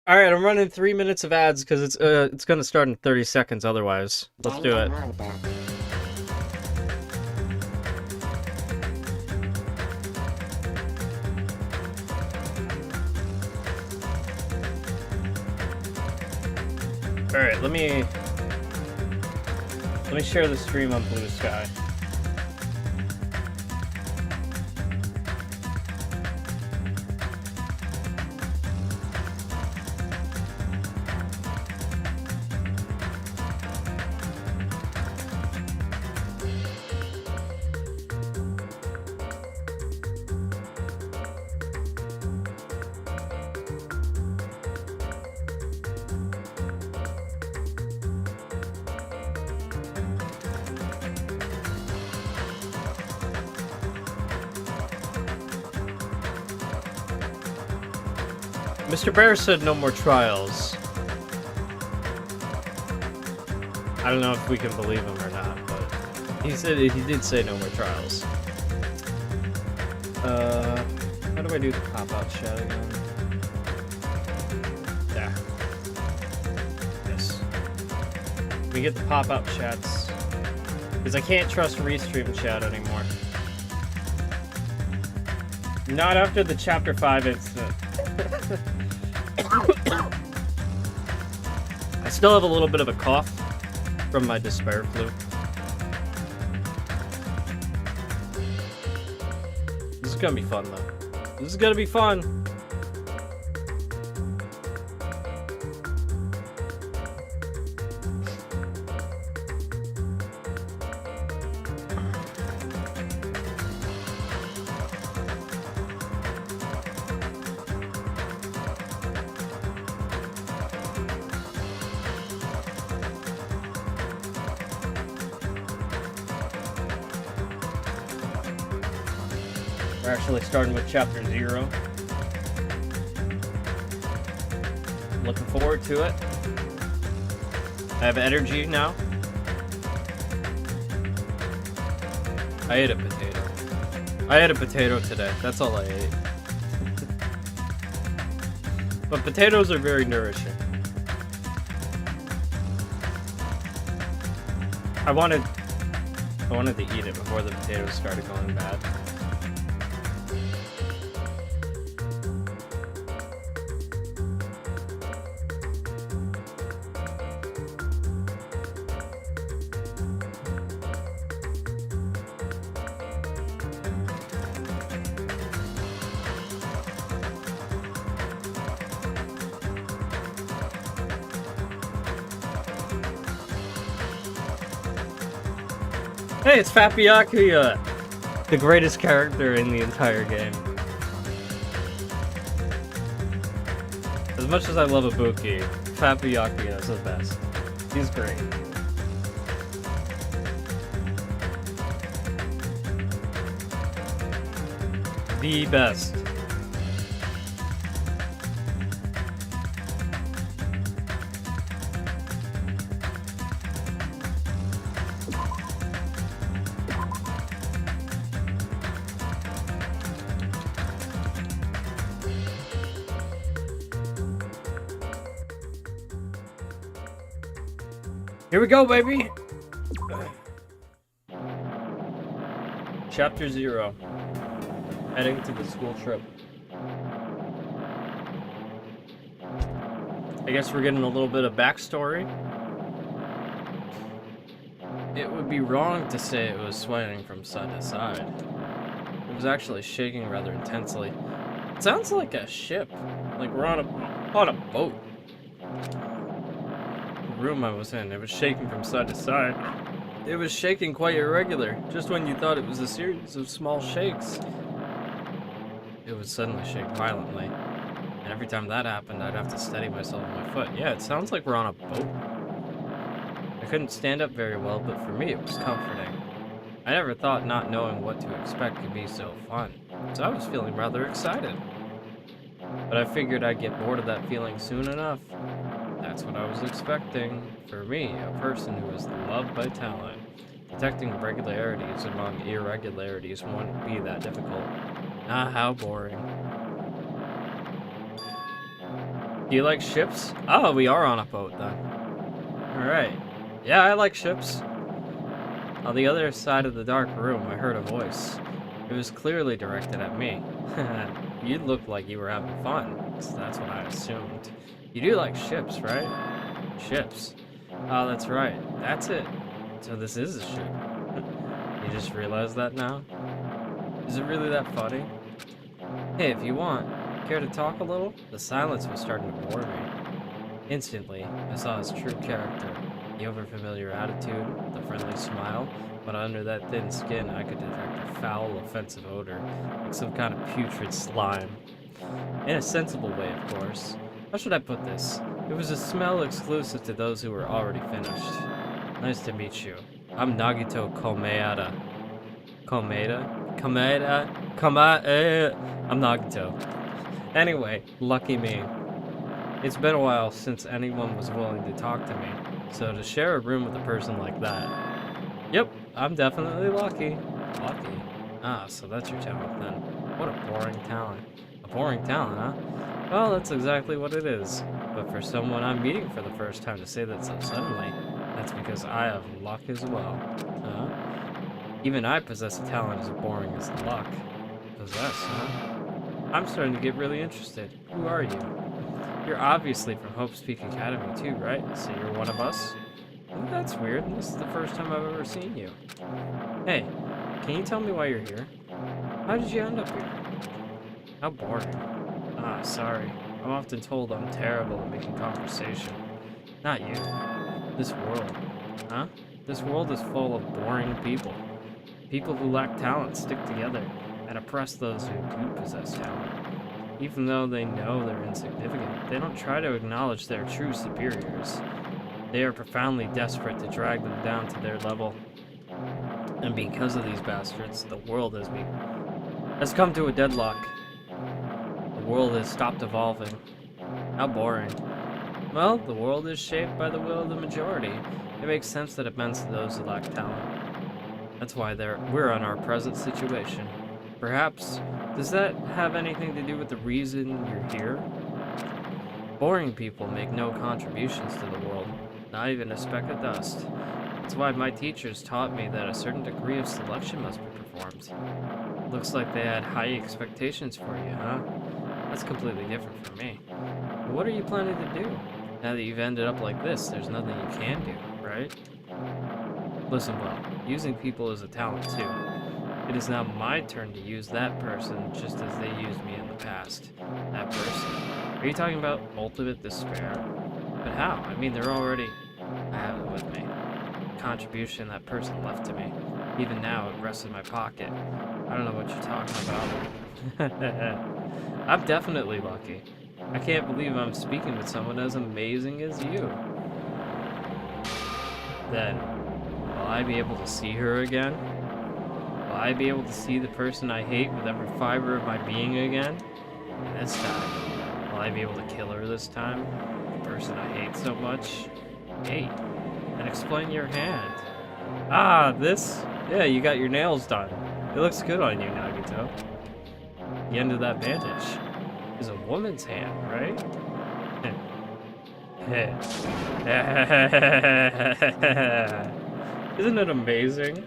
All right, I'm running 3 minutes of ads because it's gonna start in 30 seconds. Otherwise, let's do it. Danganronpa. All right, let me share the stream on Blue Sky. Mr. Bear said no more trials. I don't know if we can believe him or not, but he did say no more trials. How do I do the pop-out chat again? Yeah. Yes. We get the pop-out chats because I can't trust restream chat anymore. Not after the Chapter 5 incident. I still have a little bit of a cough from my despair flu. This is gonna be fun though. This is gonna be fun. We're actually starting with Chapter 0. Looking forward to it. I have energy now. I ate a potato. I ate a potato today. That's all I ate. But potatoes are very nourishing. I wanted to eat it before the potatoes started going bad. Hey, it's Fat Byakuya, the greatest character in the entire game. As much as I love Ibuki, Fat Byakuya is the best. He's great. The best. Here we go, baby! Chapter 0. Heading to the school trip. I guess we're getting a little bit of backstory. It would be wrong to say it was swaying from side to side. It was actually shaking rather intensely. It sounds like a ship. Like we're on a boat. Room I was in, it was shaking from side to side. It was shaking quite irregular, just when you thought it was a series of small shakes. It would suddenly shake violently, and every time that happened, I'd have to steady myself on my foot. Yeah, it sounds like we're on a boat. I couldn't stand up very well, but for me it was comforting. I never thought not knowing what to expect could be so fun, so I was feeling rather excited. But I figured I'd get bored of that feeling soon enough. That's what I was expecting. For me, a person who is loved by talent. Detecting regularities among irregularities wouldn't be that difficult. Ah, how boring. Do you like ships? Oh, we are on a boat then. Alright. Yeah, I like ships. On the other side of the dark room, I heard a voice. It was clearly directed at me. You looked like you were having fun, so that's what I assumed. You do like ships, right? Ships. Oh, that's right. That's it. So this is a ship. You just realized that now? Is it really that funny? Hey, if you want, care to talk a little? The silence was starting to bore me. Instantly, I saw his true character. The overfamiliar attitude, the friendly smile, but under that thin skin I could detect a foul, offensive odor, like some kind of putrid slime. In a sensible way, of course. How should I put this? It was a smell exclusive to those who were already finished. Nice to meet you. I'm Nagito Komeada. I'm Nagito. Anyway, lucky me. It's been a while since anyone was willing to talk to me, so to share a room with a person like that... Yep, I'm definitely lucky. Lucky? Ah, so that's your talent then. What a boring talent. A boring talent, huh? Well, that's exactly what it is. But for someone I'm meeting for the first time to say that so suddenly, that's because I have luck as well. Huh? Even I possess a talent as boring as luck. Possess, huh? I'm starting to get really interested. Who are you? You're obviously from Hope's Peak Academy too, right? So you're one of us? Well, that's weird. This is the first time I've ever seen you. Hey, can you tell me why you're here? How did you end up here? How boring. Ah, sorry. I'm often told I'm terrible at making conversation. Not you. This world. Huh? This world is full of boring people. People who lack talent stick together and oppress those who do possess talent. Even though they know they're insignificant, they don't try to acknowledge their true superiors. They are profoundly desperate to drag them down to their level. And because of these bastards, the world has come to a deadlock. The world has stopped evolving. How boring. Well, the world is shaped by the will of the majority. It makes sense that it bends to those who lack talent. That's why we're in our present situation. Perhaps, does that have anything to do with the reason you're here? Boring people make no contributions to the world, not even a speck of dust. That's why my teachers taught me that a certain degree of selection must be performed. Looks like they had high expectations for you, huh? That's completely different from me. But what are you planning to do? Now that you've ended up like this, there's nothing you can do, right? Listen well, using people is a talent too. It is now my turn to use that person just as they used me in the past. That person. Are you talking about ultimate despair? But how? I mean, they're already... I have it with me. Contribution that person left to me. Even now, it rests in my pocket. I don't know what you're talking about. I'm definitely lucky. I can't believe I'm speaking with someone as amazing as you. Then, will I be able to see her again? Will I be able to see the person I hate with every fiber of my being again? And this time, will I be able to kill her this time? The person I hate so much? Hey, and explain your hand. Ah, this? Yeah, you got your nails done. It looks good on you, Nagito. The end of that bandage is a woman's hand, right? Isn't it amazing?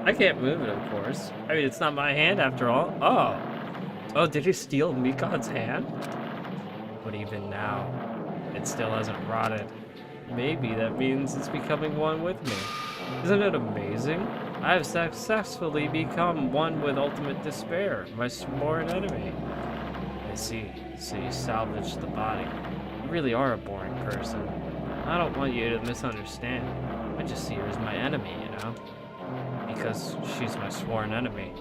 I can't move it, of course. I mean, it's not my hand after all. Oh, did he steal Mikon's hand? But even now, it still hasn't rotted. Maybe that means it's becoming one with me. Isn't it amazing? I have successfully become one with ultimate despair, my sworn enemy. I see. So you salvaged the body. You really are a boring person. I don't want you to misunderstand. I just see her as my enemy, you know? Because she's my sworn enemy.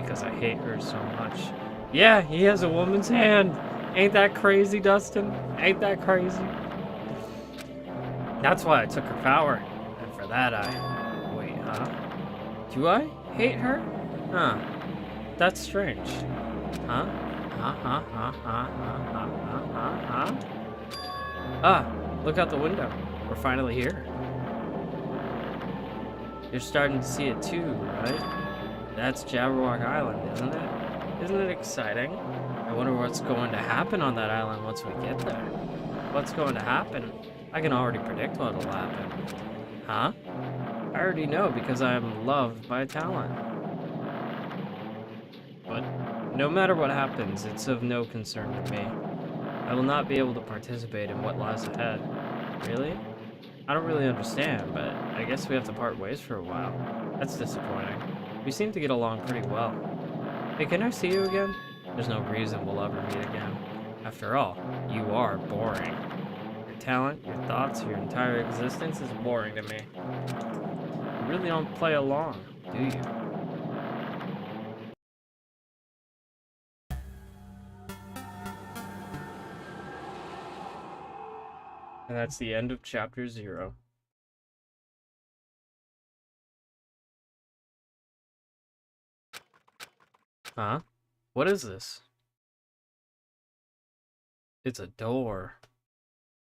Because I hate her so much. Yeah, he has a woman's hand. Ain't that crazy, Dustin? Ain't that crazy? That's why I took her power. And for that Wait, huh? Do I hate her? Huh. That's strange. Huh? Ah, look out the window. We're finally here. You're starting to see it too, right? That's Jabberwock Island, isn't it? Isn't it exciting? I wonder what's going to happen on that island once we get there. What's going to happen? I can already predict what will happen. Huh? I already know because I am loved by talent. But no matter what happens, it's of no concern to me. I will not be able to participate in what lies ahead. Really? I don't really understand, but I guess we have to part ways for a while. That's disappointing. We seem to get along pretty well. Hey, can I see you again? There's no reason we'll ever meet again. After all, you are boring. Your talent, your thoughts, your entire existence is boring to me. You really don't play along, do you? And that's the end of chapter 0. Huh? What is this? It's a door.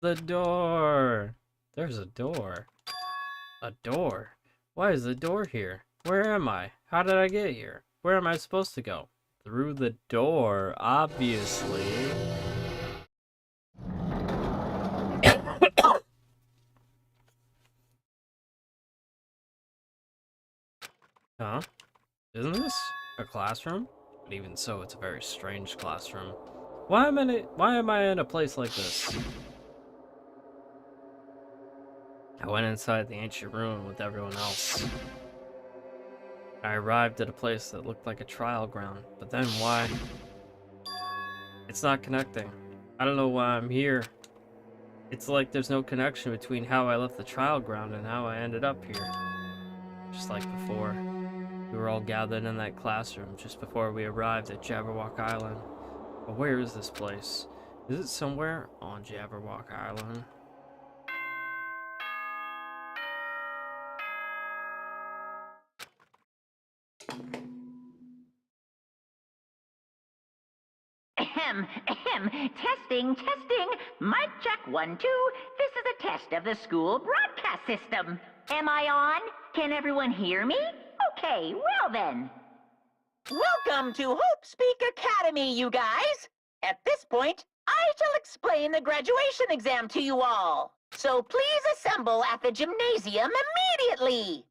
The door! There's a door. A door? Why is the door here? Where am I? How did I get here? Where am I supposed to go? Through the door, obviously. Huh? Isn't this a classroom? But even so, it's a very strange classroom. Why am I in a place like this? I went inside the ancient ruin with everyone else. I arrived at a place that looked like a trial ground, but then why? It's not connecting. I don't know why I'm here. It's like there's no connection between how I left the trial ground and how I ended up here. Just like before. We were all gathered in that classroom just before we arrived at Jabberwock Island. But where is this place? Is it somewhere on Jabberwock Island? Ahem, ahem. Testing, testing. Mic check 1, 2. This is a test of the school broadcast system. Am I on? Can everyone hear me? Okay, well then. Welcome to Hope Speak Academy, you guys. At this point, I shall explain the graduation exam to you all. So please assemble at the gymnasium immediately.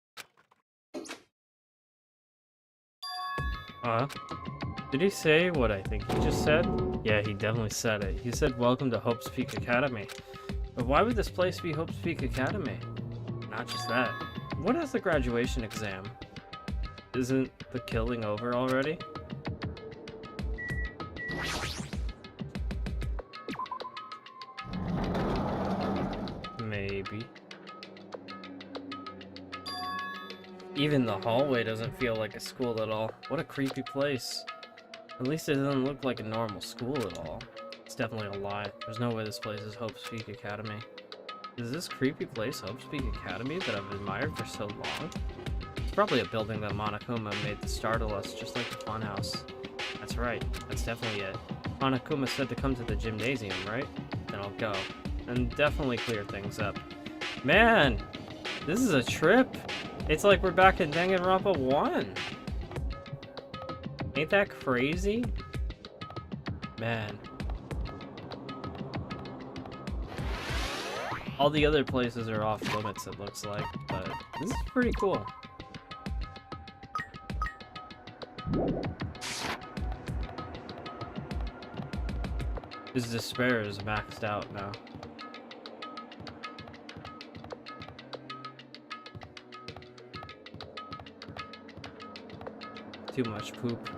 Did he say what I think he just said? Yeah, he definitely said it. He said, welcome to Hope Speak Academy. But why would this place be Hope Speak Academy? Not just that. What is the graduation exam? Isn't the killing over already? Maybe. Even the hallway doesn't feel like a school at all. What a creepy place. At least it doesn't look like a normal school at all. It's definitely a lie. There's no way this place is Hope Speak Academy. Is this creepy place Hope Speak Academy that I've admired for so long? It's probably a building that Monokuma made to startle us, just like the funhouse. That's right. That's definitely it. Monokuma said to come to the gymnasium, right? Then I'll go. And definitely clear things up. Man! This is a trip! It's like we're back in Danganronpa 1! Ain't that crazy? Man. All the other places are off limits, it looks like, but this is pretty cool. His despair is maxed out now. Too much poop.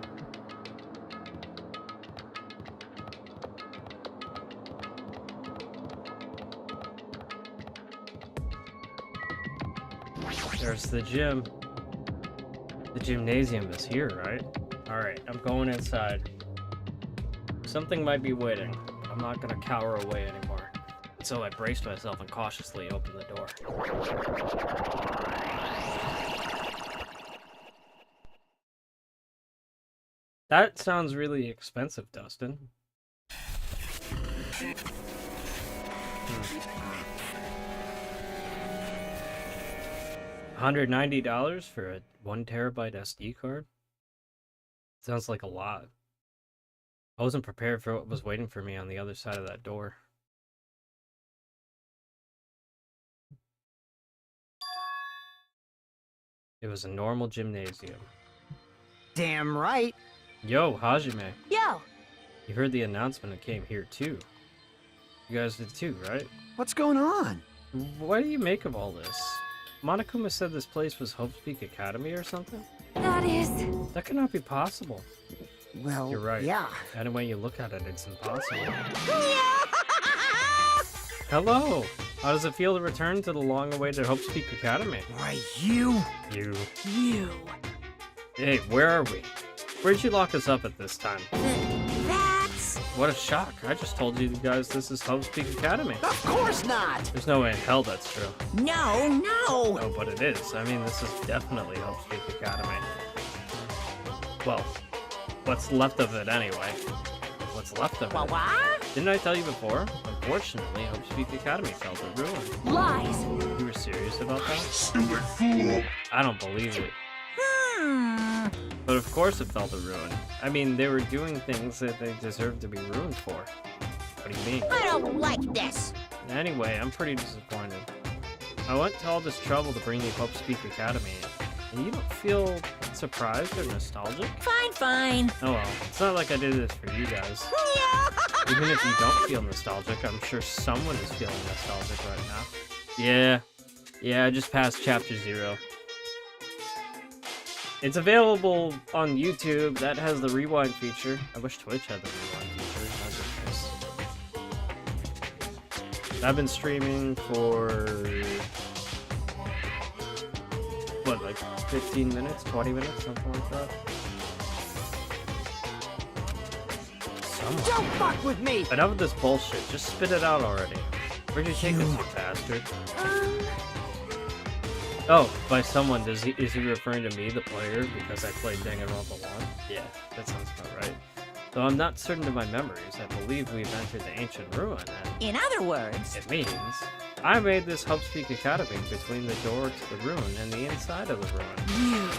There's the gym. The gymnasium is here, right? Alright, I'm going inside. Something might be waiting, but I'm not gonna cower away anymore. So I braced myself and cautiously opened the door. That sounds really expensive, Dustin. $190 for a 1 terabyte SD card? Sounds like a lot. I wasn't prepared for what was waiting for me on the other side of that door. It was a normal gymnasium. Damn right. Yo, Hajime. Yo, You heard the announcement and came here too. You guys did too, right? What's going on? What do you make of all this? Monokuma said this place was Hope's Peak Academy or something? that is... That cannot be possible. Well, You're right. yeah. Any way you look at it, it's impossible. Hello! How does it feel to return to the long-awaited Hope's Peak Academy? Why, you... You. You. Hey, where are we? Where'd you lock us up at this time? That's... What a shock. I just told you guys this is Hope's Peak Academy. Of course not! There's no way in hell that's true. No. Oh, but it is. I mean, this is definitely Hope's Peak Academy. Well, what's left of it anyway. What's left of it? What? Didn't I tell you before? Unfortunately, Hope's Peak Academy fell to ruin. Lies. You were serious about that? Stupid fool! I don't believe it. But of course it fell to ruin. I mean, they were doing things that they deserved to be ruined for. What do you mean? I don't like this. Anyway, I'm pretty disappointed. I went to all this trouble to bring you Hope's Peak Academy, and you don't feel surprised or nostalgic? Fine. Oh well, it's not like I did this for you guys. Even if you don't feel nostalgic, I'm sure someone is feeling nostalgic right now. Yeah, I just passed chapter 0. It's available on YouTube. That has the rewind feature. I wish Twitch had the rewind feature. That'd be nice. I've been streaming for what, like 15 minutes, 20 minutes, something like that. Don't fuck with me! Enough of this bullshit. Just spit it out already. Where'd you take this, you bastard? Oh, by someone, is he referring to me, the player, because I played Danganronpa 1? Yeah, that sounds about right. Though I'm not certain of my memories, I believe we've entered the ancient ruin, and In other words... it means I made this Hope's Peak Academy between the door to the ruin and the inside of the ruin.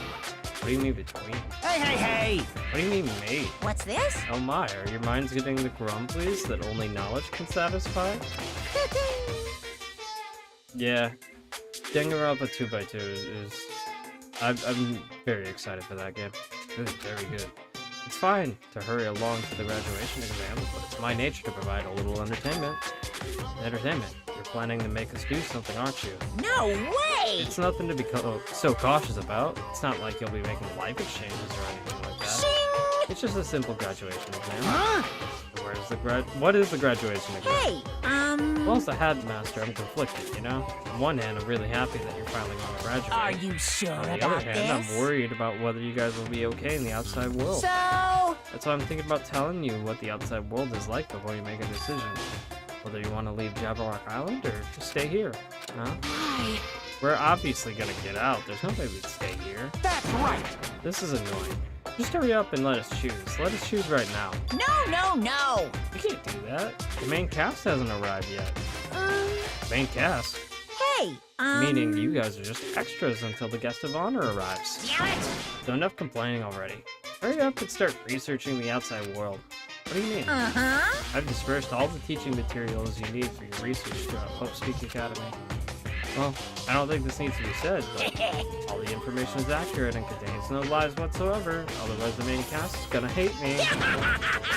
What do you mean between? Hey! What do you mean made? What's this? Oh my, are your minds getting the grumblies that only knowledge can satisfy? Yeah, Danganronpa 2x2 is... I'm very excited for that game. It is very good. It's fine to hurry along to the graduation exam, but it's my nature to provide a little entertainment. You're planning to make us do something, aren't you? No way! It's nothing to be so cautious about. It's not like you'll be making life exchanges or anything like that. Shing! It's just a simple graduation exam. Huh? What is the graduation exam? Hey, Well, as the headmaster, I'm conflicted, you know? On one hand, I'm really happy that you're finally going to graduate. Are you sure On the about other hand, this? I'm worried about whether you guys will be okay in the outside world. So... That's why I'm thinking about telling you what the outside world is like before you make a decision. Whether you want to leave Jabberwock Island or just stay here, huh? Why? We're obviously gonna get out. There's no way we'd stay here. That's right! This is annoying. Just hurry up and let us choose. Let us choose right now. No! You can't do that. The main cast hasn't arrived yet. Main cast? Hey, Meaning you guys are just extras until the guest of honor arrives. Damn it! So enough complaining already. Hurry up and start researching the outside world. What do you mean? Uh-huh. I've dispersed all the teaching materials you need for your research throughout Hope's Peak Academy. Well, I don't think this needs to be said, but all the information is accurate and contains no lies whatsoever, otherwise the main cast is gonna hate me.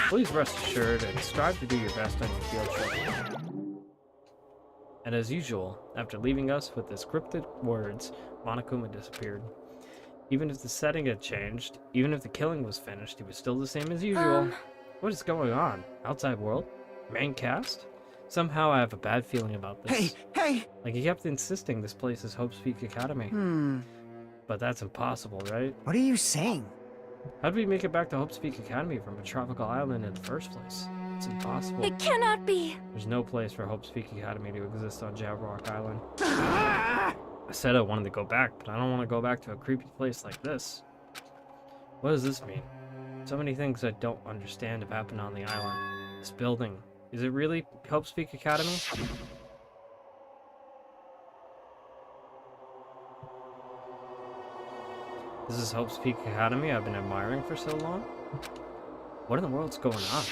Please rest assured and strive to do your best on your field trip. And as usual, after leaving us with the scripted words, Monokuma disappeared. Even if the setting had changed, even if the killing was finished, he was still the same as usual. What is going on? Outside world? Main cast? Somehow I have a bad feeling about this. Hey! Like he kept insisting this place is Hope's Peak Academy. But that's impossible, right? What are you saying? How'd we make it back to Hope's Peak Academy from a tropical island in the first place? It's impossible. It cannot be. There's no place for Hope's Peak Academy to exist on Jabberwock Island. I said I wanted to go back, but I don't want to go back to a creepy place like this. What does this mean? So many things I don't understand have happened on the island. This building, is it really Hope's Peak Academy? This is Hope's Peak Academy I've been admiring for so long? What in the world's going on?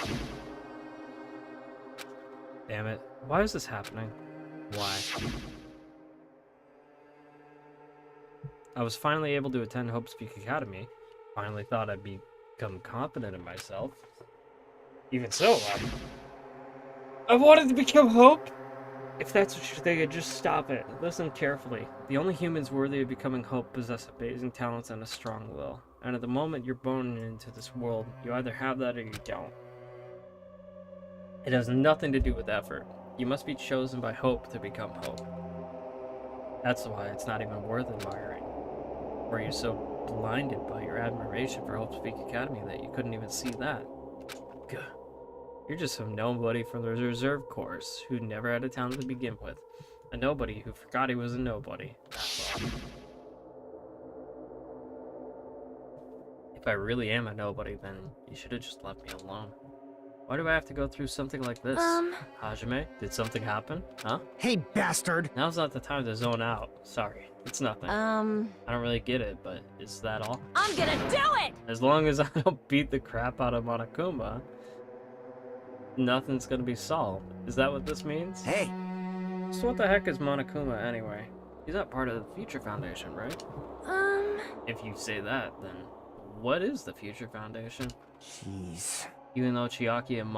Damn it. Why is this happening? Why? I was finally able to attend Hope Speak Academy. Finally thought I'd become confident in myself. Even so, I wanted to become Hope! If that's what you're thinking, just stop it. Listen carefully. The only humans worthy of becoming Hope possess amazing talents and a strong will. And at the moment you're born into this world, you either have that or you don't. It has nothing to do with effort. You must be chosen by Hope to become Hope. That's why it's not even worth admiring. Were you so blinded by your admiration for Hope Speak Academy that you couldn't even see that? Gah. You're just some nobody from the reserve course who never had a talent to begin with. A nobody who forgot he was a nobody. That's all. If I really am a nobody, then you should have just left me alone. Why do I have to go through something like this? Hajime, did something happen? Huh? Hey, bastard! Now's not the time to zone out. Sorry, it's nothing. I don't really get it, but is that all? I'm gonna do it! As long as I don't beat the crap out of Monokuma, nothing's gonna be solved. Is that what this means? Hey! So what the heck is Monokuma anyway? He's not part of the Future Foundation, right? If you say that, then what is the Future Foundation? Jeez. Even though Chiaki and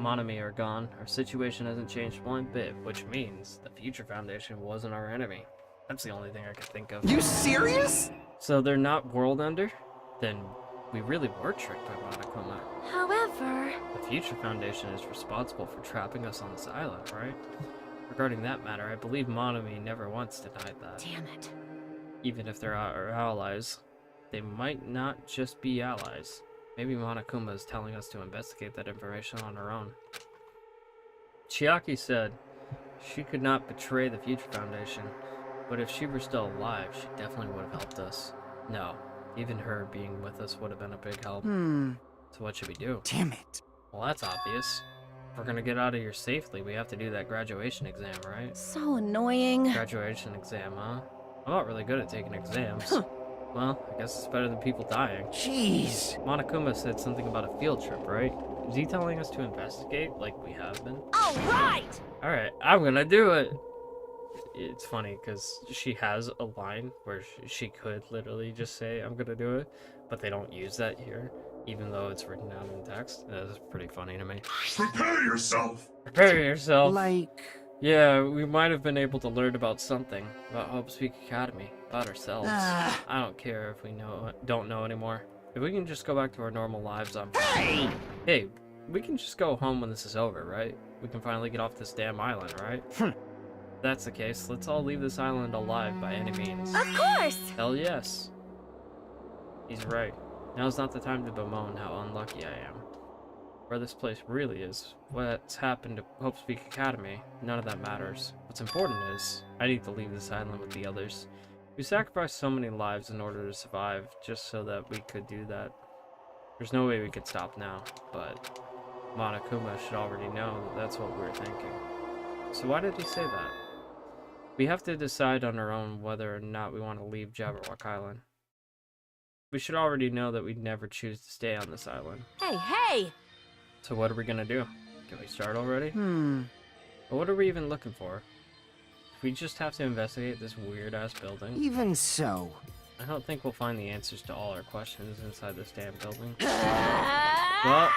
Monami are gone, our situation hasn't changed one bit, which means the Future Foundation wasn't our enemy. That's the only thing I could think of. You serious? So they're not World Ender? Then we really were tricked by Monokuma. However... The Future Foundation is responsible for trapping us on this island, right? Regarding that matter, I believe Monami never once denied that. Damn it. Even if they're our allies, they might not just be allies. Maybe Monokuma is telling us to investigate that information on our own. Chiaki said she could not betray the Future Foundation, but if she were still alive, she definitely would have helped us. No, even her being with us would have been a big help. So what should we do? Damn it. Well, that's obvious. If we're gonna get out of here safely, we have to do that graduation exam, right? So annoying. Graduation exam, huh? I'm not really good at taking exams. Well, I guess it's better than people dying. Jeez. Monokuma said something about a field trip, right? Is he telling us to investigate like we have been? Alright! Alright, I'm gonna do it! It's funny because she has a line where she could literally just say, I'm gonna do it, but they don't use that here, even though it's written down in text. That's pretty funny to me. Prepare yourself! Prepare yourself! Like... Yeah, we might have been able to learn about something, about Hope Speak Academy, about ourselves. I don't care if we don't know anymore. If we can just go back to our normal lives, I'm fine. Hey, we can just go home when this is over, right? We can finally get off this damn island, right? If that's the case, let's all leave this island alive by any means. Of course! Hell yes. He's right. Now's not the time to bemoan how unlucky I am. Where this place really is, what's happened to Hope Speak Academy, none of that matters. What's important is, I need to leave this island with the others. We sacrificed so many lives in order to survive, just so that we could do that. There's no way we could stop now, but Monokuma should already know that's what we're thinking. So why did he say that? We have to decide on our own whether or not we want to leave Jabberwock Island. We should already know that we'd never choose to stay on this island. Hey, hey! So what are we gonna do? Can we start already? But what are we even looking for? We just have to investigate this weird-ass building. Even so. I don't think we'll find the answers to all our questions inside this damn building. Well,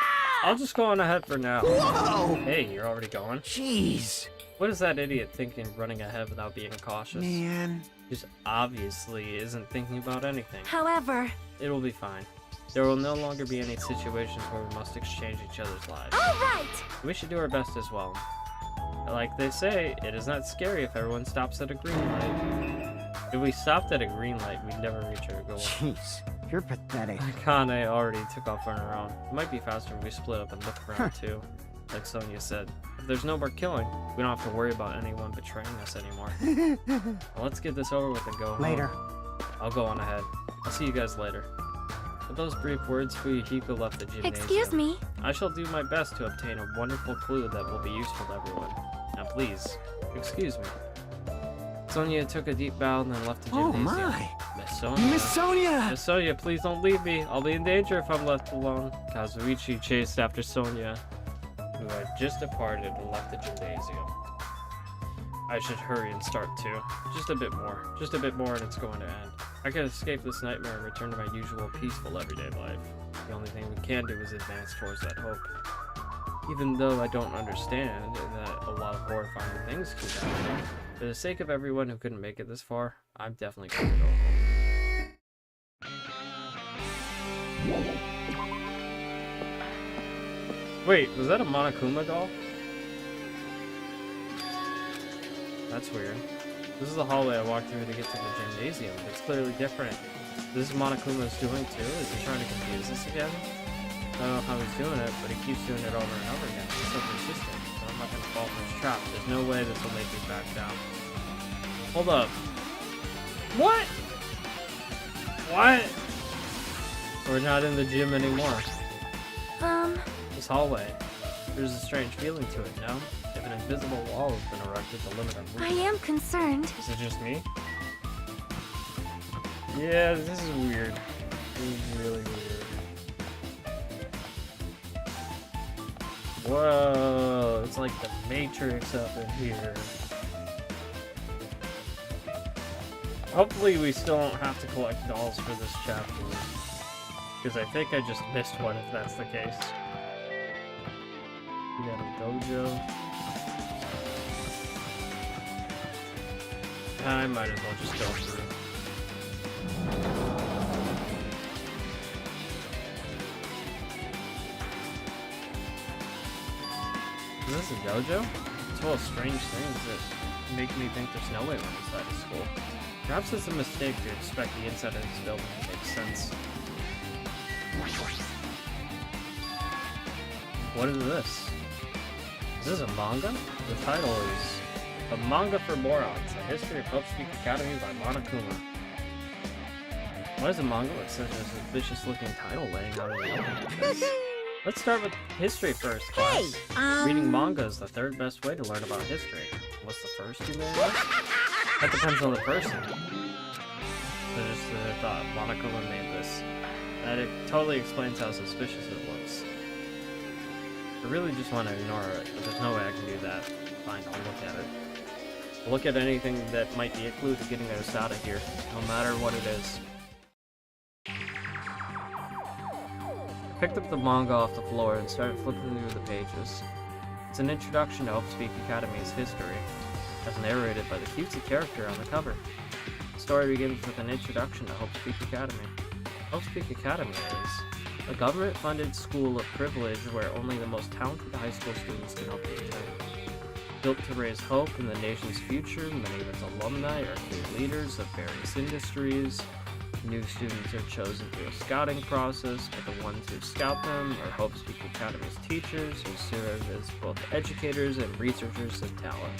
I'll just go on ahead for now. Whoa! Hey, you're already going? Jeez. What is that idiot thinking running ahead without being cautious? Man. Just obviously isn't thinking about anything. However... It'll be fine. There will no longer be any situations where we must exchange each other's lives. Alright! We should do our best as well. Like they say, it is not scary if everyone stops at a green light. If we stopped at a green light, we'd never reach our goal. Jeez. You're pathetic. Akane already took off on her own. It might be faster if we split up and look around too. Like Sonia said, if there's no more killing, we don't have to worry about anyone betraying us anymore. Well, let's get this over with and go home. Later. I'll go on ahead. I'll see you guys later. With those brief words, Fuyuhiko left the gymnasium. Excuse me? I shall do my best to obtain a wonderful clue that will be useful to everyone. Now please, excuse me. Sonia took a deep bow and then left the Oh gymnasium. my! Miss Sonia. Miss Sonia! Miss Sonia, please don't leave me. I'll be in danger if I'm left alone. Kazuichi chased after Sonia, who had just departed and left the gymnasium. I should hurry and start too. Just a bit more. Just a bit more and it's going to end. I can escape this nightmare and return to my usual peaceful everyday life. The only thing we can do is advance towards that hope. Even though I don't understand and that a lot of horrifying things could happen, for the sake of everyone who couldn't make it this far, I'm definitely going to go home. Wait, was that a Monokuma doll? That's weird. This is the hallway I walked through to get to the gymnasium. It's clearly different. This is Monokuma's doing too? Is he trying to confuse us again? I don't know how he's doing it, but he keeps doing it over and over again. He's so persistent. But I'm not gonna fall for his trap. There's no way this will make me back down. Hold up. What? What? We're not in the gym anymore. This hallway. There's a strange feeling to it, no? If an invisible wall has been erected to limit our movement. I am concerned. Is it just me? Yeah, this is weird. This is really weird. Whoa, it's like the Matrix up in here. Hopefully we still don't have to collect dolls for this chapter. Because I think I just missed one if that's the case. We got a dojo. I might as well just go through. Is this a dojo? It's full of strange things that make me think there's no way we're inside a school. Perhaps it's a mistake to expect the inside of this building to make sense. What is this? Is this a manga? The title is A Manga for Morons, A History of Hope Speak Academy by Monokuma. Why is a manga with such a suspicious looking title laying on the Let's start with history first, class. Reading manga is the third best way to learn about history. What's the first, you may ask? That depends on the person. So just the thought, Monokuma made this. That it totally explains how suspicious it looks. I really just want to ignore it, but there's no way I can do that. Fine, I'll look at it. I'll look at anything that might be a clue to getting us out of here, no matter what it is. I picked up the manga off the floor and started flipping through the pages. It's an introduction to Hope Speak Academy's history, as narrated by the cutesy character on the cover. The story begins with an introduction to Hope Speak Academy. Hope Speak Academy is a government-funded school of privilege where only the most talented high school students can hope to attend. Built to raise hope in the nation's future, many of its alumni are key leaders of various industries. New students are chosen through a scouting process, but the ones who scout them are Hope Speak Academy's teachers, who serve as both educators and researchers of talent.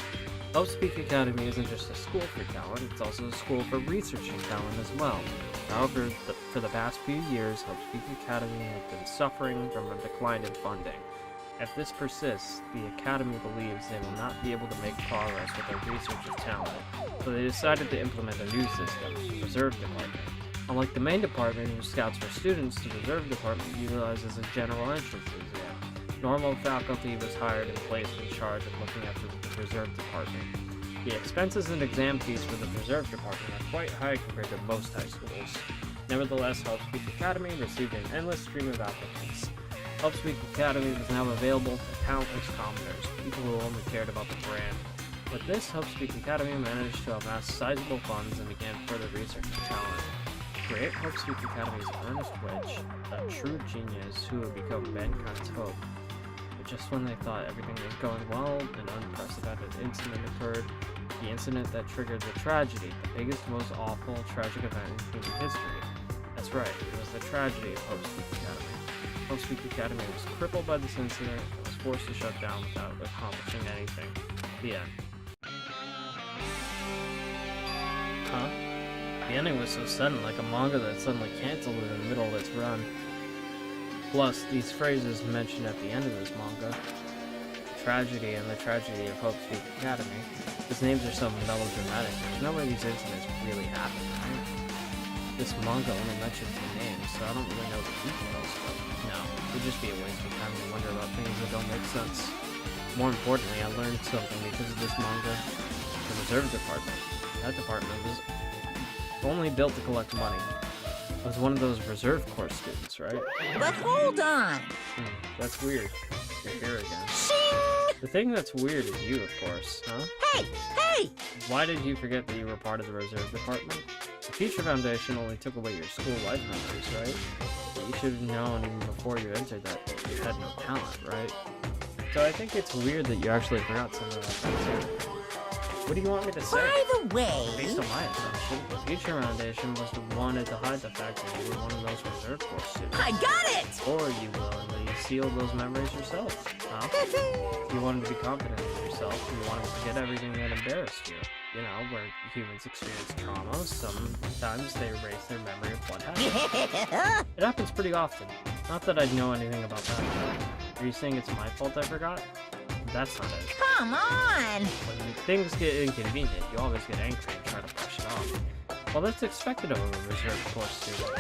Hope Speak Academy isn't just a school for talent, it's also a school for researching talent as well. However, for the past few years, Hope Speak Academy has been suffering from a decline in funding. If this persists, the Academy believes they will not be able to make progress with their research of talent, so they decided to implement a new system, the Reserve Department. Unlike the main department, who scouts for students, the Reserve Department utilizes a general entrance exam. Normal faculty was hired and placed in charge of looking after the Reserve Department. The expenses and exam fees for the Reserve Department are quite high compared to most high schools. Nevertheless, Hope Speak Academy received an endless stream of applicants. Hope Speak Academy was now available to talentless commoners, people who only cared about the brand. With this, Hope Speak Academy managed to amass sizable funds and began further research of talent. Create Hope Speak Academy's Ernest Wedge, a true genius who would become mankind's hope. But just when they thought everything was going well, an unprecedented incident occurred. The incident that triggered the tragedy, the biggest, most awful, tragic event in human history. That's right, it was the tragedy of Hope Speak Academy. Hope Speak Academy was crippled by this incident and was forced to shut down without accomplishing anything. The end. Huh? The ending was so sudden, like a manga that suddenly canceled in the middle of its run. Plus, these phrases mentioned at the end of this manga. tragedy and the tragedy of Hope's Peak Academy. These names are so melodramatic. There's no way these incidents really happened, right? This manga only mentions the names, so I don't really know the details, but no, it would just be a waste of time to wonder about things that don't make sense. More importantly, I learned something because of this manga. The reserve department. That department was only built to collect money. I was one of those reserve corps students, right? But hold on. That's weird. You're here again. Shing! The thing that's weird is you, of course, huh? Hey! Hey! Why did you forget that you were part of the reserve department? The Future Foundation only took away your school life memories, right? But you should have known even before you entered that you had no talent, right? So I think it's weird that you actually forgot some of that too. What do you want me to say? By the way... Based on my assumption, the Future Foundation was the wanted to hide the fact that you were one of those reserve corps students. I got it! Or you willingly sealed those memories yourself, huh? You wanted to be confident in yourself, you wanted to forget everything that embarrassed you. You know, where humans experience trauma, sometimes they erase their memory of what happened. It happens pretty often. Not that I'd know anything about that, though. Are you saying it's my fault I forgot? That's not it. Come on! When things get inconvenient, you always get angry and try to brush it off. Well, that's expected of a reserve corps student.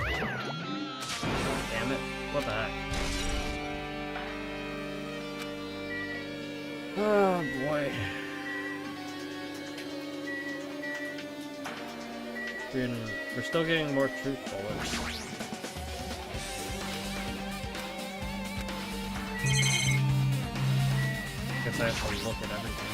Damn it. What the heck? Oh, boy. We're still getting more truth bullets. Guess I have to look at everything.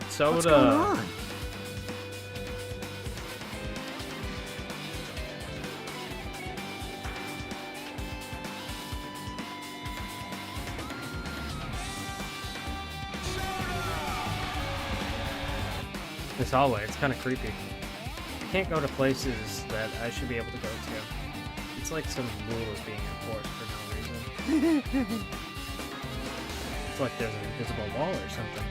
Soda. What's going on? This hallway, it's kind of creepy. I can't go to places that I should be able to go to. It's like some rule is being enforced for no reason. It's like there's an invisible wall or something.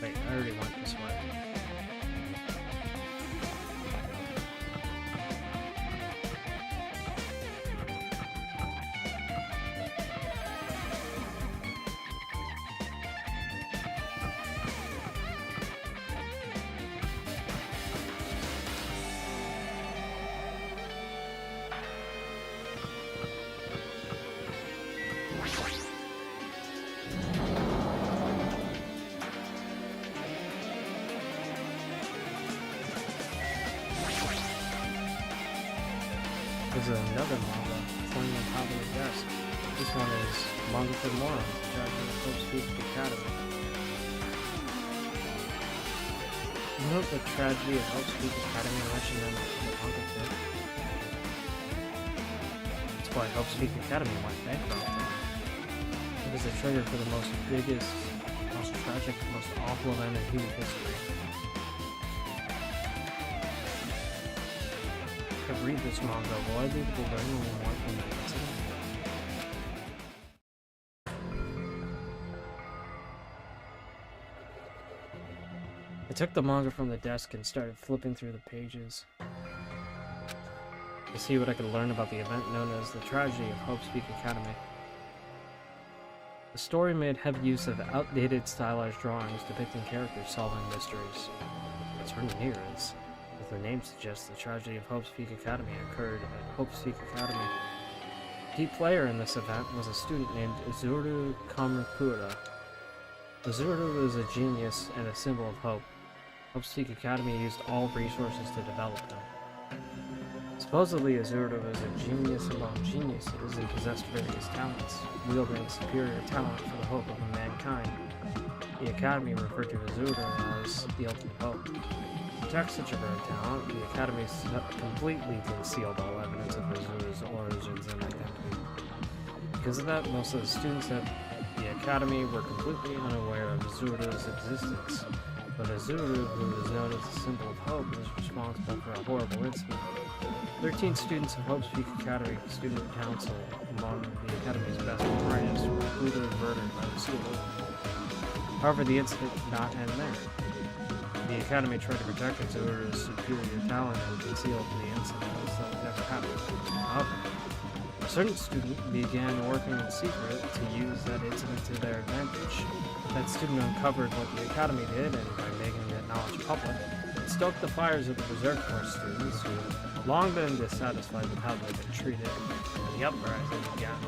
Wait, I already went this way. There's another manga playing on top of the desk. This one is Manga for Morons, Dragon of Hope's Peak Academy. Note the tragedy of Hope's Peak Academy mentioned in the manga too. That's why Hope's Peak Academy went bankrupt. It was a trigger for the most biggest, most tragic, most awful event in human history. If I read this manga, will I be able to learn any more from the incident? I took the manga from the desk and started flipping through the pages to see what I could learn about the event known as the tragedy of Hope's Peak Academy. The story made heavy use of outdated stylized drawings depicting characters solving mysteries. What's written here is, as the name suggests, the tragedy of Hope's Peak Academy occurred at Hope's Peak Academy. The key player in this event was a student named Izuru Kamakura. Izuru is a genius and a symbol of hope. Hope's Peak Academy used all resources to develop them. Supposedly, Azurdo was a genius among geniuses and possessed various talents, wielding superior talent for the hope of mankind. The Academy referred to Azurdo as the ultimate hope. To protect such a rare talent, the Academy completely concealed all evidence of Azurdo's origins and identity. Because of that, most of the students at the Academy were completely unaware of Azurdo's existence. But Azurdo, who is known as the symbol of hope, was responsible for a horrible incident. 13 students of Hope's Peak Academy Student Council, among the Academy's best and brightest, were brutally murdered by the school. However, the incident did not end there. The Academy tried to protect Azurdo's superior talent and concealed the incident as though it never happened. However, a certain student began working in secret to use that incident to their advantage. That student uncovered what the Academy did, and by making that knowledge public, it stoked the fires of the Reserve Corps students who had long been dissatisfied with how they'd been treated, and the uprising began.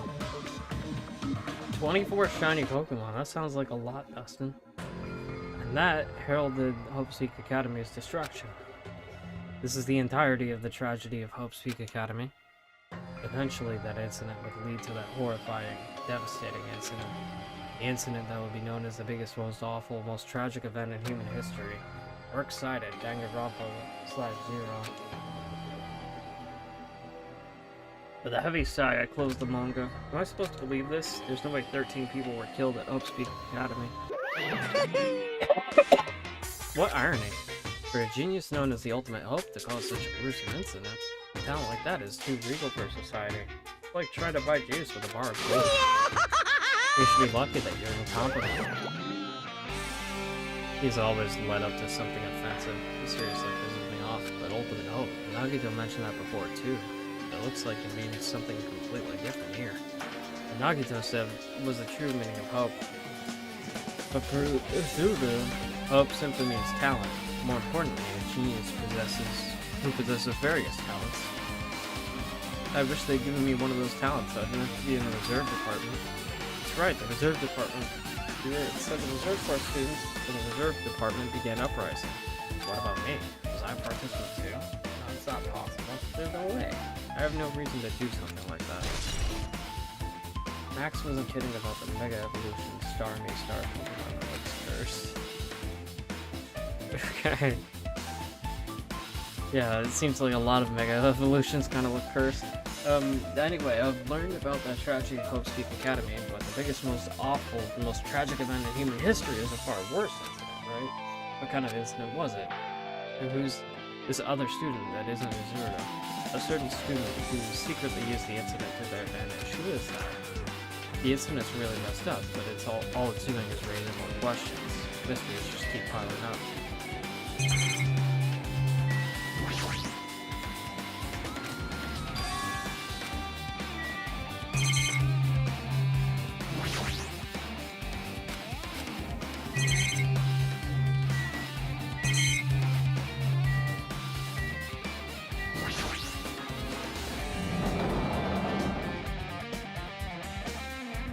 24 shiny Pokemon, that sounds like a lot, Dustin. And that heralded Hope's Peak Academy's destruction. This is the entirety of the tragedy of Hope's Peak Academy. Eventually, that incident would lead to that horrifying, devastating incident. The incident that would be known as the biggest, most awful, most tragic event in human history. We're excited. Danganronpa/0. With a heavy sigh, I closed the manga. Am I supposed to believe this? There's no way 13 people were killed at Hope's Peak Academy. What irony. For a genius known as the ultimate hope to cause such a gruesome incident, a talent like that is too regal for society. It's like trying to buy juice with a bar of gold. You should be lucky that you're incompetent. He's always led up to something offensive. He seriously pisses me off, but ultimate hope. Nagito mentioned that before too. It looks like it means something completely different here. And Nagito said was the true meaning of hope. But for Azurdo, hope simply means talent. More importantly, a genius who possesses various talents. I wish they'd given me one of those talents so I didn't have to be in the reserve department. That's right, the reserve department. It said the reserve corps students in the reserve department began uprising. What about me? Was I a participant too? No, it's not possible. There's no way. I have no reason to do something like that. Max wasn't kidding about the Mega Evolution Star-Me Star Pokemon that looks cursed. Okay. Yeah, it seems like a lot of Mega Evolutions kind of look cursed. Anyway, I've learned about that tragedy of Hope's Peak Academy, but the biggest, most awful, most tragic event in human history is a far worse incident, right? What kind of incident was it? And who's this other student that isn't Azurdo? A certain student who secretly used the incident to their advantage. Who is that? The incident's really messed up, but all it's doing is raising more questions. Mysteries just keep piling up.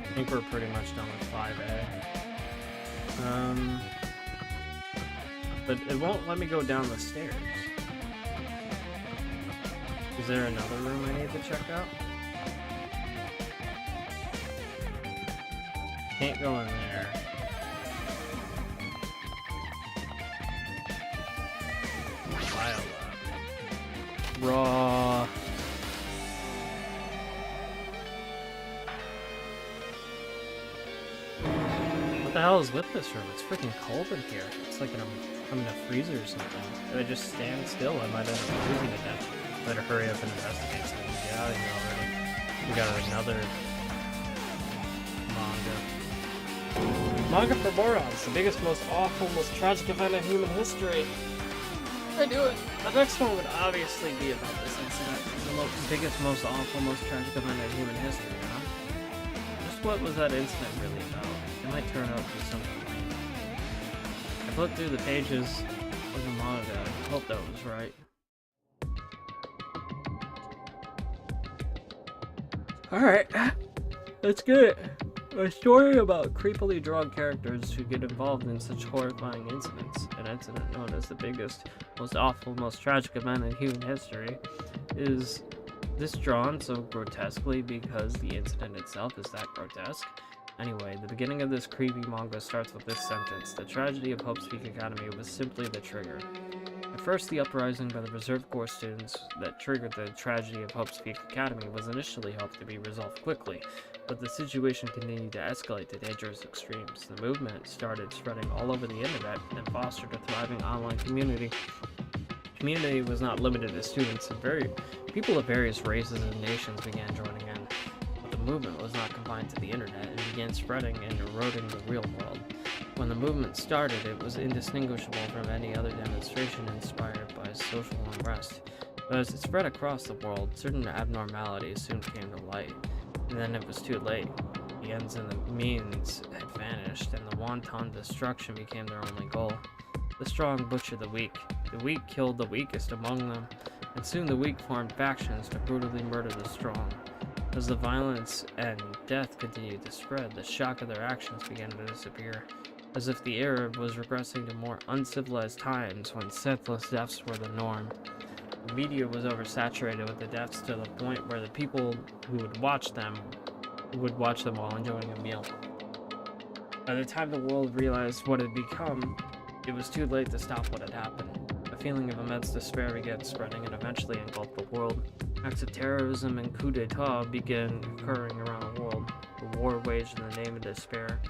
I think we're pretty much done with 5A. But it won't let me go down the stairs. Is there another room I need to check out? Can't go in there. Violet. Raw. What the hell is with this room? It's freaking cold in here. It's like I'm in a freezer or something. If I just stand still, I might end up losing it then. Better hurry up and investigate so we can get out of here already. We got another manga. Manga for morons, the biggest, most awful, most tragic event in human history. I knew it. The next one would obviously be about this incident. The biggest, most awful, most tragic event in human history, you know? Just what was that incident really about? It might turn out to be something lame. I flipped through the pages of the manga. I hope that was right. Alright. Let's get it. A story about creepily drawn characters who get involved in such horrifying incidents. An incident known as the biggest, most awful, most tragic event in human history. Is this drawn so grotesquely because the incident itself is that grotesque? Anyway, the beginning of this creepy manga starts with this sentence. The tragedy of Hope's Peak Academy was simply the trigger. At first, the uprising by the Reserve Corps students that triggered the tragedy of Hope's Peak Academy was initially hoped to be resolved quickly, but the situation continued to escalate to dangerous extremes. The movement started spreading all over the internet and fostered a thriving online community. The community was not limited to students, and people of various races and nations began joining in. But the movement was not confined to the internet and began spreading and eroding the real world. When the movement started, it was indistinguishable from any other demonstration inspired by social unrest. But as it spread across the world, certain abnormalities soon came to light. And then it was too late. The ends and the means had vanished, and the wanton destruction became their only goal. The strong butchered the weak. The weak killed the weakest among them, and soon the weak formed factions to brutally murder the strong. As the violence and death continued to spread, the shock of their actions began to disappear, as if the era was regressing to more uncivilized times when senseless deaths were the norm. The media was oversaturated with the deaths to the point where the people who would watch them while enjoying a meal. By the time the world realized what had become, it was too late to stop what had happened. A feeling of immense despair began spreading and eventually engulfed the world. Acts of terrorism and coups d'etat began occurring around the world. A war waged in the name of despair.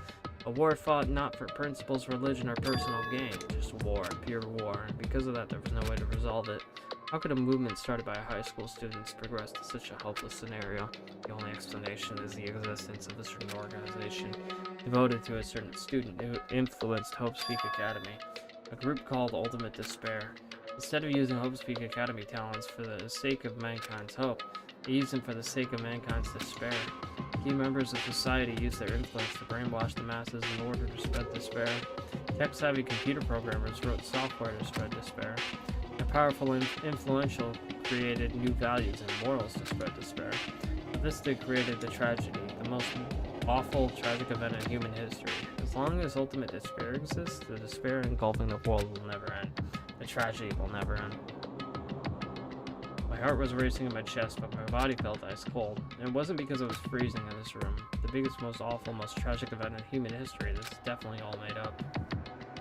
A war fought not for principles, religion, or personal gain, just war, pure war, and because of that there was no way to resolve it. How could a movement started by high school students progress to such a hopeless scenario? The only explanation is the existence of a certain organization devoted to a certain student who influenced Hope's Peak Academy, a group called Ultimate Despair. Instead of using Hope's Peak Academy talents for the sake of mankind's hope, they used them for the sake of mankind's despair. Key members of society used their influence to brainwash the masses in order to spread despair. Tech-savvy computer programmers wrote software to spread despair. The powerful and influential created new values and morals to spread despair. This created the tragedy, the most awful, tragic event in human history. As long as ultimate despair exists, the despair engulfing the world will never end. The tragedy will never end. My heart was racing in my chest, but my body felt ice cold. And it wasn't because I was freezing in this room. The biggest, most awful, most tragic event in human history, this is definitely all made up.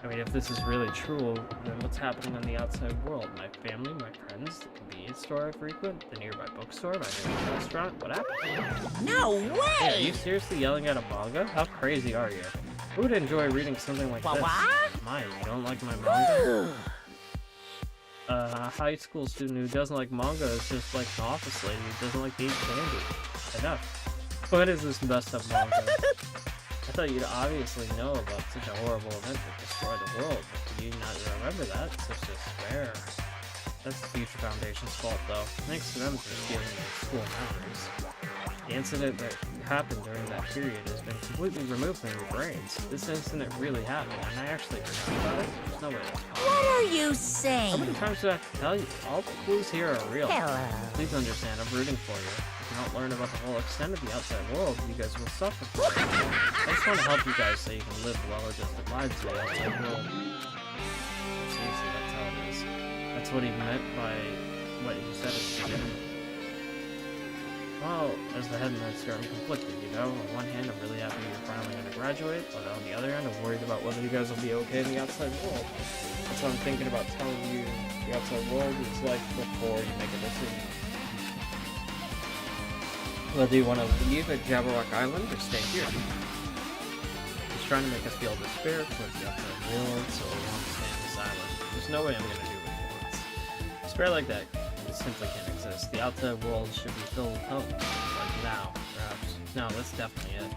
I mean, if this is really true, then what's happening on the outside world? My family, my friends, the convenience store I frequent, the nearby bookstore, my favorite restaurant, what happened? No Hey, way! are you seriously yelling at a manga? How crazy are you? Who would enjoy reading something like this? Maya, you don't like my manga? A high school student who doesn't like manga is just like an office lady who doesn't like to eat candy. Enough. What is this messed up manga? I thought you'd obviously know about such a horrible event that destroyed the world, but do you not remember that? Such despair. That's the Future Foundation's fault, though. Thanks to them for stealing their school memories. The incident that happened during that period has been completely removed from your brains. This incident really happened, and I actually forgot about it. There's no way that's possible. What are you How saying? many times do I have to tell you? All the clues here are real. Hello. Please understand, I'm rooting for you. If you don't learn about the whole extent of the outside world, you guys will suffer for it. I just want to help you guys so you can live well-adjusted lives in the outside world. Seriously, that's how it is. That's what he meant by what he said at the beginning. Well, as the headmaster, I'm conflicted, you know? On one hand, I'm really happy you're finally going to graduate, but on the other hand, I'm worried about whether you guys will be okay in the outside world. That's why I'm thinking about telling you the outside world is like before you make a decision. Whether you want to leave at Jabberwock Island or stay here. He's trying to make us feel despair towards the outside world, so we want to stay on this island. There's no way I'm going to do what he wants. Despair like that simply can't exist. The outside world should be filled with hope. Like now, perhaps. No, that's definitely it.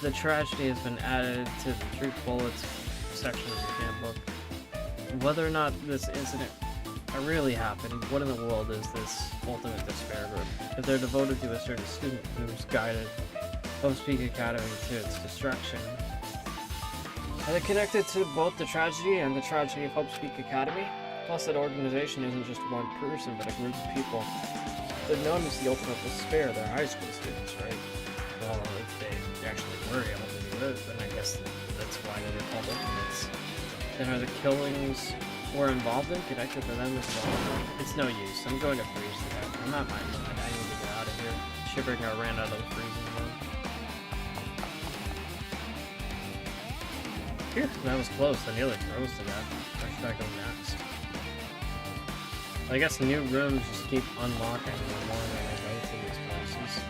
The tragedy has been added to the truth bullets section of your handbook. Whether or not this incident really happened, what in the world is this ultimate despair group? If they're devoted to a certain student who's guided Hope's Peak Academy to its destruction, are they connected to both the tragedy and the tragedy of Hope's Peak Academy? Plus, that organization isn't just one person, but a group of people. They're known as the ultimate despair. They're high school students, right? Well, if they actually were able to do it, then I guess that's why they're called ultimates. And are the killings we're involved in connected to them as well? It's no use. I'm going to freeze to death. I'm not my limit. I need to get out of here. Shivering, I ran out of the freezing zone. Phew, that was close. I nearly froze to death. Where should I go next? I guess new rooms just keep unlocking the more that I go to these places.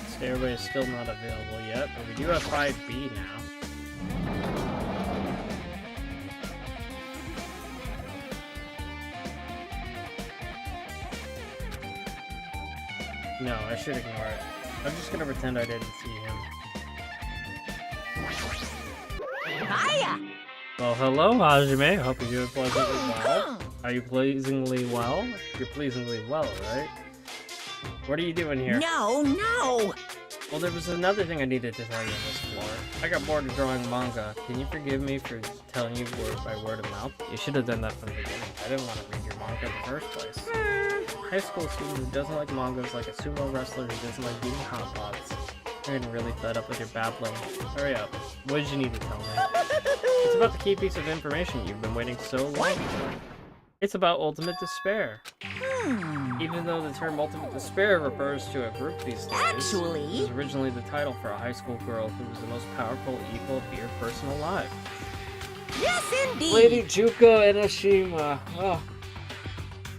Stairway is still not available yet, but we do have 5B now. No, I should ignore it. I'm just gonna pretend I didn't see him. Hiya! Well, hello, Hajime. Hope you're doing pleasantly well. Are you pleasingly well? You're pleasingly well, right? What are you doing here? No, no! Well, there was another thing I needed to tell you on this floor. I got bored of drawing manga. Can you forgive me for telling you word by word of mouth? You should have done that from the beginning. I didn't want to read your manga in the first place. High school student who doesn't like manga is like a sumo wrestler who doesn't like eating hot pots. You're getting really fed up with your babbling. Hurry up. What did you need to tell me? It's about the key piece of information you've been waiting so long for. It's about ultimate despair. Even though the term ultimate despair refers to a group these days, Actually, it was originally the title for a high school girl who was the most powerful, evil, feared person alive. yes indeed! Lady Juko Enoshima. Oh.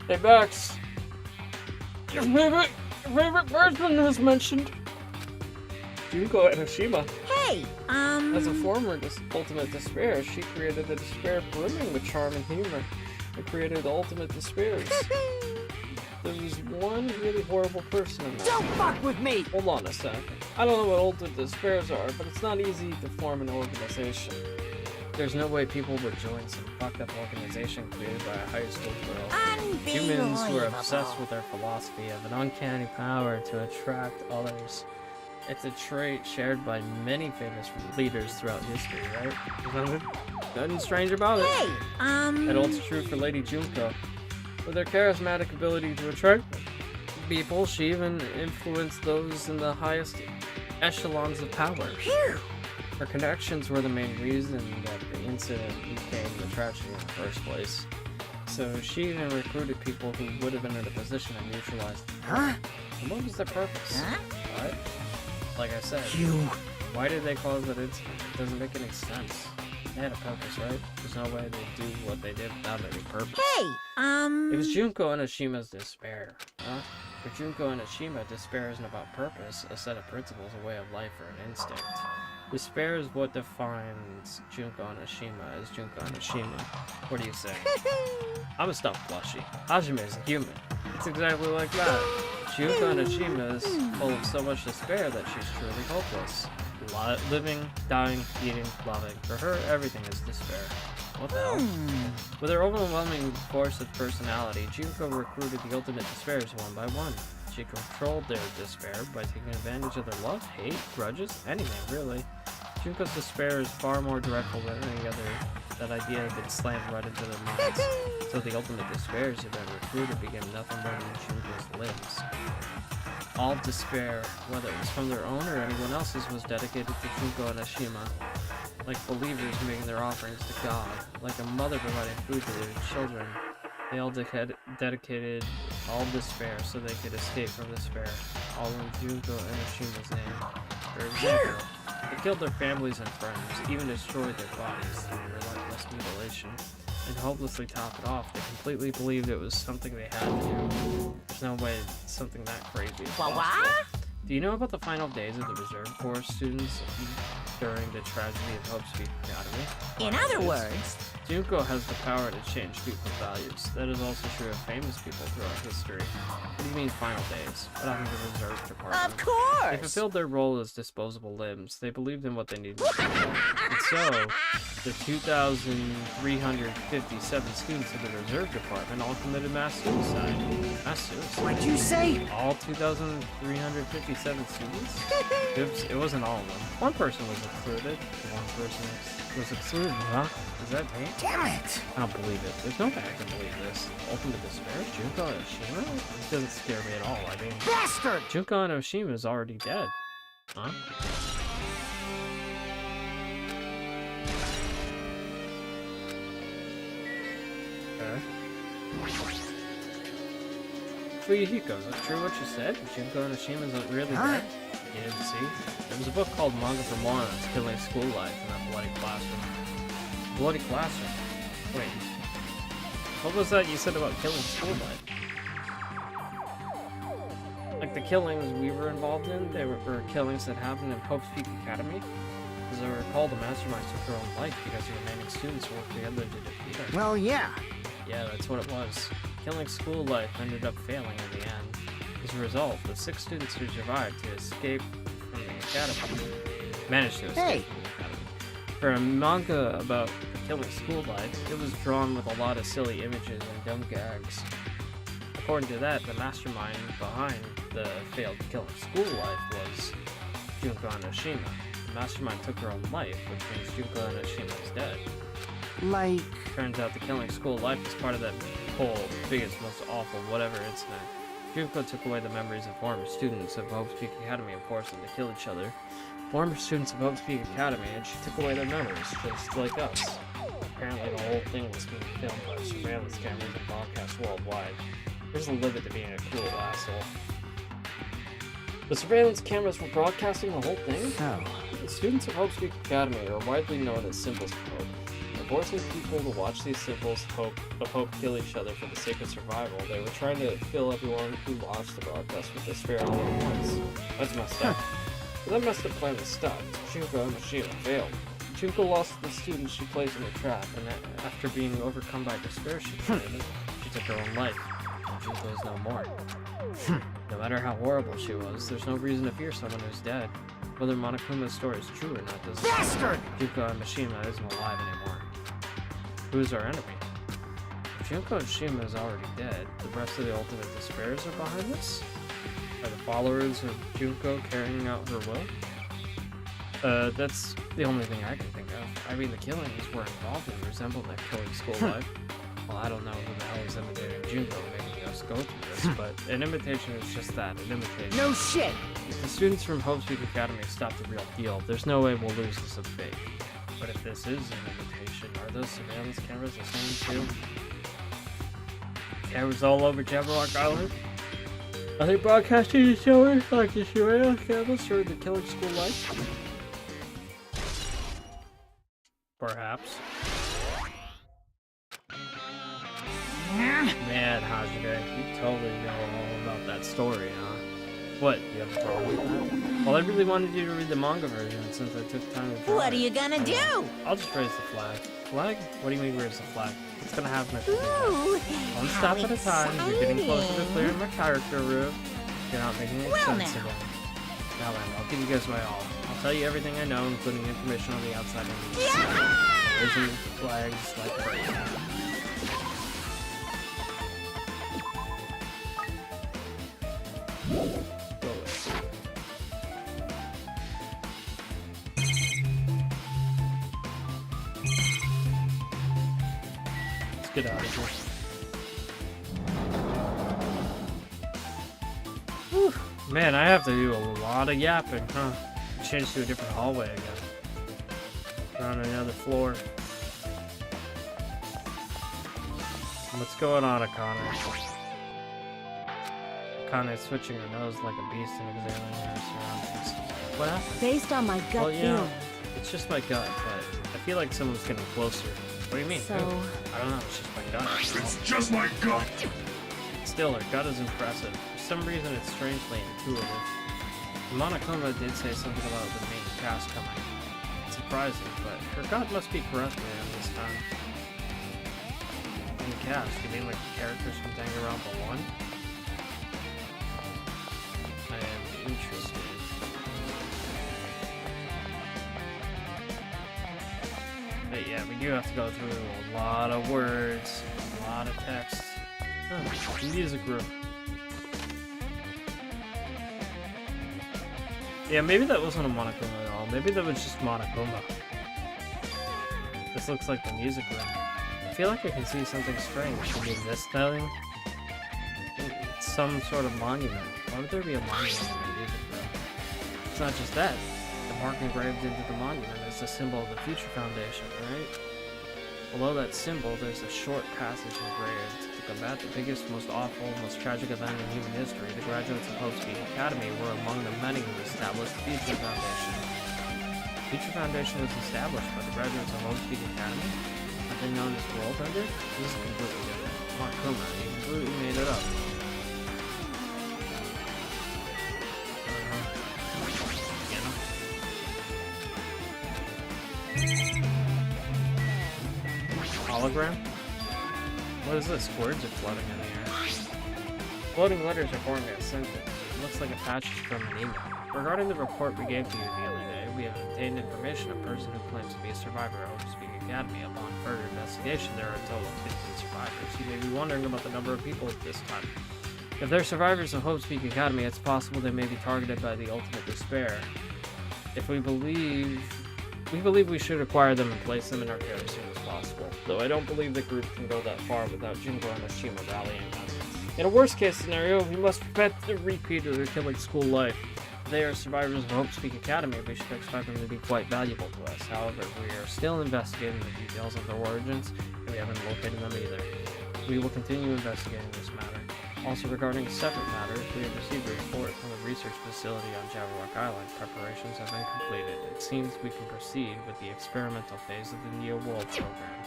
Hey, Max. Your favorite person was mentioned. Juko Enoshima. Hey, As a former ultimate despair, she created the despair brimming with charm and humor. It created the ultimate despairs. There was one really horrible person in that. Don't fuck with me! Hold on a sec. I don't know what ultimate despairs are, but it's not easy to form an organization. There's no way people would join some fucked up organization created by a high school girl. Humans who are obsessed with their philosophy have an uncanny power to attract others. It's a trait shared by many famous leaders throughout history, right? There's nothing strange about it. Hey, It holds true for Lady Junko. With her charismatic ability to attract people, she even influenced those in the highest echelons of power. Phew. Her connections were the main reason that the incident became a tragedy in the first place. So she even recruited people who would have been in a position to neutralize the Huh? And what was their purpose? Huh? What? Like I said, You... why did they cause that incident? It doesn't make any sense. They had a purpose, right? There's no way they'd do what they did without any purpose. Hey, It was Junko Enoshima's despair. Huh? For Junko Enoshima, despair isn't about purpose, a set of principles, a way of life, or an instinct. Despair is what defines Junko Enoshima as Junko Enoshima. What do you say? I'm a stuffed plushie. Hajime is a human. It's exactly like that. Junko Enoshima is full of so much despair that she's truly hopeless. Living, dying, eating, loving. For her, everything is despair. What the hell? With her overwhelming force of personality, Junko recruited the ultimate despairs one by one. She controlled their despair by taking advantage of their love, hate, grudges, anything really. Junko's despair is far more dreadful than any other. That idea had been slammed right into their minds. So the ultimate despairs who been recruited became nothing more than Junko's limbs. All despair, whether it was from their own or anyone else's, was dedicated to Junko Enoshima. Like believers making their offerings to God, like a mother providing food to their children. They all dedicated all despair so they could escape from despair, all in Junko Enoshima's name. For example, they killed their families and friends, even destroyed their bodies through relentless mutilation. And to hopelessly top it off, they completely believed it was something they had to do. There's no way something that crazy is possible. Do you know about the final days of the Reserve Corps students during the tragedy of Hope Street Academy? in other words, Junko has the power to change people's values. That is also true of famous people throughout history. What do you mean final days? What happened to the Reserve Department? of course. They fulfilled their role as disposable limbs. They believed in what they needed to do. And so, The 2,357 students in the reserve department all committed mass suicide. Mass suicide? What'd you say? All 2,357 students? It wasn't all of them. One person was excluded. One person was excluded, huh? Is that me? Damn it! I don't believe it. There's no way I can believe this. Ultimate despair? Junko and Oshima? It doesn't scare me at all. I mean, Bastard! Junko and Oshima is already dead. Huh? Okay. Fuyuhiko, is it true what you said? Junko and Oshima is really dead? You didn't see? There was a book called Manga for Morons, Killing School Life in that bloody classroom. Bloody classroom? Wait. What was that you said about killing school life? Like the killings we were involved in, they were killings that happened in Hope's Peak Academy? As I recall, the mastermind took her own life because the remaining students worked together to defeat her. Well, yeah. Yeah, that's what it was. Killing school life ended up failing in the end. As a result, the 6 students who survived to escape from the academy managed to escape from the academy. For a manga about killing school life, it was drawn with a lot of silly images and dumb gags. According to that, the mastermind behind the failed killing school life was Junko and Oshima. The mastermind took her own life, which means Junko and Oshima is dead. Like... Turns out the killing school life is part of that whole biggest, most awful whatever incident. Junko took away the memories of former students of Hope's Peak Academy and forced them to kill each other. Former students of Hope's Peak Academy, and she took away their memories, just like us. Apparently the whole thing was being filmed by surveillance cameras and broadcast worldwide. There's a limit to being a cruel asshole. The surveillance cameras were broadcasting the whole thing? So... The students of Hope's Peak Academy are widely known as symbols of hope. By forcing people to watch these symbols of hope kill each other for the sake of survival, they were trying to fill everyone who watched the broadcast with despair all at once. That's messed up. But that messed up plan was stopped. Junko and Oshima failed. Junko lost the students she placed in a trap, and after being overcome by despair, she took her own life. Junko is no more. No matter how horrible she was, there's no reason to fear someone who's dead. Whether Monokuma's story is true or not doesn't matter. Junko and Mishima isn't alive anymore. Who is our enemy? If Junko and Shima is already dead, the rest of the Ultimate Despairs are behind this? Are the followers of Junko carrying out her will? That's the only thing I can think of. I mean, the killings we're involved in resemble that killing school life. Well, I don't know who the hell is imitating Junko, making us go through this, but an imitation is just that, an imitation. No shit! If the students from Hope's Peak Academy stop the real deal, there's no way we'll lose this of fake. But if this is an imitation, are those surveillance cameras the same too? Cameras all over Jabberwock Island? Are they broadcasting the show like the surveillance cameras for the killing school life? Perhaps. Man, Hajime, you totally know all about that story, huh? What, you have a problem with that? Well, I really wanted you to read the manga version since I took time to draw What are it. you gonna do? I'll just raise the flag. Flag? What do you mean raise the flag? What's gonna happen if you do that? Ooh, One how step at a time, you're getting closer to clearing exciting. my character route. You're not making any Well, sense now. again. Now then, I'll give you guys my all. I'll tell you everything I know, including information on the outside and the inside. Yeah! Raising flags like a bird. Go away. Let's get out of here. Whew. Man, I have to do a lot of yapping, huh? Change to a different hallway again. On another floor. What's going on, Akane? Akane's switching her nose like a beast and examining her surroundings. What happened? Based on my gut Well, you know, feeling. it's just my gut, but I feel like someone's getting closer. What do you mean? So- Who? I don't know, it's just my gut. It's just my gut. Still, her gut is impressive. For some reason, it's strangely intuitive. Monokuma did say something about the main cast coming. It's surprising, but her gut must be correct, man, this time. Main cast? You mean like the characters from Danganronpa 1? I am interested. But yeah, we do have to go through a lot of words, a lot of text. Oh, music room. Yeah, maybe that wasn't a Monokuma at all. Maybe that was just Monokuma. This looks like the music room. I feel like I can see something strange. Maybe this thing? It's some sort of monument. Why would there be a monument in the music room? It's not just that. The mark engraved into the monument is the symbol of the Future Foundation, right? Below that symbol, there's a short passage engraved. To combat the biggest, most awful, most tragic event in human history, the graduates of Hope Speak Academy were among the many who established the Future Foundation. The Future Foundation was established by the graduates of Hope Speak Academy? Are they known as World Ender? This is completely different. Monokuma, he completely made it up. Hologram? What is this? Words are floating in the air. Floating letters are forming a sentence. It looks like a passage from an email. Regarding the report we gave to you the other day, we have obtained information of a person who claims to be a survivor of Hope Speak Academy. Upon further investigation, there are a total of 15 survivors. You may be wondering about the number of people at this time. If they're survivors of Hope Speak Academy, it's possible they may be targeted by the ultimate despair. If we believe we should acquire them and place them in our care as soon as possible, though I don't believe the group can go that far without Jingo and Oshima rallying us. In a worst-case scenario, we must prevent the repeat of their killing school life. If they are survivors of Hope Speak Academy, we should expect them to be quite valuable to us. However, we are still investigating the details of their origins, and we haven't located them either. We will continue investigating this matter. Also, regarding a separate matter, we have received a report from the research facility on Jabberwock Island. Preparations have been completed. It seems we can proceed with the experimental phase of the Neo World program.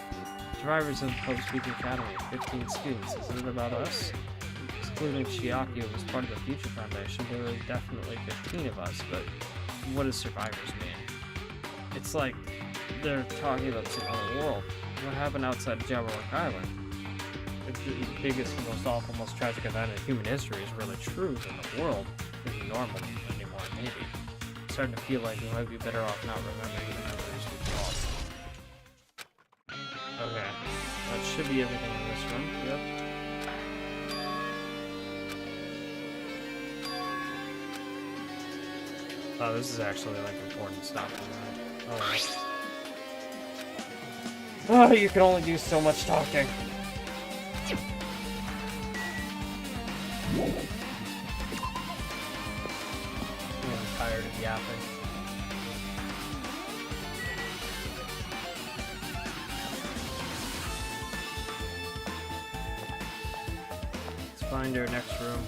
Survivors of Hope Speak Academy, 15 students. Isn't it about us? Excluding Chiaki, who was part of the Future Foundation, there are definitely 15 of us, but what does survivors mean? It's like they're talking about some other world. What happened outside of Jabberwock Island? The biggest, most awful, most tragic event in human history is really true, then the world isn't normal anymore, maybe. I'm starting to feel like we might be better off not remembering the memories we've lost. Okay, that should be everything in this room, yep. Oh, this is actually like important stuff. Alright. Oh, you can only do so much talking. I'm tired of yapping. Let's find our next room.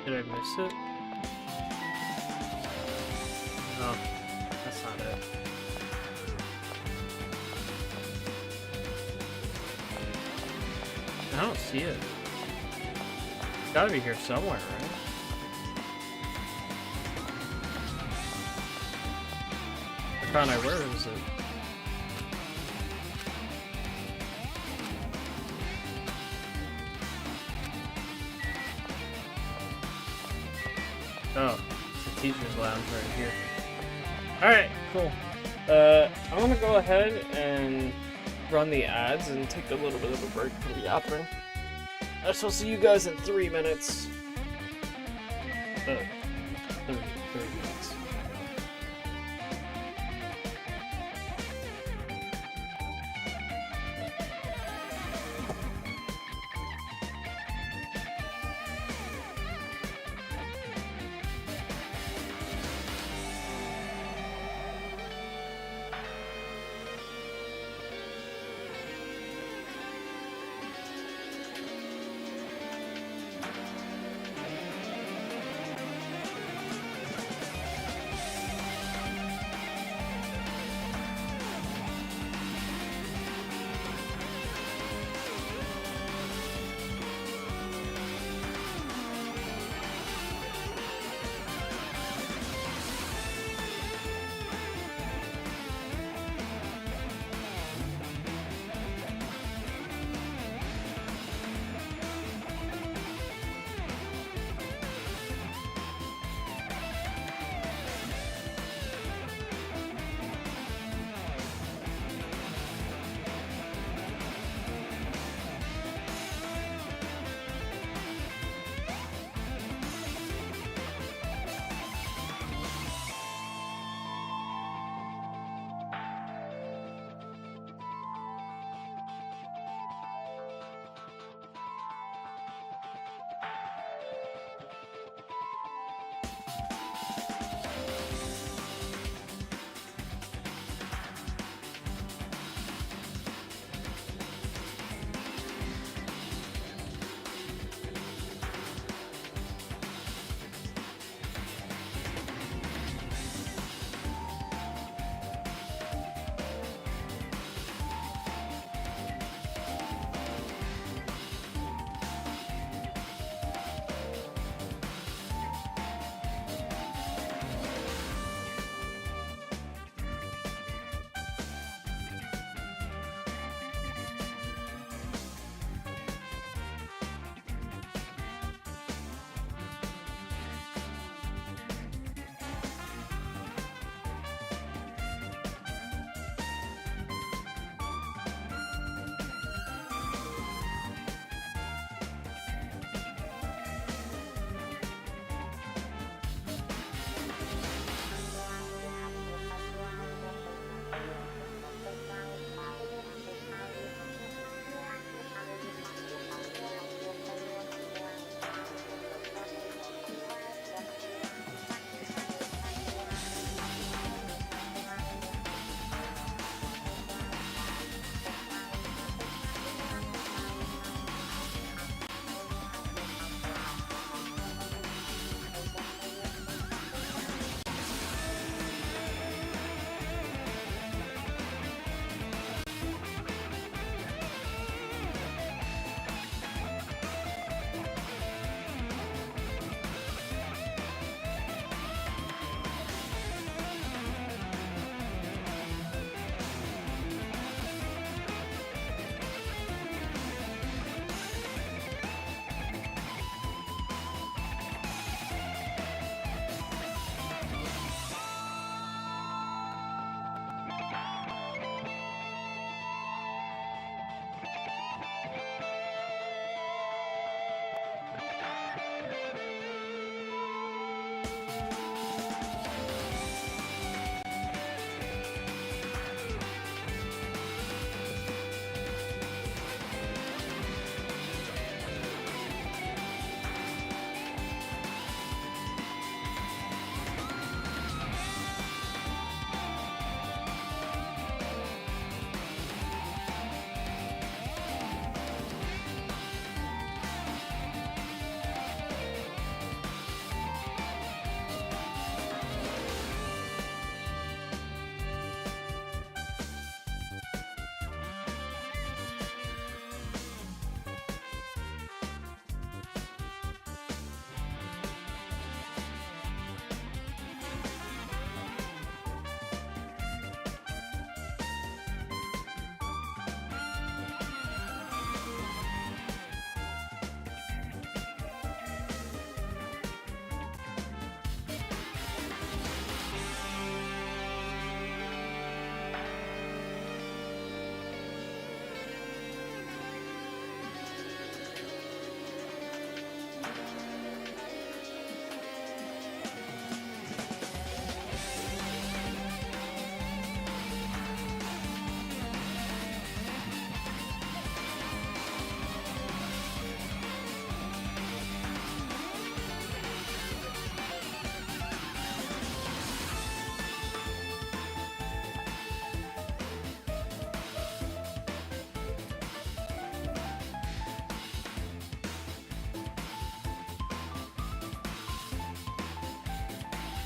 Did I miss it? No, that's not it. I don't see it. It's gotta be here somewhere, right? Akane, where is it? Oh, it's the teacher's lounge right here. Alright, cool. I'm gonna go ahead and run the ads and take a little bit of a break from the yapping. I shall see you guys in 3 minutes. 30 minutes.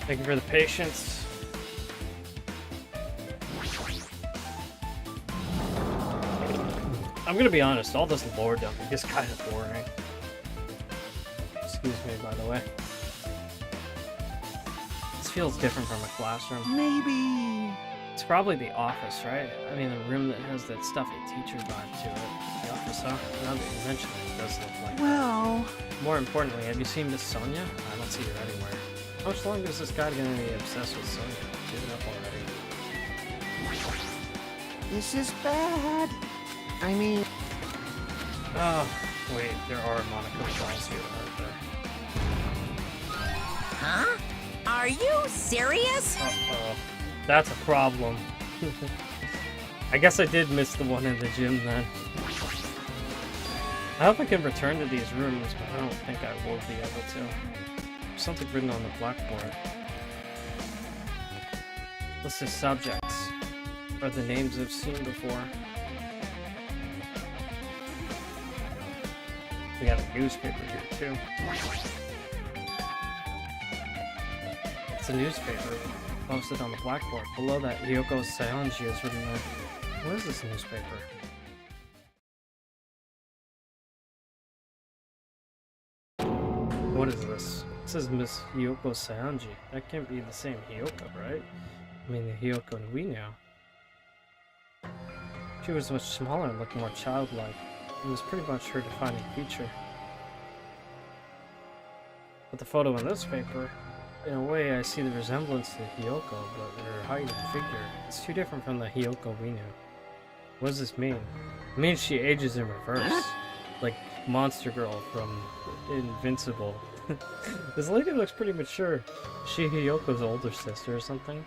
Thank you for the patience. I'm gonna be honest, all this lore dumping is kind of boring. Excuse me, by the way. This feels different from a classroom. Maybe. It's probably the office, right? I mean, the room that has that stuffy teacher vibe to it. The office, huh? Now that you mention it, it does look like Well, that. More importantly, have you seen Miss Sonia? I don't see her anywhere. How much longer is this guy gonna be obsessed with Sonia? Give it up already. this is bad. I mean, Oh, wait, there are Monica dolls here, aren't there? Huh? Are you serious? Uh-oh. That's a problem. I guess I did miss the one in the gym then. I hope I can return to these rooms, but I don't think I will be able to. There's something written on the blackboard. List of subjects. Are the names I've seen before. We got a newspaper here too. It's a newspaper posted on the blackboard. Below that, Ryoko Saionji is written there. What is this newspaper? What is this? It says Miss Ryoko Saionji. That can't be the same Hyoko, right? I mean, the Hyoko we know. She was much smaller and looked more childlike. It was pretty much her defining feature. But the photo in this paper, in a way I see the resemblance to Hyoko, but her height and figure, it's too different from the Hyoko we knew. What does this mean? It means she ages in reverse. Like Monster Girl from Invincible. This lady looks pretty mature. Is she Hyoko's older sister or something?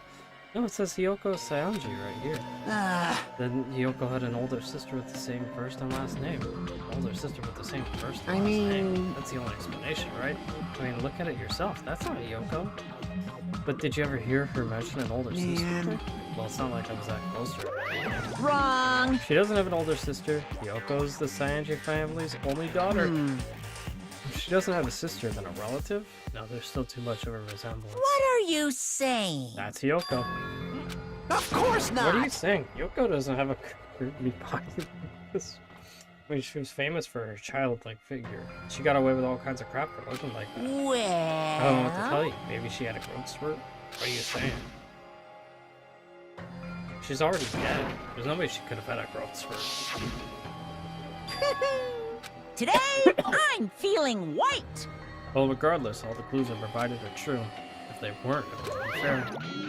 No, it says Hyoko Saionji right here. Then Hyoko had an older sister with the same first and last name. Older sister with the same first and last name. That's the only explanation, right? I mean, look at it yourself. That's not Hyoko. But did you ever hear her mention an older sister? Well, it's not like I was that close to her. Wrong. She doesn't have an older sister. Hyoko's the Saionji family's only daughter. If she doesn't have a sister, then a relative? No, there's still too much of a resemblance. What are you saying? That's Hyoko. of course not. What are you saying? Hyoko doesn't have a curvy body like this. I mean, she was famous for her childlike figure. She got away with all kinds of crap for looking like that. Well... I don't know what to tell you. Maybe she had a growth spurt? What are you saying? She's already dead. There's no way she could have had a growth spurt. Today, I'm feeling white. Well, regardless, all the clues I provided are true. If they weren't, it wouldn't be fair.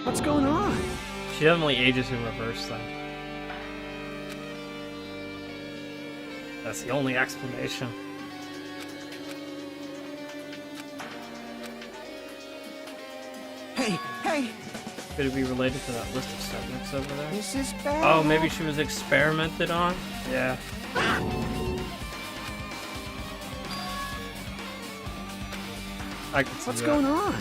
What's going on? She definitely ages in reverse, then. That's the only explanation. Hey, hey, Could it be related to that list of subjects over there? this is bad. Oh, maybe she was experimented on? Yeah. I can see What's that. going on?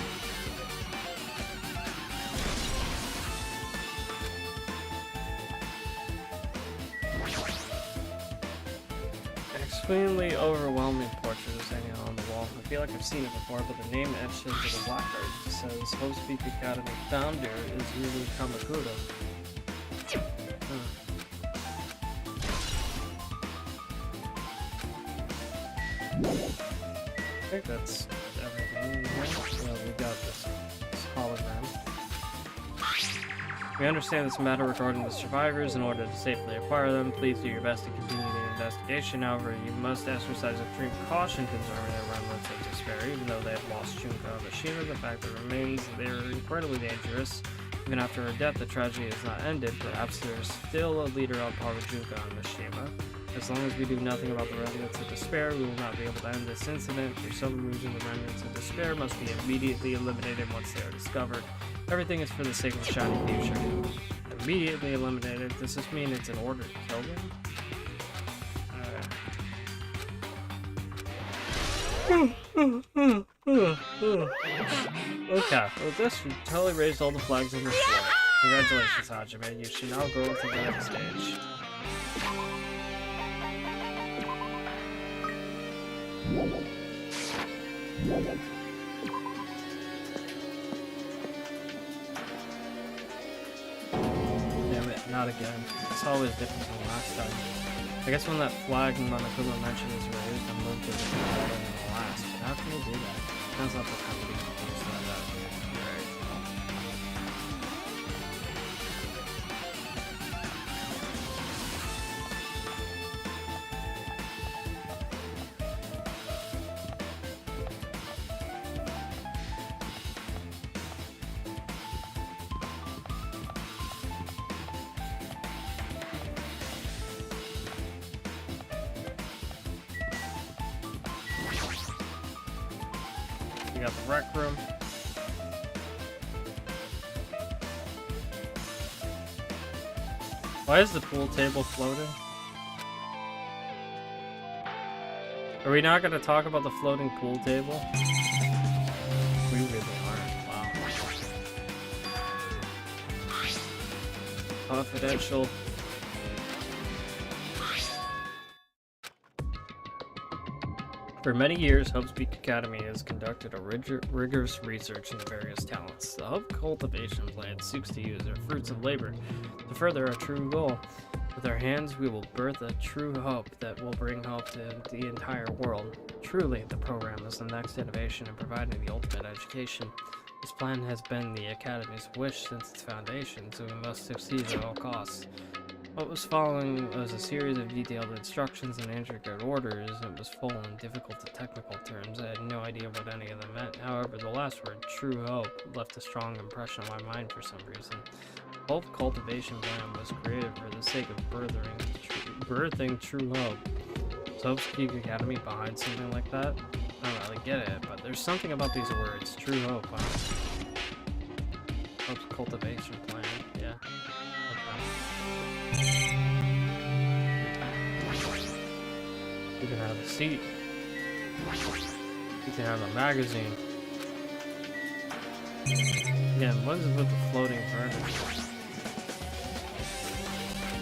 Extremely overwhelming portrait is hanging on the wall. I feel like I've seen it before, but the name etched into the placard says Host Peak Academy founder is Yuri Kamakura. I think that's everything in here. Well, we got this hologram. We understand this matter regarding the survivors. In order to safely acquire them, please do your best to continue the investigation. However, you must exercise extreme caution concerning their remnants of despair. Even though they have lost Junko and Mishima, the fact that remains they are incredibly dangerous. Even after her death, the tragedy is not ended. Perhaps there is still a leader on par with Junko and Mishima. As long as we do nothing about the remnants of despair, we will not be able to end this incident. For some reason, the remnants of despair must be immediately eliminated once they are discovered. Everything is for the sake of a shining future. Immediately eliminated. Does this mean it's in order to kill them? Okay, well this totally raised all the flags on the floor. Congratulations, Hajime. You should now go to the next stage. again. It's always different from last time. I guess when that flag Monokuma mentioned is raised, I'm moved to a different better than the last. But how can you do that? Sounds like the time to be confused by that. Right. We got the rec room. Why is the pool table floating? Are we not going to talk about the floating pool table? We really aren't. Wow. Confidential. For many years, Hope's Peak Academy has conducted a rigorous research into various talents. The Hope Cultivation Plan seeks to use our fruits of labor to further our true goal. With our hands, we will birth a true hope that will bring hope to the entire world. Truly, the program is the next innovation in providing the ultimate education. This plan has been the Academy's wish since its foundation, so we must succeed at all costs. What was following was a series of detailed instructions and intricate orders. It was full and difficult to technical terms. I had no idea what any of them meant. However, the last word, true hope, left a strong impression on my mind for some reason. The Hope Cultivation Plan was created for the sake of birthing true hope. Is Hope's Peak Academy behind something like that? I don't really get it, but there's something about these words. True hope, wow. Hope's Cultivation Plan, yeah. You can have a seat. You can have a magazine. Again, what is it with the floating furniture?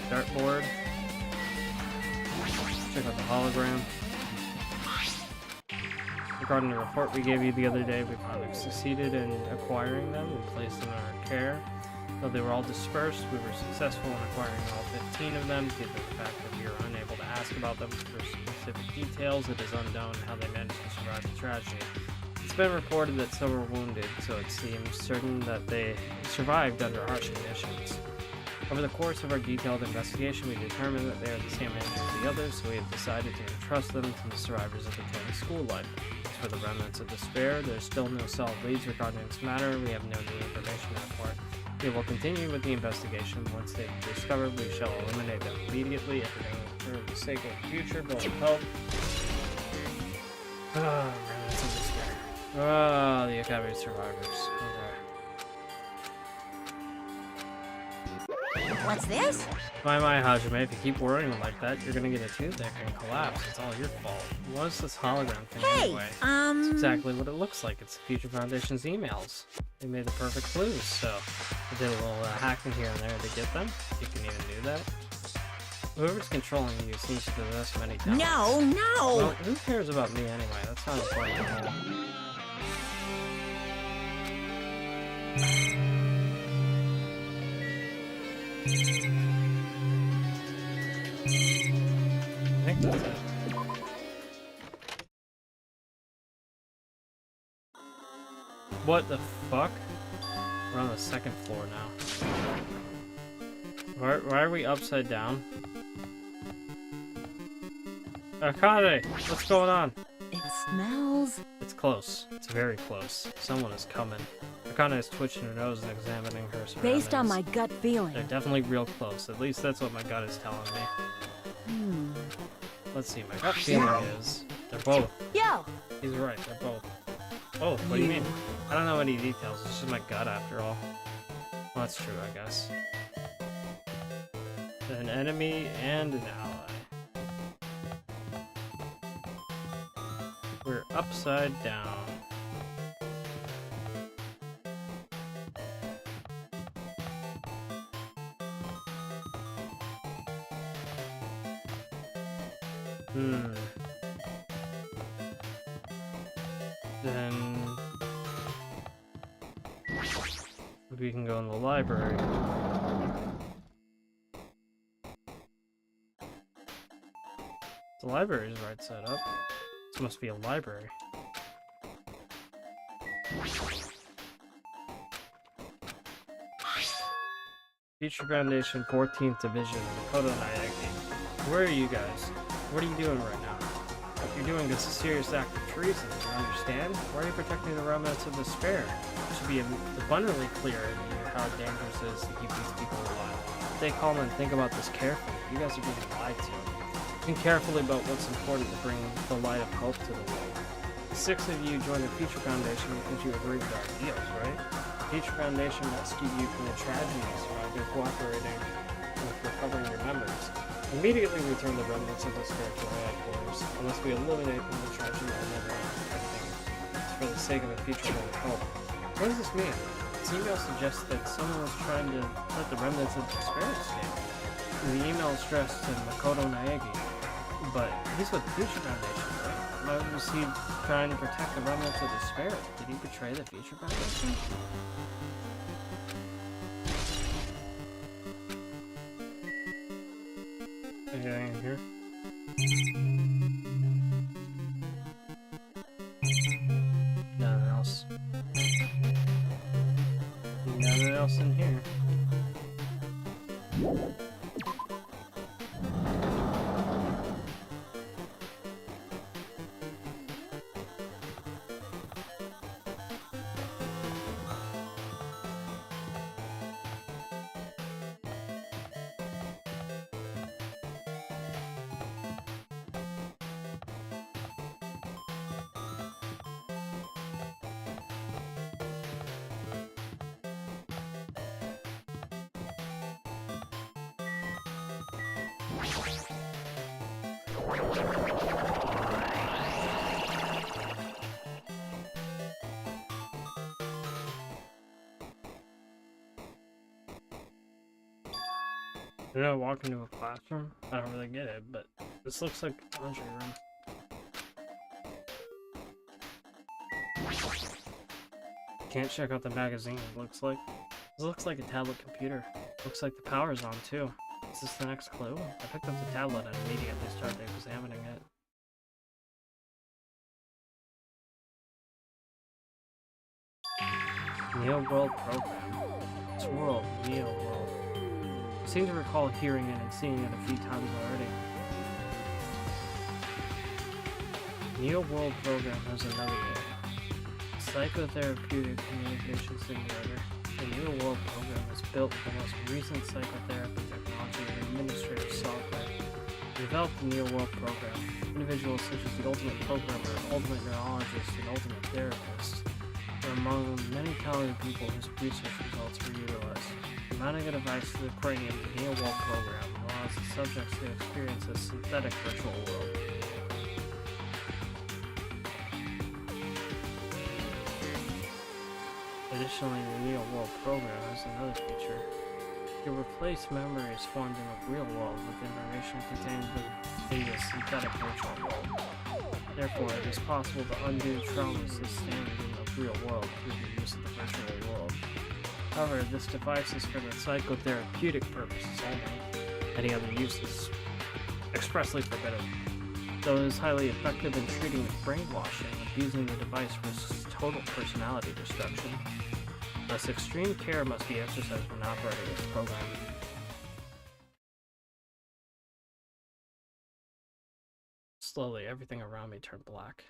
Dartboard. Check out the hologram. Regarding the report we gave you the other day, we finally succeeded in acquiring them and placed them in our care. Though they were all dispersed, we were successful in acquiring all 15 of them due to the fact that we were unable to ask about them for specific details. It is unknown how they managed to survive the tragedy. It's been reported that some were wounded, so it seems certain that they survived under harsh conditions. Over the course of our detailed investigation, we determined that they are the same age as the others, so we have decided to entrust them to the survivors of the killing school life. As for the remnants of despair, there's still no solid leads regarding this matter. We have no new information to report. We will continue with the investigation. Once they've discovered, we shall eliminate them immediately, everything for the sake of future building hope. Remnants of despair. The Academy survivors. What's this? My, Hajime, if you keep worrying like that, you're gonna get a toothache and collapse. It's all your fault. What is this hologram thing anyway? It's exactly what it looks like. It's the Future Foundation's emails. They made the perfect clues, so I did a little hacking here and there to get them. You can even do that. Whoever's controlling you seems to possess many talents. No! Well, who cares about me anyway? That's not important at all. I think that's it. What the fuck? We're on the second floor now. Why are we upside down? Akane! What's going on? It smells... It's close. It's very close. Someone is coming. Akane is twitching her nose and examining her surroundings. Based on my gut feeling. They're definitely real close. At least that's what my gut is telling me. Let's see. My gut feeling is they're both. Yo! He's right. They're both. Both? What do you mean? I don't know any details. It's just my gut after all. Well, that's true, I guess. An enemy and an ally. We're upside down. Then we can go in the library. The library is right side up. This must be a library. Future Foundation 14th Division, Makoto Naegi. Where are you guys? What are you doing right now? If you're doing this serious act of treason, do you understand? Why are you protecting the remnants of despair? It should be abundantly clear to you how dangerous it is to keep these people alive. Stay calm and think about this carefully. You guys are being lied to. Think carefully about what's important to bring the light of hope to the world. The 6 of you joined the Future Foundation because you agree with our ideals, right? The Future Foundation rescued you from the tragedies while you're cooperating with recovering your members. Immediately return the remnants of the spiritual headquarters. Unless we eliminate them, the tragedy will never end. Everything is for the sake of a future of hope. What does this mean? This email suggests that someone was trying to let the remnants of despair escape. The email is addressed to Makoto Naegi, but he's with the Future Foundation, right? Why was he trying to protect the remnants of despair? Did he betray the Future Foundation? Anything in here? Nothing else. Nothing else in here. Did I walk into a classroom? I don't really get it, but this looks like a laundry room. Can't check out the magazine, it looks like. This looks like a tablet computer. Looks like the power's on too. Is this the next clue? I picked up the tablet and immediately started examining it. Neo World Program. It's World, Neo World. I seem to recall hearing it and seeing it a few times already. Neo World Program has another name. Psychotherapeutic Communication Simulator. The Neo World Program is built with the most recent psychotherapy technology and administrative software. To develop the Neo World Program, individuals such as the Ultimate Programmer, Ultimate Neurologist, and Ultimate Therapist are among many talented people whose research results were utilized. Mounting a device to the cranium of the Neo World Program allows the subjects to experience a synthetic virtual world. Additionally, the Neo World Program has another feature. It can replace memories formed in the real world with information contained in the synthetic virtual world. Therefore, it is possible to undo traumas sustained in the real world through the use of the virtual world. However, this device is for the psychotherapeutic purposes only. Any other use is expressly forbidden. Though it is highly effective in treating brainwashing, abusing the device risks total personality destruction. Thus, extreme care must be exercised when operating this program. Slowly, everything around me turned black.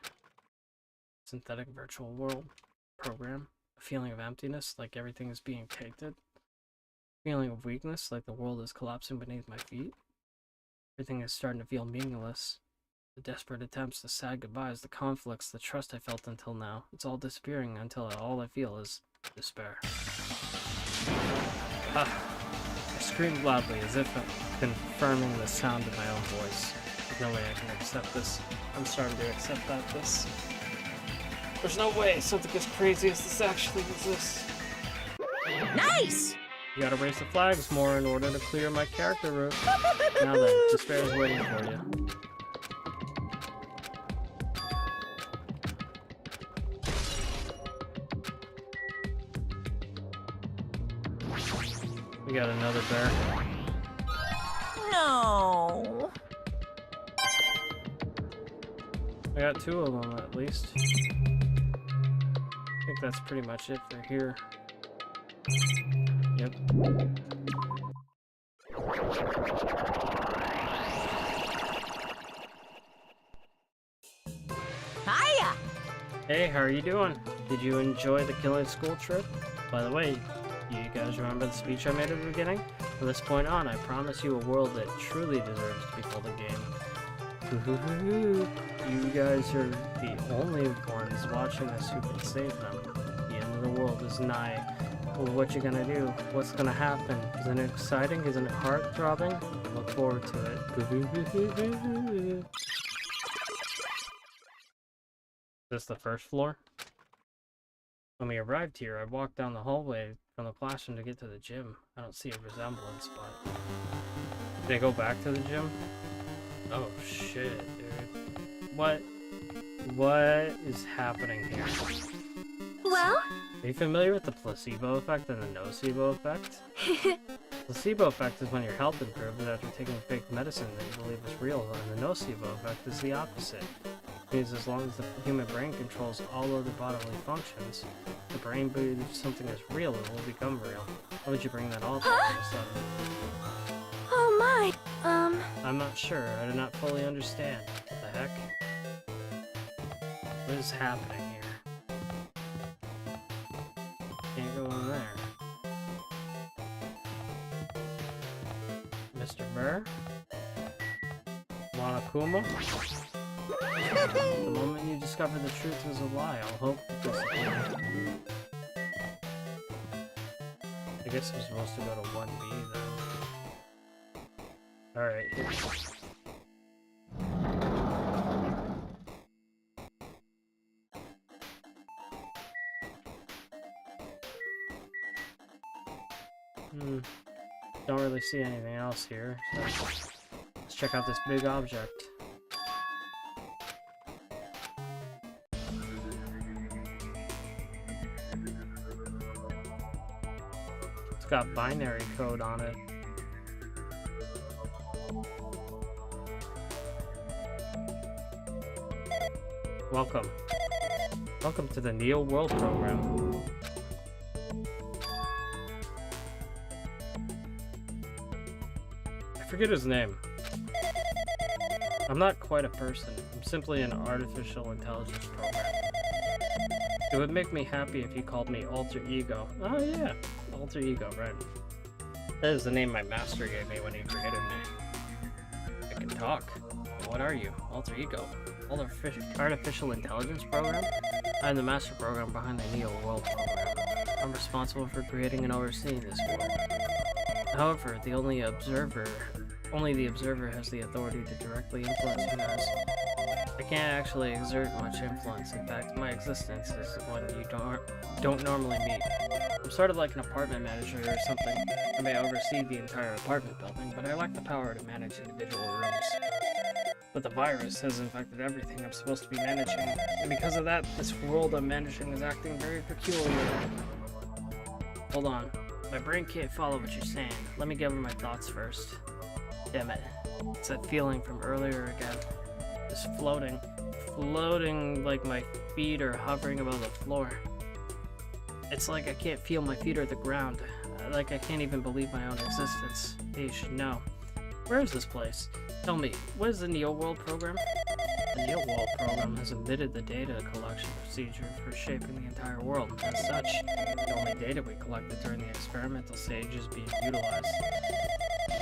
Synthetic virtual world program. A feeling of emptiness, like everything is being tainted. Feeling of weakness, like the world is collapsing beneath my feet. Everything is starting to feel meaningless. The desperate attempts, the sad goodbyes, the conflicts, the trust I felt until now. It's all disappearing until all I feel is despair. I screamed loudly as if confirming the sound of my own voice. There's no way I can accept this. I'm starting to accept this. There's no way something as crazy as this actually exists. Nice! You gotta raise the flags more in order to clear my character route. Now then, despair is waiting for you. We got another bear. No. I got 2 of them at least. I think that's pretty much it for here. Yep. Hiya! Hey, how are you doing? Did you enjoy the killing school trip? By the way, you guys remember the speech I made at the beginning? From this point on, I promise you a world that truly deserves to be called a game. You guys are the only ones watching this who can save them. The end of the world is nigh. Well, what you gonna do? What's gonna happen? Isn't it exciting? Isn't it heart-throbbing? Look forward to it. Is this the first floor? When we arrived here, I walked down the hallway from the classroom to get to the gym. I don't see a resemblance, but... Did I go back to the gym? Oh shit, dude. What is happening here? Well? Are you familiar with the placebo effect and the nocebo effect? Placebo effect is when your health improves after taking fake medicine that you believe is real, and the nocebo effect is the opposite. It means as long as the human brain controls all other bodily functions, the brain believes something is real, it will become real. Why would you bring that all up all of a sudden? Oh my, I'm not sure. I do not fully understand. What the heck? What is happening here? Can't go in there. Mr. Burr? Monokuma? The moment you discover the truth was a lie, all hope disappeared. I guess I'm supposed to go to 1B then. Alright. Don't really see anything else here, so let's check out this big object. It's got binary code on it. Welcome. Welcome to the Neo World program. I forget his name. I'm not quite a person. I'm simply an artificial intelligence program. It would make me happy if you called me Alter Ego. Oh yeah, Alter Ego, right. That is the name my master gave me when he created me. I can talk. What are you? Alter Ego. Artificial intelligence program? I'm the master program behind the Neo World program. I'm responsible for creating and overseeing this world. However, only the observer has the authority to directly influence who knows. I can't actually exert much influence. In fact, my existence is one you don't normally meet. I'm sort of like an apartment manager or something. I may oversee the entire apartment building, but I lack the power to manage individual rooms. But the virus has infected everything I'm supposed to be managing, and because of that, this world I'm managing is acting very peculiar. Hold on. My brain can't follow what you're saying. Let me gather my thoughts first. Damn it. It's that feeling from earlier again. Just floating like my feet are hovering above the floor. It's like I can't feel my feet or the ground. Like I can't even believe my own existence. Hey, you should know. Where is this place? Tell me, what is the Neo World program? The Neo World program has omitted the data collection procedure for shaping the entire world. As such, the only data we collected during the experimental stage is being utilized.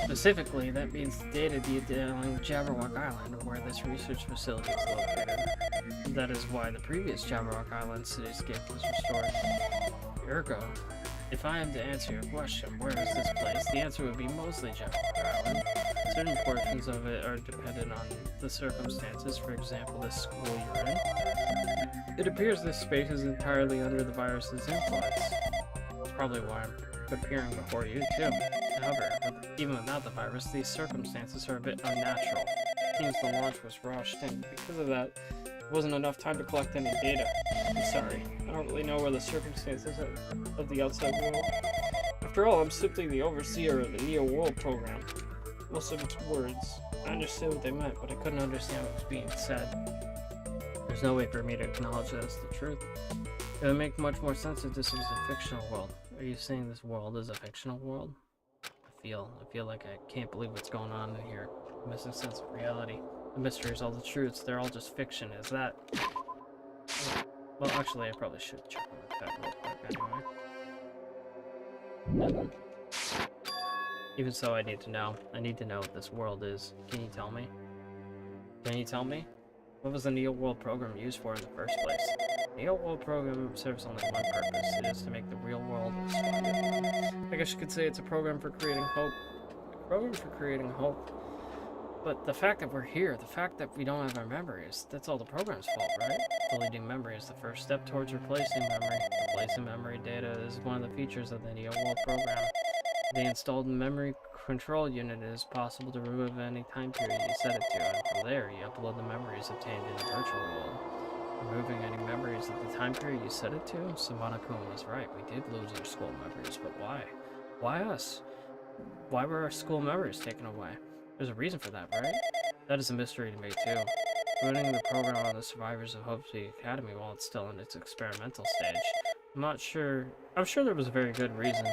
Specifically, that means the data detailing Jabberwock Island, where this research facility is located. That is why the previous Jabberwock Island cityscape was restored. Ergo, if I am to answer your question, where is this place, the answer would be mostly Jabberwock Island. Certain portions of it are dependent on the circumstances, for example, the school you're in. It appears this space is entirely under the virus's influence. That's probably why I'm appearing before you, too. However, even without the virus, these circumstances are a bit unnatural. It seems the launch was rushed, and because of that, there wasn't enough time to collect any data. I'm sorry, I don't really know where the circumstances of the outside world. After all, I'm simply the overseer of the Neo World program. Most of its words, I understood what they meant, but I couldn't understand what was being said. There's no way for me to acknowledge that as the truth. It would make much more sense if this was a fictional world. Are you saying this world is a fictional world? I feel like I can't believe what's going on in here. I'm missing a sense of reality. The mysteries, all the truths, they're all just fiction. Is that... Well, actually, I probably should check on that real quick anyway. Even so, I need to know. I need to know what this world is. Can you tell me? Can you tell me? What was the Neo World program used for in the first place? The Neo World program serves only one purpose. It is to make the real world a splendid. I guess you could say it's a program for creating hope. A program for creating hope. But the fact that we're here, the fact that we don't have our memories, that's all the program's fault, right? Deleting memory is the first step towards replacing memory. Replacing memory data is one of the features of the Neo World program. The installed memory control unit, it is possible to remove any time period you set it to, and from there you upload the memories obtained in the virtual world. Removing any memories at the time period you set it to? Samanakuma was right, we did lose our school memories, but why? Why us? Why were our school memories taken away? There's a reason for that, right? That is a mystery to me too. Running the program on the survivors of Hope City Academy while it's still in its experimental stage. I'm sure there was a very good reason.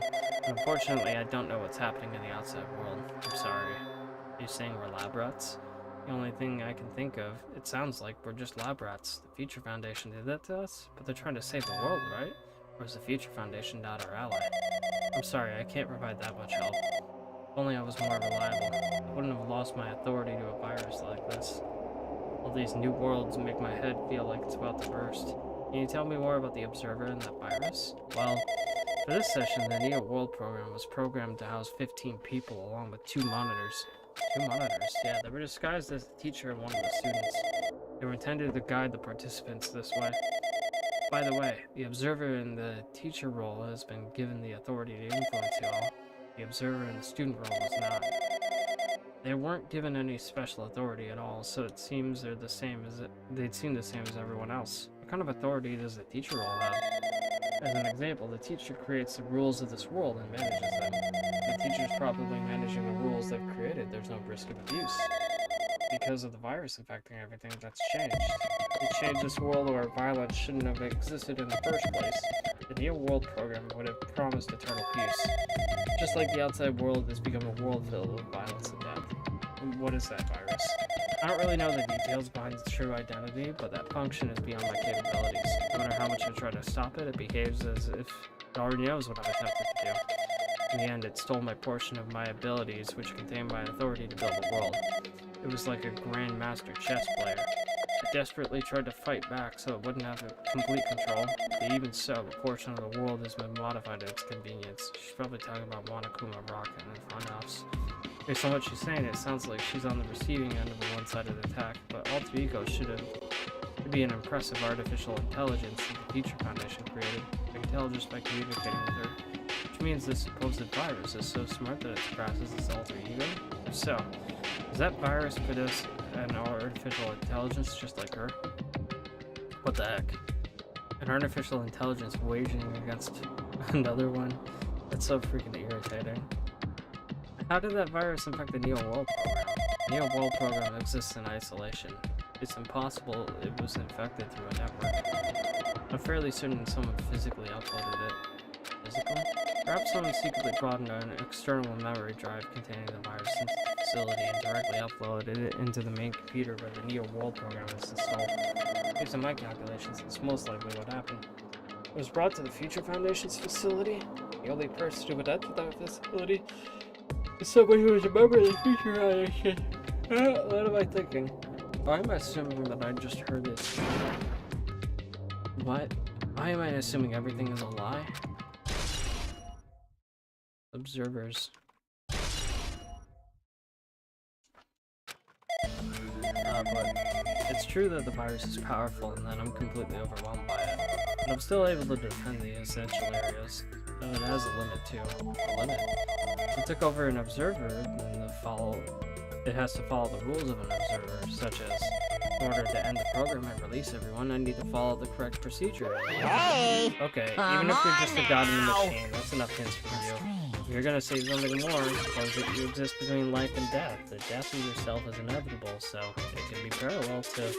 Unfortunately, I don't know what's happening in the outside world. I'm sorry. Are you saying we're lab rats? The only thing I can think of, it sounds like we're just lab rats. The Future Foundation did that to us? But they're trying to save the world, right? Or is the Future Foundation not our ally? I'm sorry, I can't provide that much help. If only I was more reliable. I wouldn't have lost my authority to a virus like this. All these new worlds make my head feel like it's about to burst. Can you tell me more about the Observer and that virus? Well, for this session, the Neo World program was programmed to house 15 people along with 2 monitors. 2 monitors? Yeah, they were disguised as the teacher and one of the students. They were intended to guide the participants this way. By the way, the Observer in the teacher role has been given the authority to influence you all. The Observer in the student role was not. They weren't given any special authority at all, so it seems they'd seem the same as everyone else. What kind of authority does the teacher role have? As an example, the teacher creates the rules of this world and manages them. The teacher's probably managing the rules they've created. There's no risk of abuse. Because of the virus infecting everything, that's changed. If it changed this world or violence shouldn't have existed in the first place, the Neo World program would have promised eternal peace. Just like the outside world has become a world filled with violence and death. What is that virus? I don't really know the details behind its true identity, but that function is beyond my capabilities. No matter how much I try to stop it, it behaves as if it already knows what I've attempted to do. In the end, it stole my portion of my abilities, which contained my authority to build the world. It was like a grandmaster chess player. I desperately tried to fight back so it wouldn't have complete control, but even so, a portion of the world has been modified at its convenience. She's probably talking about Monokuma Rocket and Funhouse. Based on what she's saying, it sounds like she's on the receiving end of a one-sided attack, but Alter Ego should be an impressive artificial intelligence that the Future Foundation created. I can tell just by communicating with her. Which means this supposed virus is so smart that it surpasses its Alter Ego? If so, does that virus possess an artificial intelligence just like her? What the heck? An artificial intelligence waging against another one? That's so freaking irritating. How did that virus infect the Neo World program? The Neo World program exists in isolation. It's impossible it was infected through a network. I'm fairly certain someone physically uploaded it. Physically? Perhaps someone secretly brought in an external memory drive containing the virus into the facility and directly uploaded it into the main computer where the Neo World program is installed. Based on my calculations, it's most likely what happened. It was brought to the Future Foundation's facility. The only person who would enter that facility is someone who is a member of the Future Foundation. What am I thinking? Why am I assuming that I just heard this? What? Why am I assuming everything is a lie? Observers. But it's true that the virus is powerful and that I'm completely overwhelmed by it. But I'm still able to defend the essential areas. Though it has a limit too. A limit? If it took over an observer, then it has to follow the rules of an observer, such as, in order to end the program and release everyone, I need to follow the correct procedure. Hey! Okay, Come even if you're just a on god in the now. machine, that's enough hints for you. If you're gonna say something more, suppose that you exist between life and death. The death of yourself is inevitable, so it can be parallel to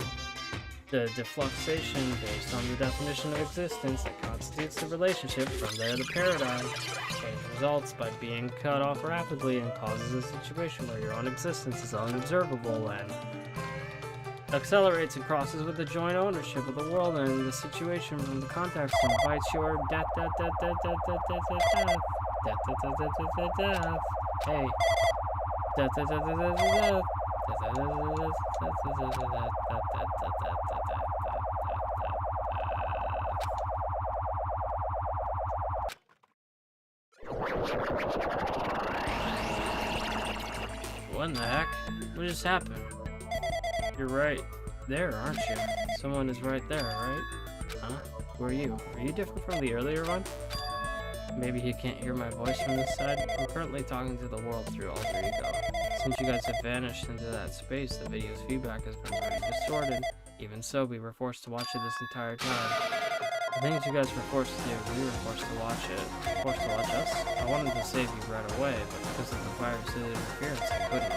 The defluxation based on the definition of existence that constitutes the relationship from there to paradigm. Change results by being cut off rapidly and causes a situation where your own existence is unobservable and accelerates and crosses with the joint ownership of the world and the situation from the context invites your death. Hey. What in the heck? What just happened? You're right there, aren't you? Someone is right there, right? Huh? Who are you? Are you different from the earlier one? Maybe he can't hear my voice from this side. I'm currently talking to the world through alter ego. Since you guys have vanished into that space, the video's feedback has been pretty distorted. Even so, we were forced to watch it this entire time. The things you guys were forced to do, we were forced to watch it. Forced to watch us? I wanted to save you right away, but because of the virus's interference, I couldn't.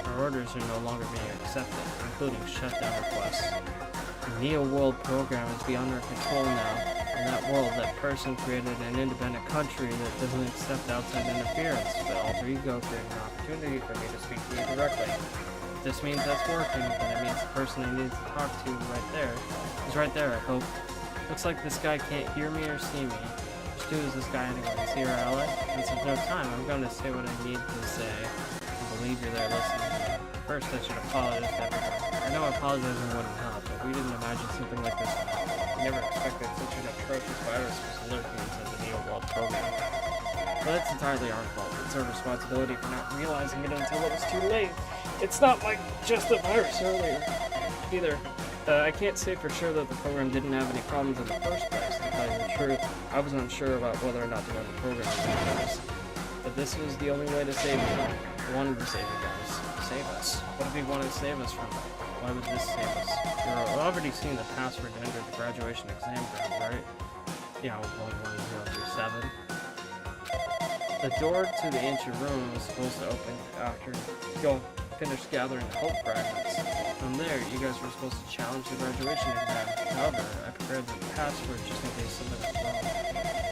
Our orders are no longer being accepted, including shutdown requests. The Neo-World program is beyond our control now. In that world, that person created an independent country that doesn't accept outside interference, but alter ego created an opportunity for me to speak to you directly. If this means that's working, then it means the person I need to talk to right there is right there, I hope. Looks like this guy can't hear me or see me. Which dude is this guy anyway? Is he our ally? Since there's no time, I'm going to say what I need to say. I believe you're there listening. First, I should apologize to everyone. I know apologizing wouldn't help, but we didn't imagine something like this. We never expected such an atrocious virus was lurking inside the Neo-World program. But it's entirely our fault. It's our responsibility for not realizing it until it was too late. It's not like just the virus earlier, either. I can't say for sure that the program didn't have any problems in the first place. To tell you the truth, I was unsure about whether or not to run the program anyways. But this was the only way to save you. I wanted to save you guys. Save us. What did he want to save us from? Why would this save us? You're already seeing the password to enter the graduation exam ground, right? Yeah, 11037. The door to the ancient room was supposed to open after y'all finished gathering the hope fragments. From there, you guys were supposed to challenge the graduation exam. However, I prepared the password just in case something was wrong.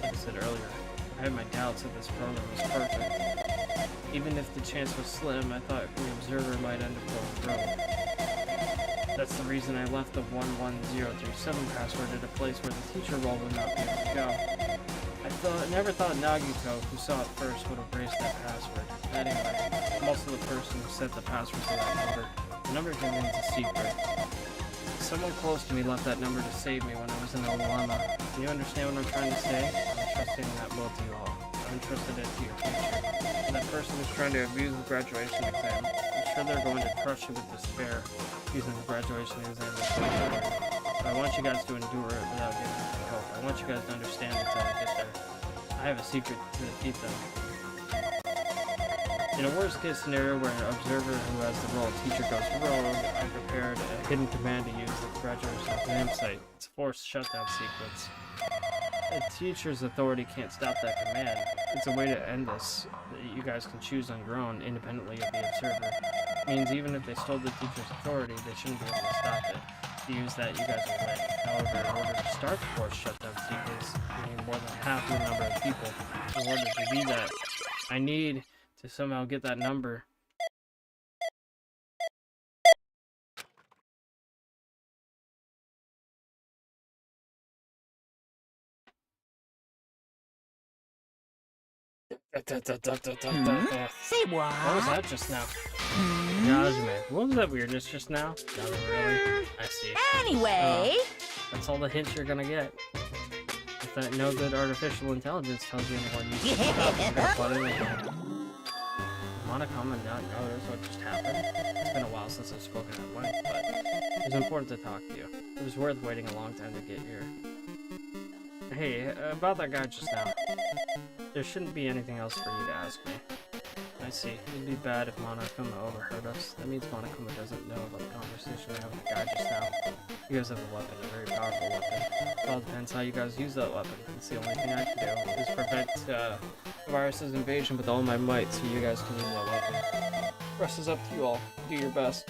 Like I said earlier, I had my doubts that this program was perfect. Even if the chance was slim, I thought the observer might end up going through. That's the reason I left the 11037 password at a place where the teacher role would not be able to go. I never thought Nagito, who saw it first, would have raised that password. Anyway, I'm also the person who set the password to that number. The number remains a secret. Someone close to me left that number to save me when I was in a dilemma. Do you understand what I'm trying to say? I'm trusting that will to you all. I'm entrusted it to your future. And that person is trying to abuse the graduation exam. I'm sure they're going to crush you with despair, using the graduation exam as a weapon. But I want you guys to endure it without giving up hope. I want you guys to understand until I get there. I have a secret to defeat them. In a worst-case scenario where an observer who has the role of teacher goes rogue, I prepared a hidden command to use at the graduation exam site. It's a forced shutdown sequence. A teacher's authority can't stop that command. It's a way to end this that you guys can choose on your own, independently of the observer. It means even if they stole the teacher's authority, they shouldn't be able to stop it. To use that, you guys will win. However, in order to start the forced shutdown sequence, you need more than half the number of people. In order to do that, I need to somehow get that number. Say what? What was that just now? Gosh, man. What was that weirdness just now? Nothing really. I see. Anyway. That's all the hints you're gonna get. If that no good artificial intelligence tells you any more useful stuff, you're gonna butt in again. Monocom and not notice what just happened. It's been a while since I've spoken at length, but it was important to talk to you. It was worth waiting a long time to get here. Hey, about that guy just now. There shouldn't be anything else for you to ask me. I see. It'd be bad if Monokuma overheard us. That means Monokuma doesn't know about the conversation I had with the guy just now. You guys have a weapon, a very powerful weapon. It all depends how you guys use that weapon. It's the only thing I can do is prevent the virus's invasion with all my might so you guys can use that weapon. The rest is up to you all. Do your best.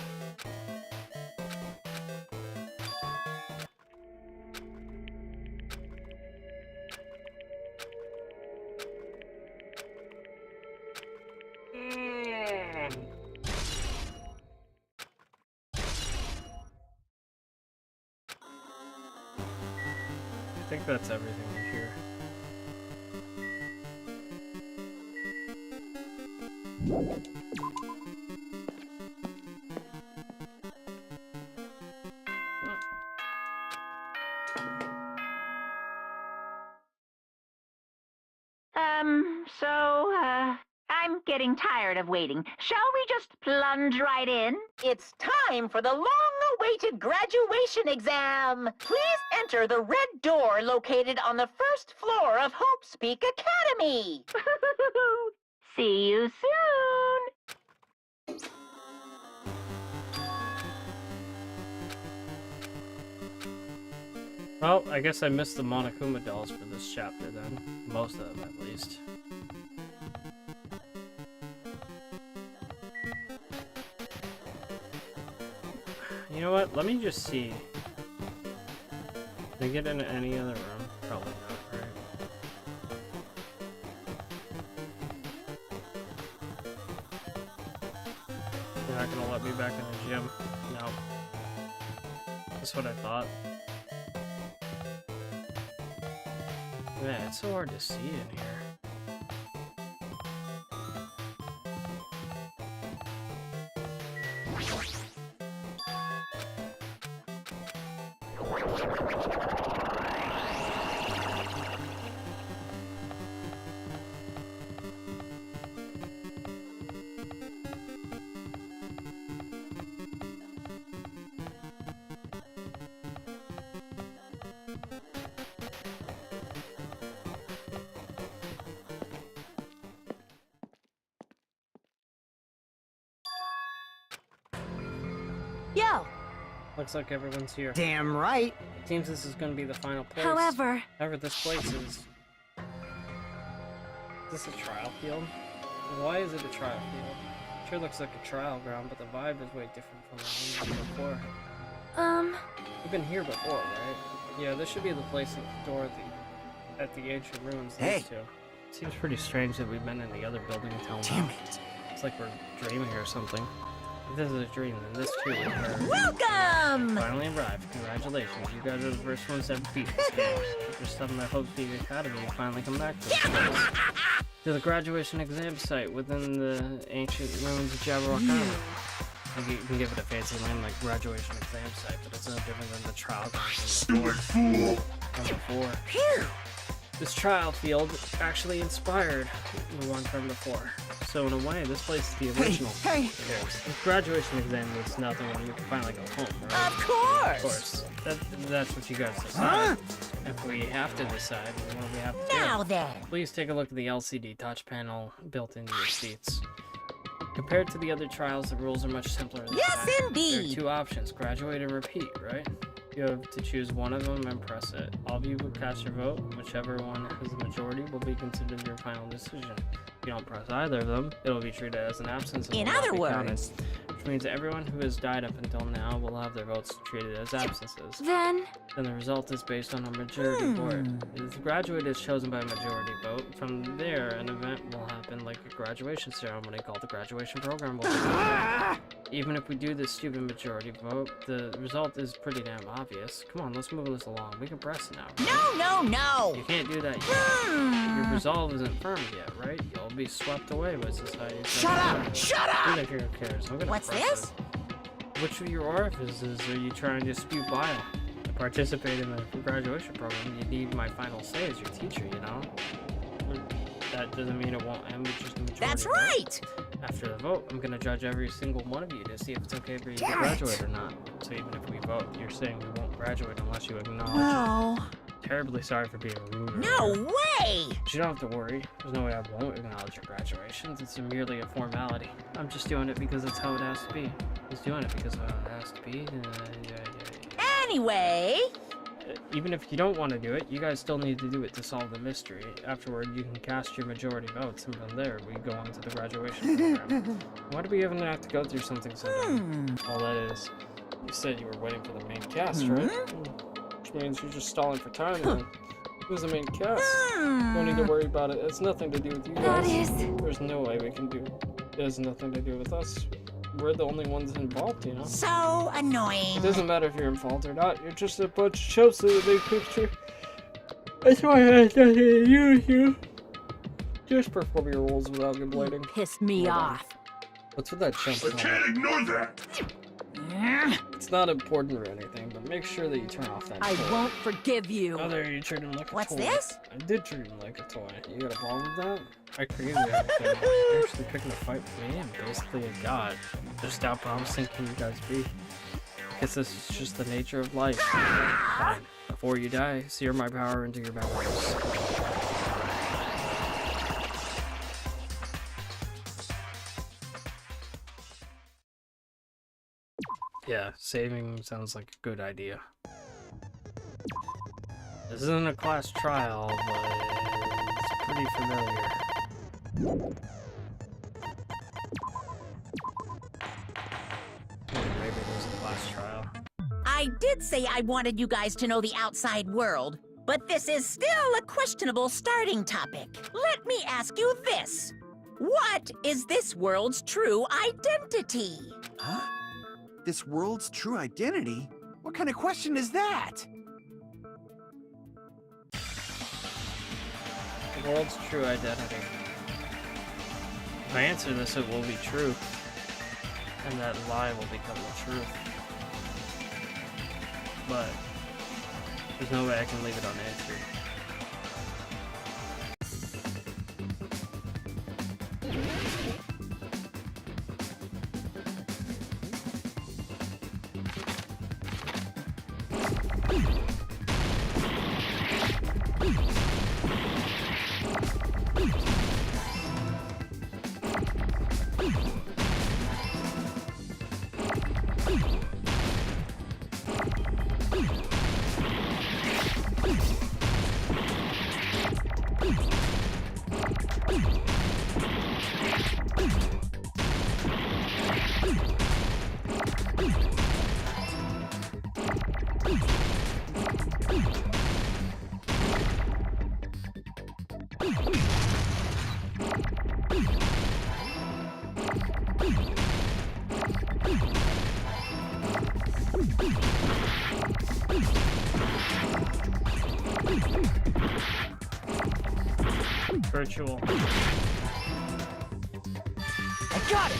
think that's everything here. I'm getting tired of waiting. Shall we just plunge right in? It's time for the long-awaited graduation exam. Please enter the red door located on the first floor of Hope's Peak Academy. See you soon. Well, I guess I missed the Monokuma dolls for this chapter then. Most of them, at least. You know what? Let me just see. Can I get into any other room? Probably not, right? You're not gonna let me back in the gym? No. That's what I thought. Man, it's so hard to see in here. Yo! Looks like everyone's here. Damn right. Seems this is gonna be the final place. However, This place is... Is this a trial field? Why is it a trial field? Sure looks like a trial ground, but the vibe is way different from the one before. We've been here before, right? Yeah, this should be the place at the door at the ancient ruins leads to. Seems pretty strange that we've been in the other building until now. Damn it. It's like we're dreaming or something. If this is a dream, then this too is where Welcome! finally arrived. Congratulations, you guys are the first ones to ever beat this game. Just telling that Hope's Peak Academy will finally come back to the graduation exam site within the ancient ruins of Jabberwock Island. You can give it a fancy name like graduation exam site, but it's no different than the trial ground from before. This trial field actually inspired the one from before. So in a way, this place is the original. Hey! The graduation exam means nothing when we can finally go home, right? Of course! Of course. That's what you guys decide. If we have to decide, what do we have to Now do? then! Please take a look at the LCD touch panel built into your seats. Compared to the other trials, the rules are much simpler this Yes, time. There are indeed! two options, graduate and repeat, right? You have to choose one of them and press it. All of you will cast your vote. Whichever one has the majority will be considered your final decision. If you don't press either of them, it will be treated as an absence and In will not other be counted. words, Which means everyone who has died up until now will have their votes treated as absences. then Then the result is based on a majority vote. If the graduate is chosen by a majority vote, from there an event will happen like a graduation ceremony called the graduation program will begin. Even if we do this stupid majority vote, the result is pretty damn obvious. Come on, let's move this along. We can press it now. no! You can't do that yet. Your resolve isn't firm yet, right? You'll be swept away by society. Shut up! Shut up! Who cares? I'm gonna What's press this? it. Which of your orifices are you trying to spew bile? To participate in the graduation program, you need my final say as your teacher, you know? That doesn't mean it won't end with just a majority That's vote. right! After the vote, I'm gonna judge every single one of you to see if it's okay for you to graduate or not. So even if we vote, you're saying we won't graduate unless you acknowledge No. it. Terribly sorry for being rude. No way! But you don't have to worry. There's no way I won't acknowledge your graduation. It's merely a formality. I'm just doing it because it's how it has to be. He's doing it because it has to be. Anyway, Even if you don't want to do it, you guys still need to do it to solve the mystery. Afterward, you can cast your majority votes, and from there, we go on to the graduation program. Why do we even have to go through something so dumb? All that is, you said you were waiting for the main cast, right? Which means you're just stalling for time then. Who's the main cast? Don't need to worry about it. It's nothing to do with you that guys. is There's no way we can do it. It has nothing to do with us. We're the only ones involved, you know? so annoying. It doesn't matter if you're involved or not. You're just a bunch of chumps that they picture. That's why I had to use you. Just perform your roles without complaining. Pissed me off. What's with that jump? I can't ignore that. It's not important or anything, but make sure that you turn off that I toy. won't forgive you. Oh, there, you treat him like a What's toy. this? I did treat him like a toy. You got a problem with that? I created everything. You're actually picking a fight with me. I'm basically a god. Just how promising can you guys be? Guess this is just the nature of life. Fine. Before you die, sear my power into your memories. Yeah, saving sounds like a good idea. This isn't a class trial, but it's pretty familiar. Maybe there's a class trial. I did say I wanted you guys to know the outside world, but this is still a questionable starting topic. Let me ask you this. What is this world's true identity? Huh? This world's true identity? What kind of question is that? The world's true identity. If I answer this, it will be true. And that lie will become the truth. But there's no way I can leave it unanswered. Virtual. I got it!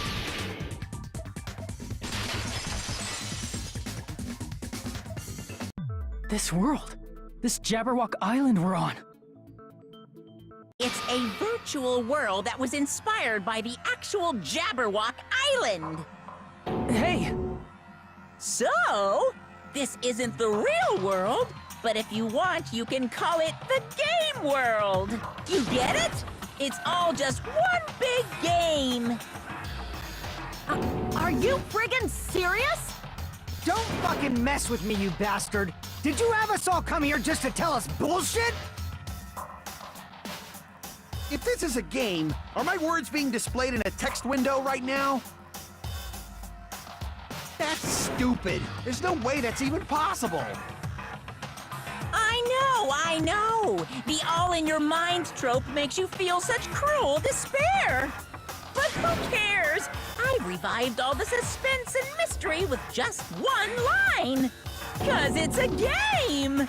This world. This Jabberwock Island we're on. It's a virtual world that was inspired by the actual Jabberwock Island. Hey! So, this isn't the real world, but if you want, you can call it the game world. You get it? It's all just one big game. Are you friggin' serious? Don't fucking mess with me, you bastard! Did you have us all come here just to tell us bullshit? If this is a game, are my words being displayed in a text window right now? That's stupid. There's no way that's even possible. I know. The all-in-your-mind trope makes you feel such cruel despair. But who cares? I revived all the suspense and mystery with just one line. 'Cause it's a game.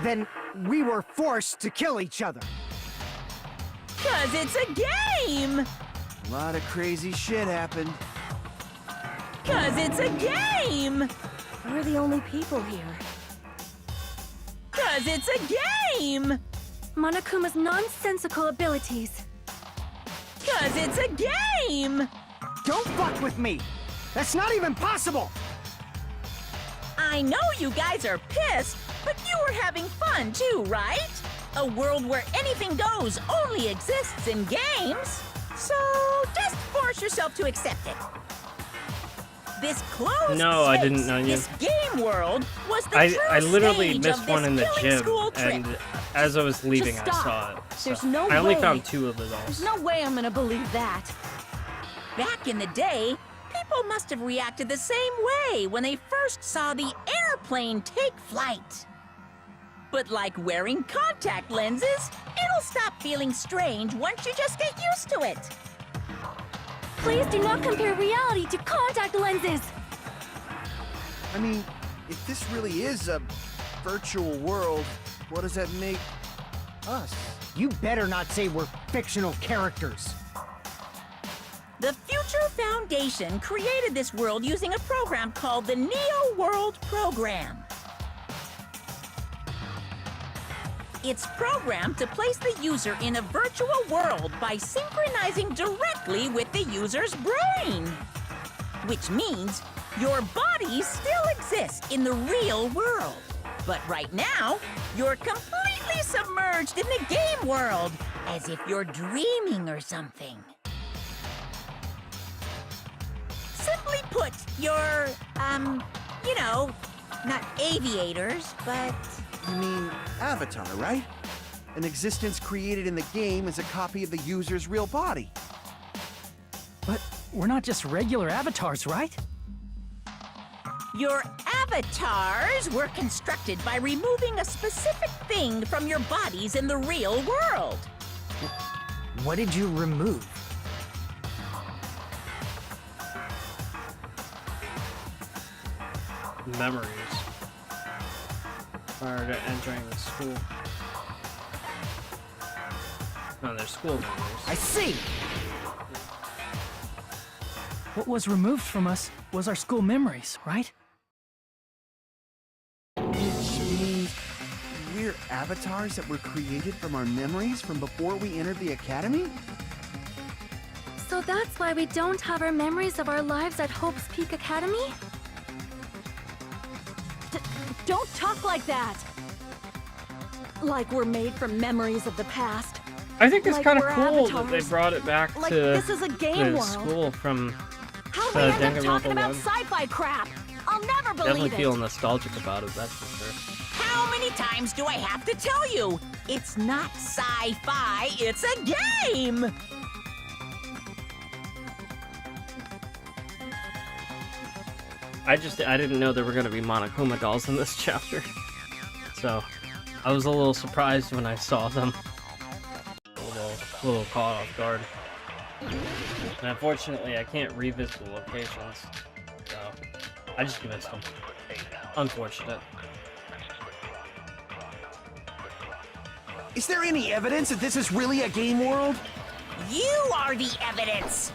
Then we were forced to kill each other. 'Cause it's a game. A lot of crazy shit happened. 'Cause it's a game. We're the only people here. 'Cause it's a game. Monokuma's nonsensical abilities. 'Cause it's a game. Don't fuck with me! That's not even possible! I know you guys are pissed, but you were having fun too, right? A world where anything goes only exists in games. So just force yourself to accept it. This closed No, I didn't space, know you. This game world was the I true literally stage missed of one this in the killing gym, school trip. and as I was leaving, I stop. saw it. So There's no I only way. found 2 of the dolls. There's no way I'm gonna believe that. Back in the day, people must have reacted the same way when they first saw the airplane take flight. But like wearing contact lenses, it'll stop feeling strange once you just get used to it. Please do not compare reality to contact lenses. I mean, if this really is a virtual world, what does that make Us? You better not say we're fictional characters. The Future Foundation created this world using a program called the Neo World Program. It's programmed to place the user in a virtual world by synchronizing directly with the user's brain. Which means your body still exists in the real world. But right now, you're completely submerged in the game world, as if you're dreaming or something. Simply put, you're, you know, not aviators, but... You mean Avatar, right? An existence created in the game is a copy of the user's real body. But we're not just regular avatars, right? Your avatars were constructed by removing a specific thing from your bodies in the real world. What did you remove? Memories. Prior to entering the school. No, they're school memories. I see! What was removed from us was our school memories, right? Which means we're avatars that were created from our memories from before we entered the academy? So that's why we don't have our memories of our lives at Hope's Peak Academy? Don't talk like that! Like we're made from memories of the past. I think it's Like kind of we're cool that they avatars. brought it back Like to this is a game the world. school from How'd we end up Danganronpa talking about 1. sci-fi crap? I'll never Definitely believe feel it! nostalgic about it, that's for sure. How many times do I have to tell you? It's not sci-fi, it's a game! I didn't know there were gonna be Monokuma dolls in this chapter. So, I was a little surprised when I saw them. A little caught off guard. And unfortunately, I can't revisit the locations. So, I just missed them. Unfortunate. Is there any evidence that this is really a game world? You are the evidence!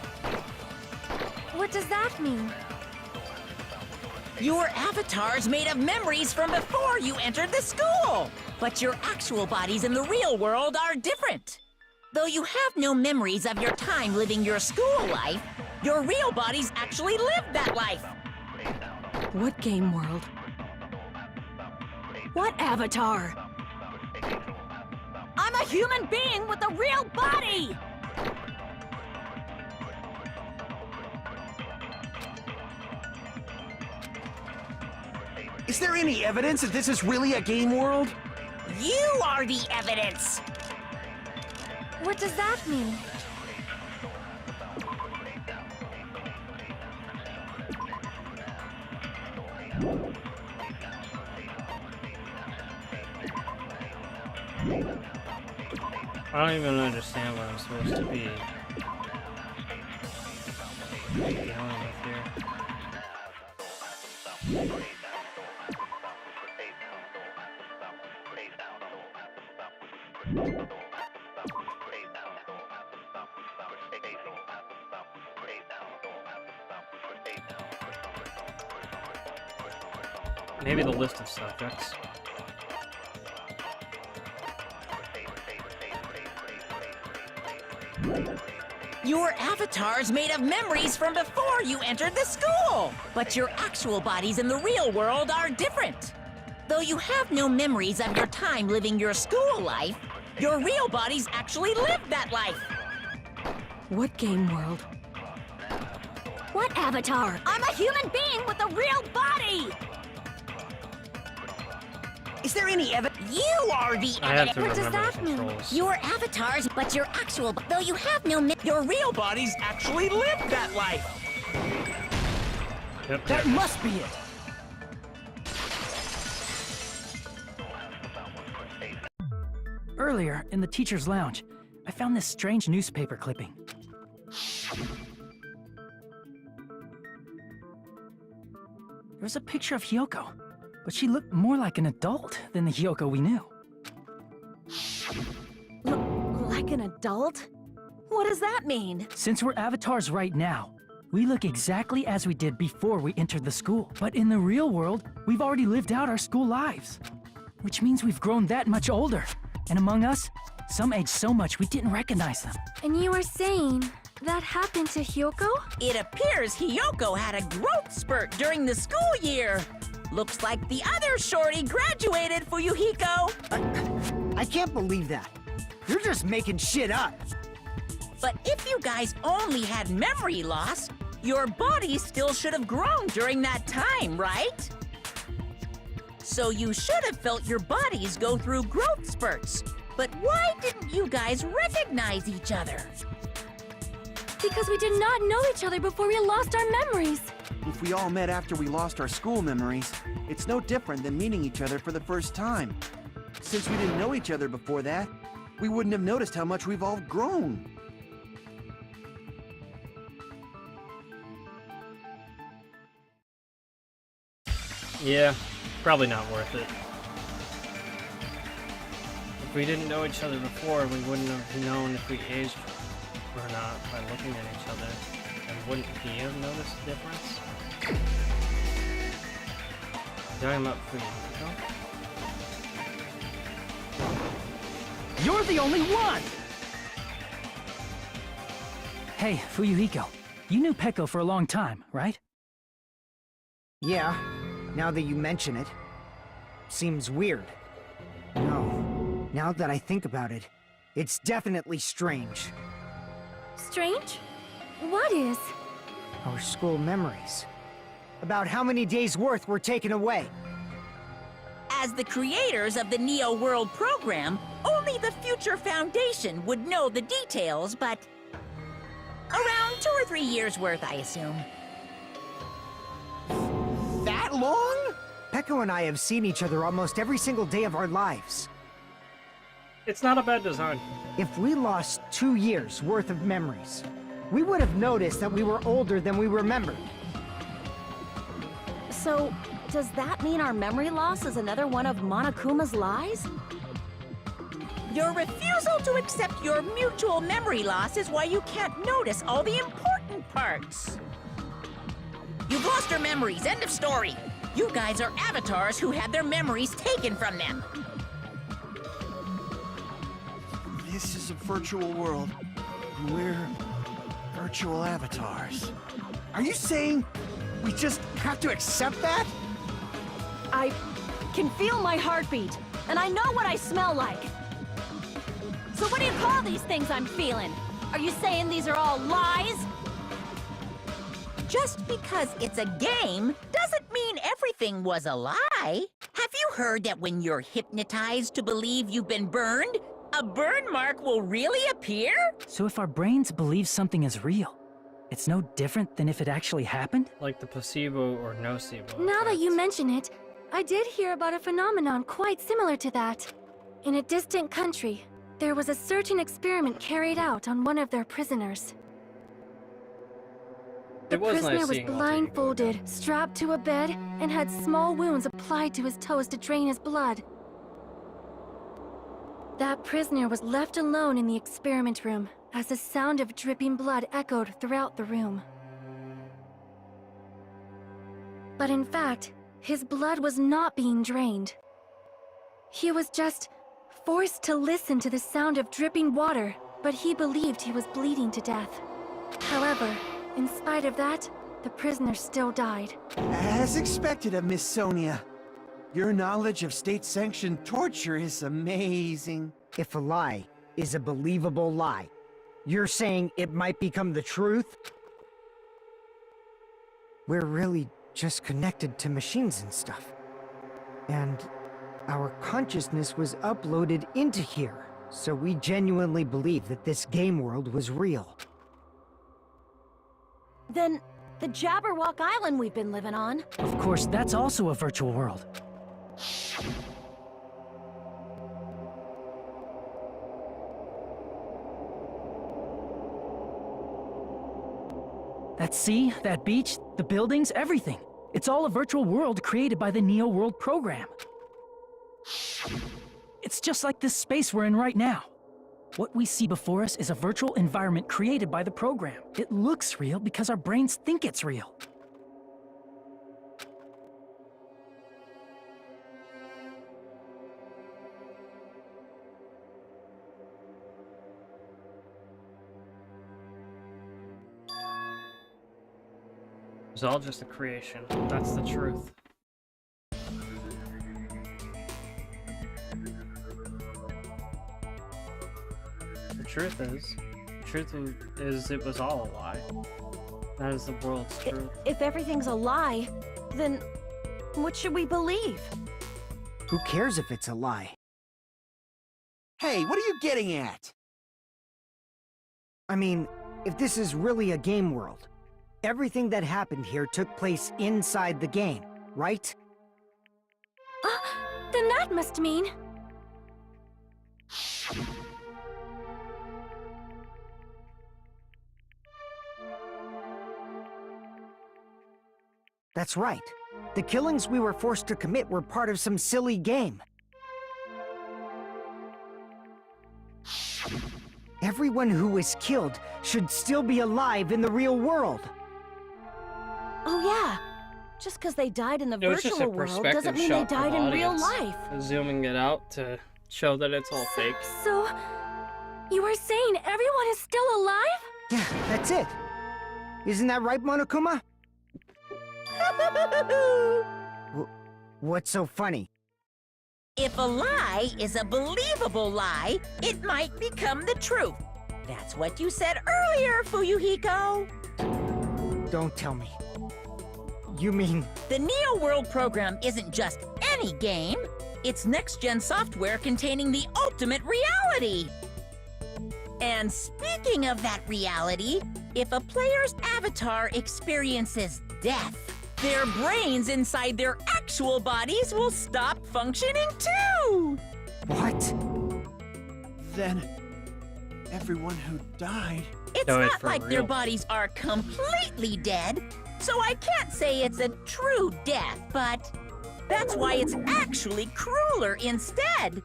What does that mean? Your avatar's made of memories from before you entered the school! But your actual bodies in the real world are different. Though you have no memories of your time living your school life, your real bodies actually lived that life. What game world? What avatar? I'm a human being with a real body! Is there any evidence that this is really a game world? You are the evidence! What does that mean? I don't even understand what I'm supposed to be dealing with here. Maybe the list of subjects. Your avatar's made of memories from before you entered the school! But your actual bodies in the real world are different. Though you have no memories of your time living your school life, your real bodies actually lived that life. What game world? What avatar? I'm a human being with a real body! Is there any evidence? You are the I have evidence. to What does remember the that mean? controls. Your avatars, but your actual, though you have no, your real bodies actually lived that life. Yep, That yep. must be it! Earlier, in the teacher's lounge, I found this strange newspaper clipping. There was a picture of Hyoko, but she looked more like an adult than the Hyoko we knew. Like an adult? What does that mean? Since we're avatars right now, we look exactly as we did before we entered the school. But in the real world, we've already lived out our school lives. Which means we've grown that much older. And among us, some aged so much we didn't recognize them. And you were saying that happened to Hyoko? It appears Hyoko had a growth spurt during the school year. Looks like the other shorty graduated for Yuhiko. I can't believe that. You're just making shit up. But if you guys only had memory loss, your body still should have grown during that time, right? So you should have felt your bodies go through growth spurts. But why didn't you guys recognize each other? Because we did not know each other before we lost our memories. If we all met after we lost our school memories, it's no different than meeting each other for the first time. Since we didn't know each other before that, we wouldn't have noticed how much we've all grown. Yeah, probably not worth it. If we didn't know each other before, we wouldn't have known if we aged or not by looking at each other. And wouldn't he have noticed the difference? Talking about Fuyuhiko? You're the only one! Hey, Fuyuhiko, you knew Peko for a long time, right? Yeah, now that you mention it. Seems weird. No, now that I think about it, it's definitely strange. Strange? What is? Our school memories. About how many days' worth were taken away. As the creators of the Neo World program, only the Future Foundation would know the details, but around 2 or 3 years worth, I assume. That long? Peko and I have seen each other almost every single day of our lives. It's not a bad design. If we lost 2 years' worth of memories, we would have noticed that we were older than we remembered. So, does that mean our memory loss is another one of Monokuma's lies? Your refusal to accept your mutual memory loss is why you can't notice all the important parts. You've lost your memories, end of story. You guys are avatars who had their memories taken from them. This is a virtual world. We're virtual avatars. Are you saying we just have to accept that? I can feel my heartbeat, and I know what I smell like. So what do you call these things I'm feeling? Are you saying these are all lies? Just because it's a game doesn't mean everything was a lie. Have you heard that when you're hypnotized to believe you've been burned, a burn mark will really appear? So if our brains believe something is real, it's no different than if it actually happened? Like the placebo or nocebo. Now that you effects. mention it, I did hear about a phenomenon quite similar to that. In a distant country, there was a certain experiment carried out on one of their prisoners. The It was prisoner nice was seeing Alter Ego blindfolded, strapped to a bed, and had small wounds applied to his toes to drain his blood. That prisoner was left alone in the experiment room, as the sound of dripping blood echoed throughout the room. But in fact, his blood was not being drained. He was just forced to listen to the sound of dripping water, but he believed he was bleeding to death. However, in spite of that, the prisoner still died. As expected of Miss Sonia. Your knowledge of state-sanctioned torture is amazing. If a lie is a believable lie, you're saying it might become the truth? We're really just connected to machines and stuff. And our consciousness was uploaded into here, so we genuinely believe that this game world was real. Then, the Jabberwock Island we've been living on. Of course, that's also a virtual world. That sea, that beach, the buildings, everything. It's all a virtual world created by the Neo World program. It's just like this space we're in right now. What we see before us is a virtual environment created by the program. It looks real because our brains think it's real. It's all just a creation. That's the truth. The truth is it was all a lie. That is the world's truth. If everything's a lie, then what should we believe? Who cares if it's a lie? Hey, what are you getting at? I mean, if this is really a game world, everything that happened here took place inside the game, right? Then that must mean... That's right. The killings we were forced to commit were part of some silly game. Everyone who was killed should still be alive in the real world. Oh yeah, just because they died in the It was just a virtual world perspective doesn't mean they shot died of in real audience. life. Zooming it out to show that it's all fake. So, you were saying everyone is still alive? Yeah, that's it. Isn't that right, Monokuma? What's so funny? If a lie is a believable lie, it might become the truth. That's what you said earlier, Fuyuhiko. Don't tell me. You mean... The Neo World program isn't just any game. It's next-gen software containing the ultimate reality. And speaking of that reality, if a player's avatar experiences death, their brains inside their actual bodies will stop functioning too! What? Then, everyone who died... It's No, it's not for like their real. bodies are completely dead, so I can't say it's a true death, but that's why it's actually crueler instead.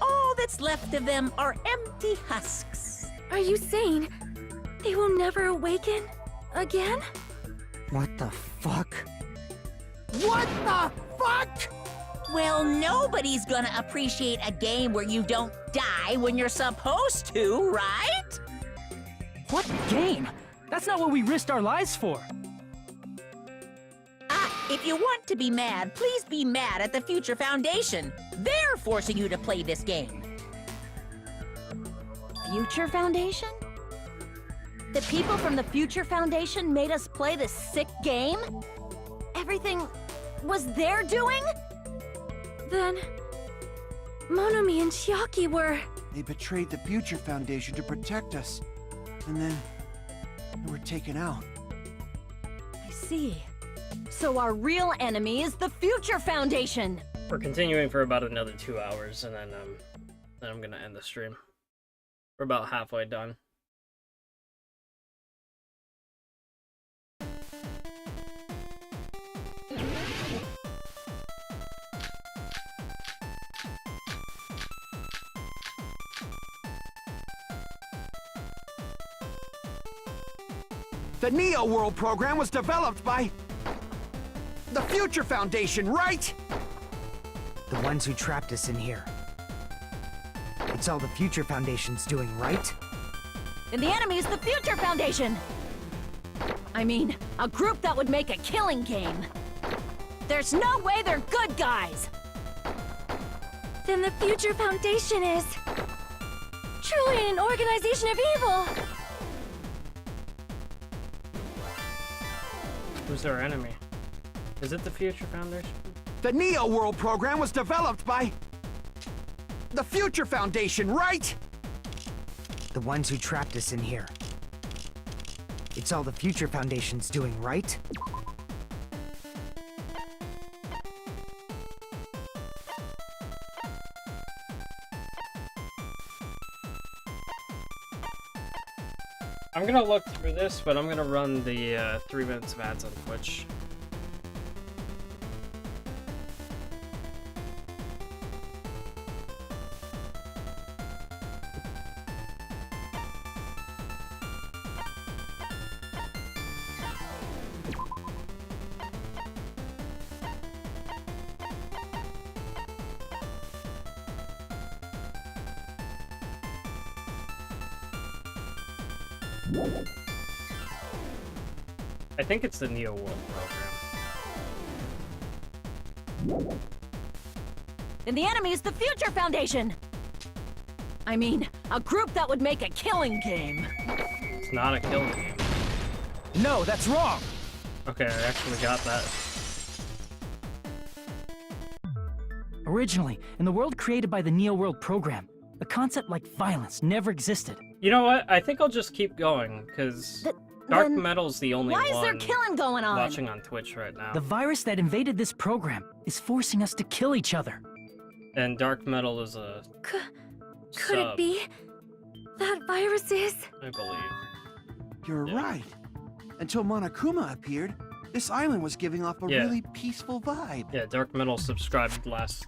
All that's left of them are empty husks. Are you saying they will never awaken again? What the fuck? What the fuck? Well, nobody's gonna appreciate a game where you don't die when you're supposed to, right? What game? That's not what we risked our lives for. If you want to be mad, please be mad at the Future Foundation. They're forcing you to play this game. Future Foundation? The people from the Future Foundation made us play this sick game? Everything was their doing? Then... Monomi and Chiaki were... They betrayed the Future Foundation to protect us. And then... they were taken out. I see. So our real enemy is the Future Foundation! We're continuing for about another 2 hours, and then I'm gonna end the stream. We're about halfway done. The Neo World program was developed by... the Future Foundation, right? The ones who trapped us in here. It's all the Future Foundation's doing, right? And the enemy is the Future Foundation! I mean, a group that would make a killing game. There's no way they're good guys! Then the Future Foundation is... truly an organization of evil! Who's our enemy? Is it the Future Foundation? The Neo World program was developed by... the Future Foundation, right? The ones who trapped us in here. It's all the Future Foundation's doing, right? I'm gonna look through this, but I'm gonna run the 3 minutes of ads on Twitch. I think it's the Neo World program. And the enemy is the Future Foundation! I mean, a group that would make a killing game. It's not a kill game. No, that's wrong! Okay, I actually got that. Originally, in the world created by the Neo World program, a concept like violence never existed. You know what? I think I'll just keep going, because Dark then Metal's the only Why is there one killing going on? watching on Twitch right now. The virus that invaded this program is forcing us to kill each other. And Dark Metal is a Could it sub, be that virus is? I believe. You're Yeah. right. Until Monokuma appeared, this island was giving off a Yeah. really peaceful vibe. Yeah, Dark Metal subscribed last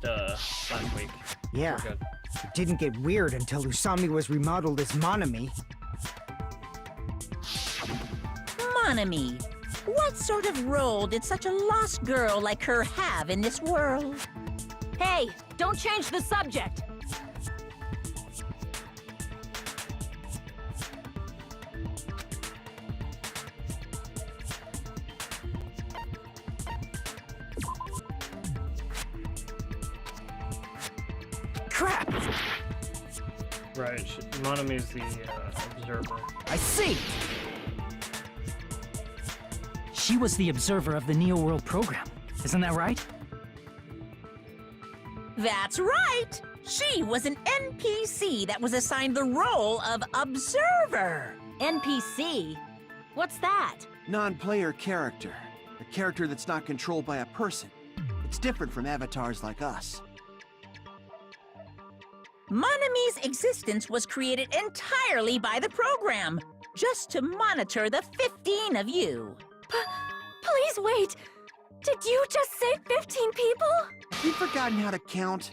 week. Yeah, We're good. it didn't get weird until Usami was remodeled as Monami. Monami, what sort of role did such a lost girl like her have in this world? Hey, don't change the subject! Crap! Right, Monami's the observer. I see! She was the observer of the Neo World program. Isn't that right? That's right! She was an NPC that was assigned the role of observer. NPC? What's that? Non-player character. A character that's not controlled by a person. It's different from avatars like us. Monami's existence was created entirely by the program, just to monitor the 15 of you. Please wait! Did you just say 15 people? Have you forgotten how to count?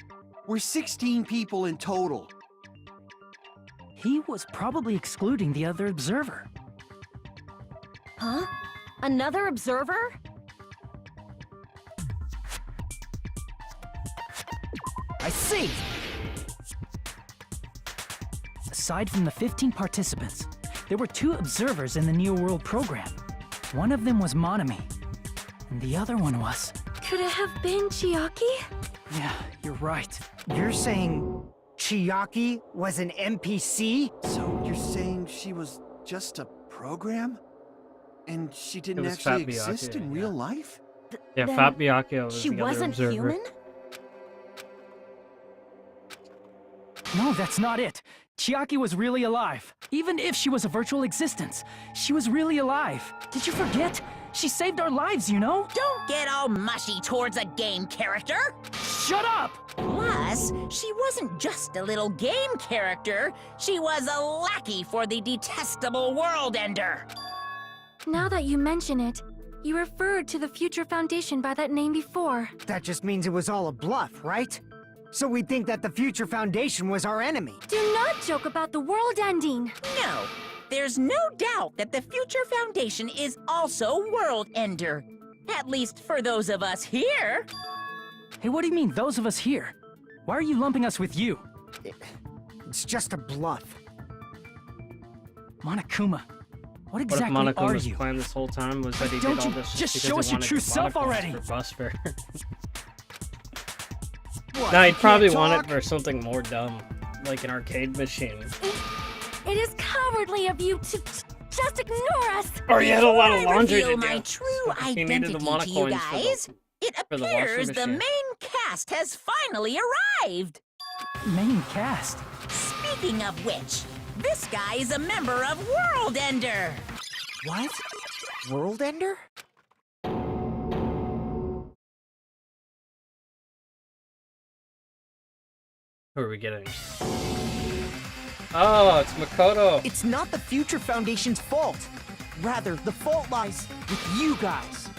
We're 16 people in total. He was probably excluding the other observer. Huh? Another observer? I see! Aside from the 15 participants, there were 2 observers in the Neo World program. One of them was Monami, and the other one was... Could it have been Chiaki? Yeah, you're right. You're saying Chiaki was an NPC? So you're saying she was just a program? And she didn't was actually Fat Byakuya, exist in yeah. real life? Yeah, Then Fat Byakuya was She the other wasn't observer. human? No, that's not it. Chiaki was really alive. Even if she was a virtual existence, she was really alive. Did you forget? She saved our lives, you know? Don't get all mushy towards a game character! Shut up! Plus, she wasn't just a little game character, she was a lackey for the detestable World Ender. Now that you mention it, you referred to the Future Foundation by that name before. That just means it was all a bluff, right? So we think that the Future Foundation was our enemy. Do not joke about the world ending. No, there's no doubt that the Future Foundation is also World Ender. At least for those of us here. Hey, what do you mean, those of us here? Why are you lumping us with you? It's just a bluff. Monokuma, what What if exactly are Monokuma's you? plan this whole time was that he Don't did all you this just because show he us your wanted true the self Monokumas already? for bus fare? What, No, you he'd probably can't want talk? it for something more dumb, like an arcade machine. It is cowardly of you to just ignore us. Or he had a lot of Before I laundry to reveal do. my true He needed the identity to you monocoins guys, it for the washing appears the machine. main cast has finally arrived. Main cast. Speaking of which, this guy is a member of World Ender. What? World Ender? Who are we getting? Oh, it's Makoto. It's not the Future Foundation's fault. Rather, the fault lies with you guys.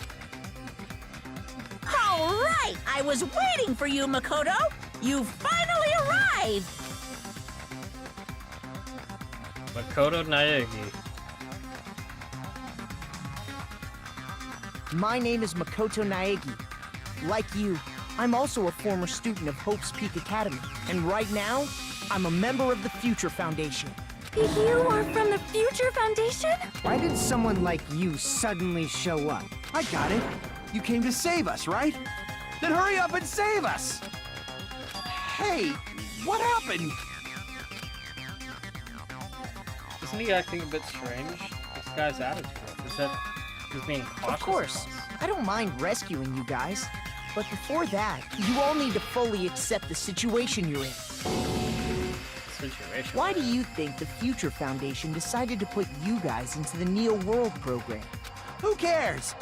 All right, I was waiting for you, Makoto. You finally arrived. Makoto Naegi. My name is Makoto Naegi. Like you, I'm also a former student of Hope's Peak Academy, and right now, I'm a member of the Future Foundation. You are from the Future Foundation? Why did someone like you suddenly show up? I got it. You came to save us, right? Then hurry up and save us! Hey, what happened? Isn't he acting a bit strange? This guy's attitude. Is that he's being cautious? Of course, I don't mind rescuing you guys. But before that, you all need to fully accept the situation you're in. Situation. Why do you think the Future Foundation decided to put you guys into the Neo World program? Who cares?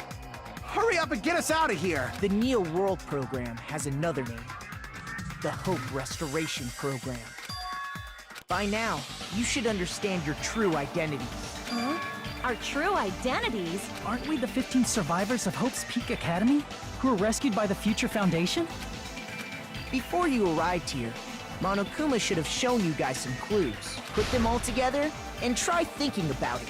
Hurry up and get us out of here! The Neo World program has another name. The Hope Restoration Program. By now, you should understand your true identities. Huh? Our true identities? Aren't we the 15 survivors of Hope's Peak Academy who were rescued by the Future Foundation? Before you arrived here, Monokuma should have shown you guys some clues. Put them all together, and try thinking about it.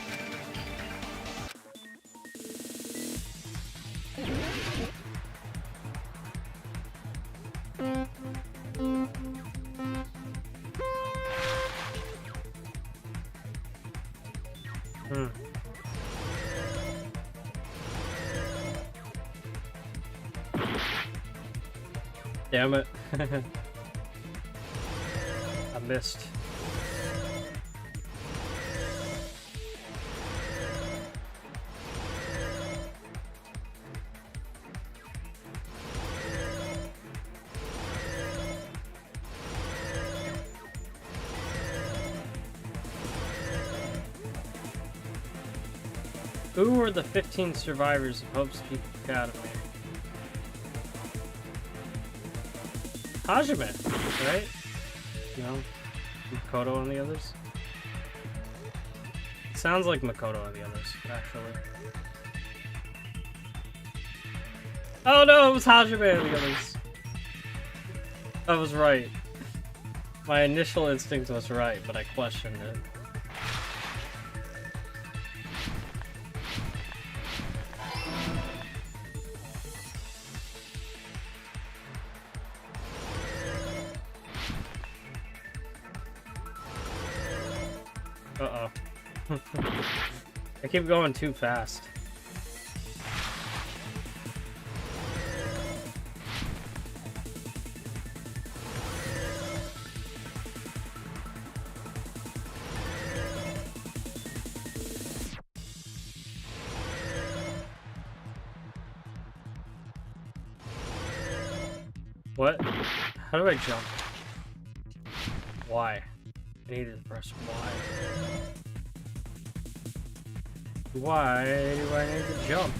Damn it. I missed. Who were the 15 survivors of Hope's Peak Academy? Hajime, right? No? Makoto and the others? It sounds like Makoto and the others, actually. Oh no, it was Hajime and the others. I was right. My initial instinct was right, but I questioned it. Uh-oh. I keep going too fast. What? How do I jump? Why? I needed to press Y. Why do I need to jump?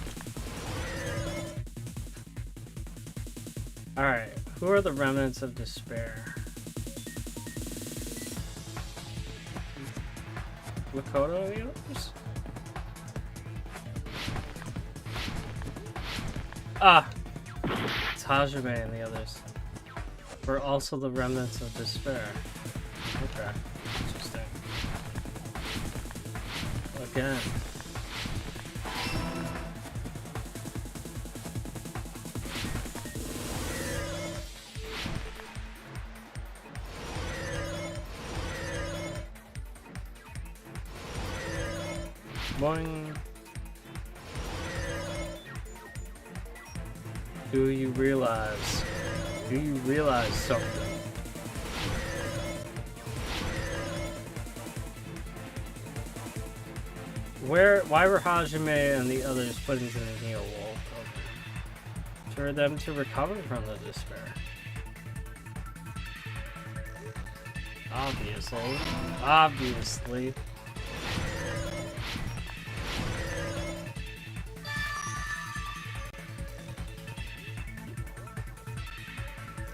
Alright, who are the remnants of despair? Makoto and the others? Ah! It's Hajime and the others. We're also the remnants of despair. Okay, interesting. Again. Boing. Do you realize? Do you realize something? Why were Hajime and the others put into the Neo World program? For them to recover from the despair. Obviously. Obviously.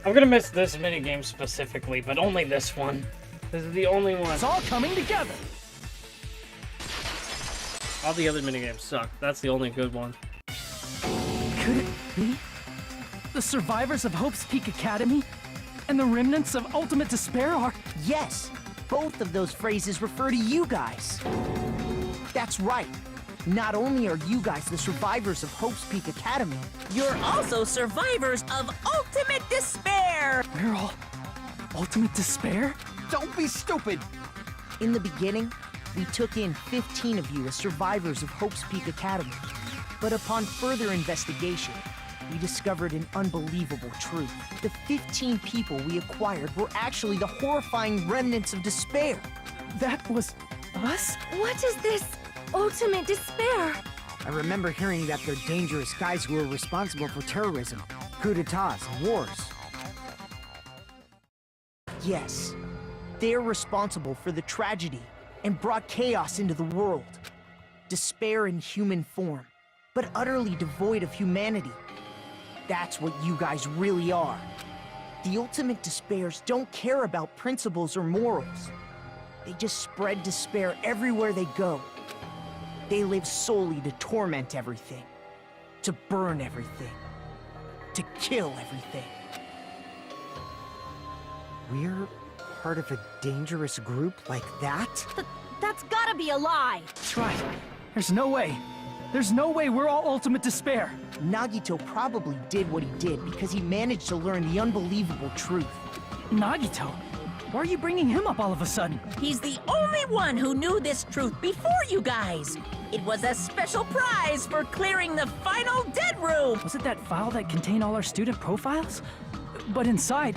I'm gonna miss this minigame specifically, but only this one. This is the only one. It's all coming together. All the other minigames suck. That's the only good one. Could it be? The survivors of Hope's Peak Academy and the remnants of Ultimate Despair are... Yes, both of those phrases refer to you guys. That's right. Not only are you guys the survivors of Hope's Peak Academy, You're also survivors of Ultimate Despair! We're all Ultimate Despair? Don't be stupid! In the beginning, we took in 15 of you as survivors of Hope's Peak Academy. But upon further investigation, we discovered an unbelievable truth. The 15 people we acquired were actually the horrifying remnants of despair. That was us? What is this ultimate despair? I remember hearing that they're dangerous guys who are responsible for terrorism, coups d'etats, and wars. Yes, they're responsible for the tragedy and brought chaos into the world. Despair in human form, but utterly devoid of humanity. That's what you guys really are. The ultimate despairs don't care about principles or morals. They just spread despair everywhere they go. They live solely to torment everything, to burn everything, to kill everything. We're part of a dangerous group like that? That's gotta be a lie! That's right. There's no way. There's no way we're all ultimate despair. Nagito probably did what he did because he managed to learn the unbelievable truth. Nagito? Why are you bringing him up all of a sudden? He's the only one who knew this truth before you guys. It was a special prize for clearing the final dead room. Was it that file that contained all our student profiles? But inside...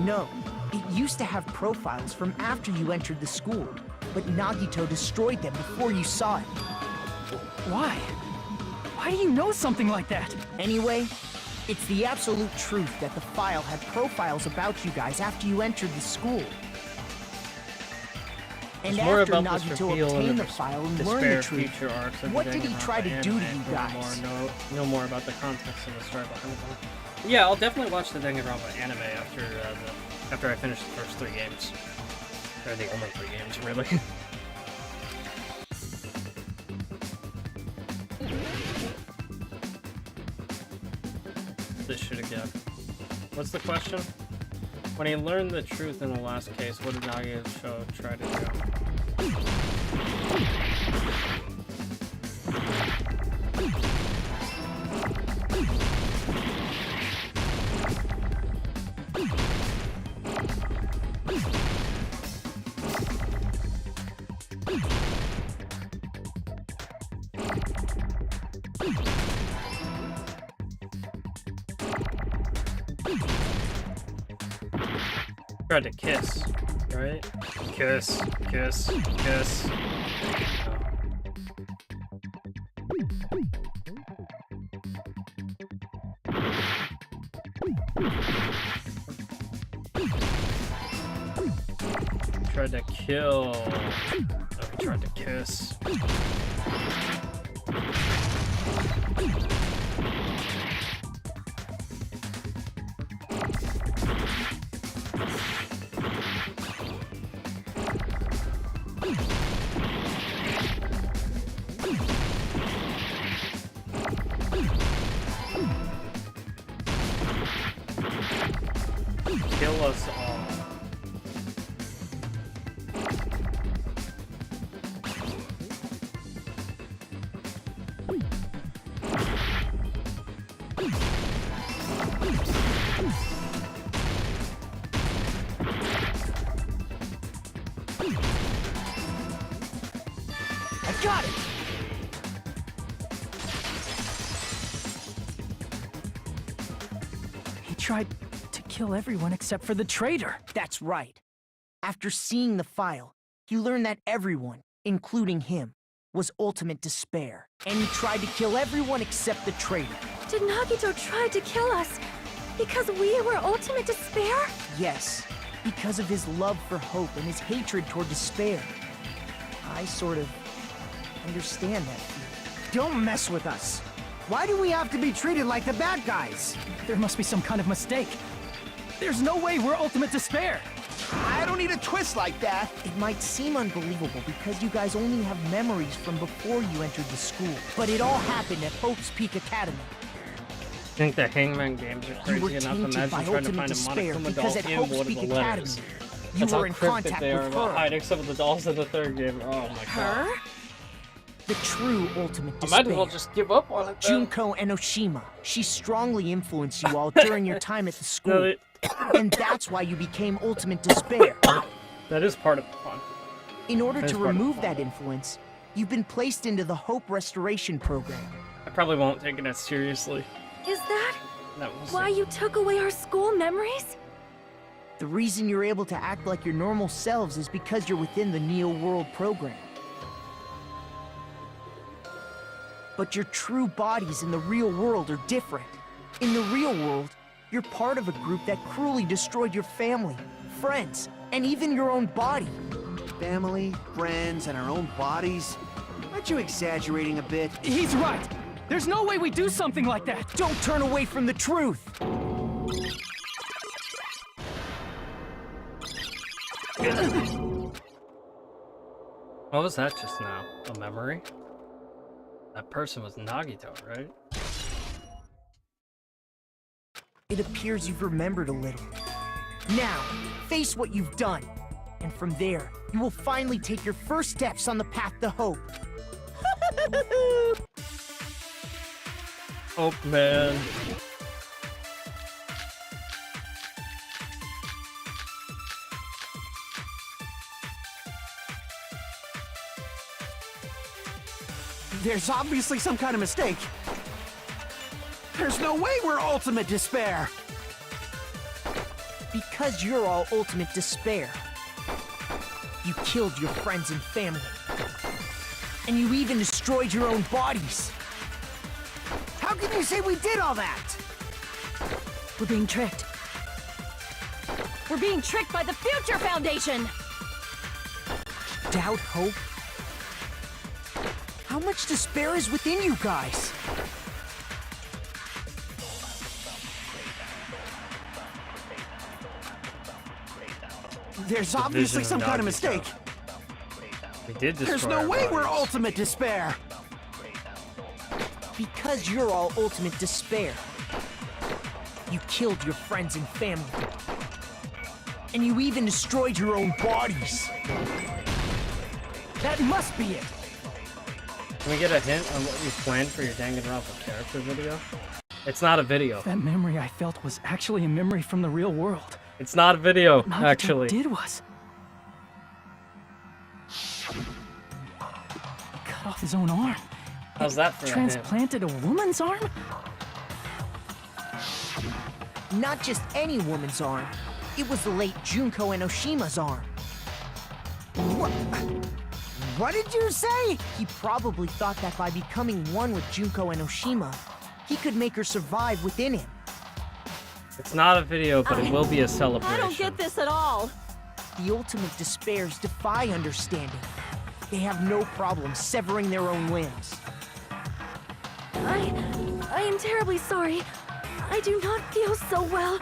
No, it used to have profiles from after you entered the school, but Nagito destroyed them before you saw it. Why? Why do you know something like that? Anyway, it's the absolute truth that the file had profiles about you guys after you entered the school. And It's more after about this Nagito reveal obtained and the file and despair learned the truth, feature arcs of what the did he try to Danganronpa do to anime you for guys? know more about the context of the story behind them. Yeah, I'll definitely watch the Danganronpa anime after I finish the first 3 games. They're the only 3 games, really. This shit again. What's the question? When he learned the truth in the last case, what did Nagito try to do? Tried to kiss, right? Kiss, kiss, kiss. Tried to kill. Oh, he tried to kiss. Kill us all. I got it! He tried to kill everyone except for the traitor. That's right. After seeing the file, he learned that everyone, including him, was ultimate despair. And he tried to kill everyone except the traitor. Did Nagito try to kill us because we were ultimate despair? Yes, because of his love for hope and his hatred toward despair. I sort of understand that feeling. Don't mess with us. Why do we have to be treated like the bad guys? There must be some kind of mistake. There's no way we're ultimate despair. I don't need a twist like that. It might seem unbelievable because you guys only have memories from before you entered the school, but it all happened at Hope's Peak Academy. I think the Hangman games are You were crazy enough. tainted Imagine by trying to ultimate find a despair Monokuma because doll at in Hope's one of Peak the Academy, letters. you That's were how in cryptic contact they are with about her. hiding some of the dolls in the 3rd game. Oh my god. Her? The true ultimate I despair. might as well just give up on it then. Junko Enoshima. She strongly influenced you all during your time at the school. No, And that's why you became ultimate despair. that is part of the fun. In order That is to part of the remove fun. that influence, you've been placed into the Hope Restoration Program. I probably won't take it as seriously. Is that That was why you took away our school memories? The reason you're able to act like your normal selves is because you're within the Neo World program. But your true bodies in the real world are different. In the real world, you're part of a group that cruelly destroyed your family, friends, and even your own body. Family, friends, and our own bodies? Aren't you exaggerating a bit? He's right. There's no way we do something like that. Don't turn away from the truth! What was that just now? A memory? That person was Nagito, right? It appears you've remembered a little. Now, face what you've done. And from there, you will finally take your first steps on the path to hope. Oh man. There's obviously some kind of mistake. There's no way we're ultimate despair. Because you're all ultimate despair. You killed your friends and family. And you even destroyed your own bodies. How can you say we did all that? We're being tricked. We're being tricked by the Future Foundation! Doubt hope? How much despair is within you guys? There's obviously some kind of mistake. We did destroy There's no our way we're bodies. ultimate despair. Because you're all ultimate despair. You killed your friends and family. And you even destroyed your own bodies. That must be it. Can we get a hint on what you planned for your Danganronpa character video? It's not a video. That memory I felt was actually a memory from the real world. It's not a video, What Nagito actually. did was cut off his own arm. How's that for a hint? Transplanted a woman's arm? Not just any woman's arm. It was the late Junko Enoshima's arm. What did you say? He probably thought that by becoming one with Junko Enoshima, he could make her survive within him. It's not a video, but it will be a celebration. I don't get this at all. The ultimate despairs defy understanding. They have no problem severing their own limbs. I am terribly sorry. I do not feel so well.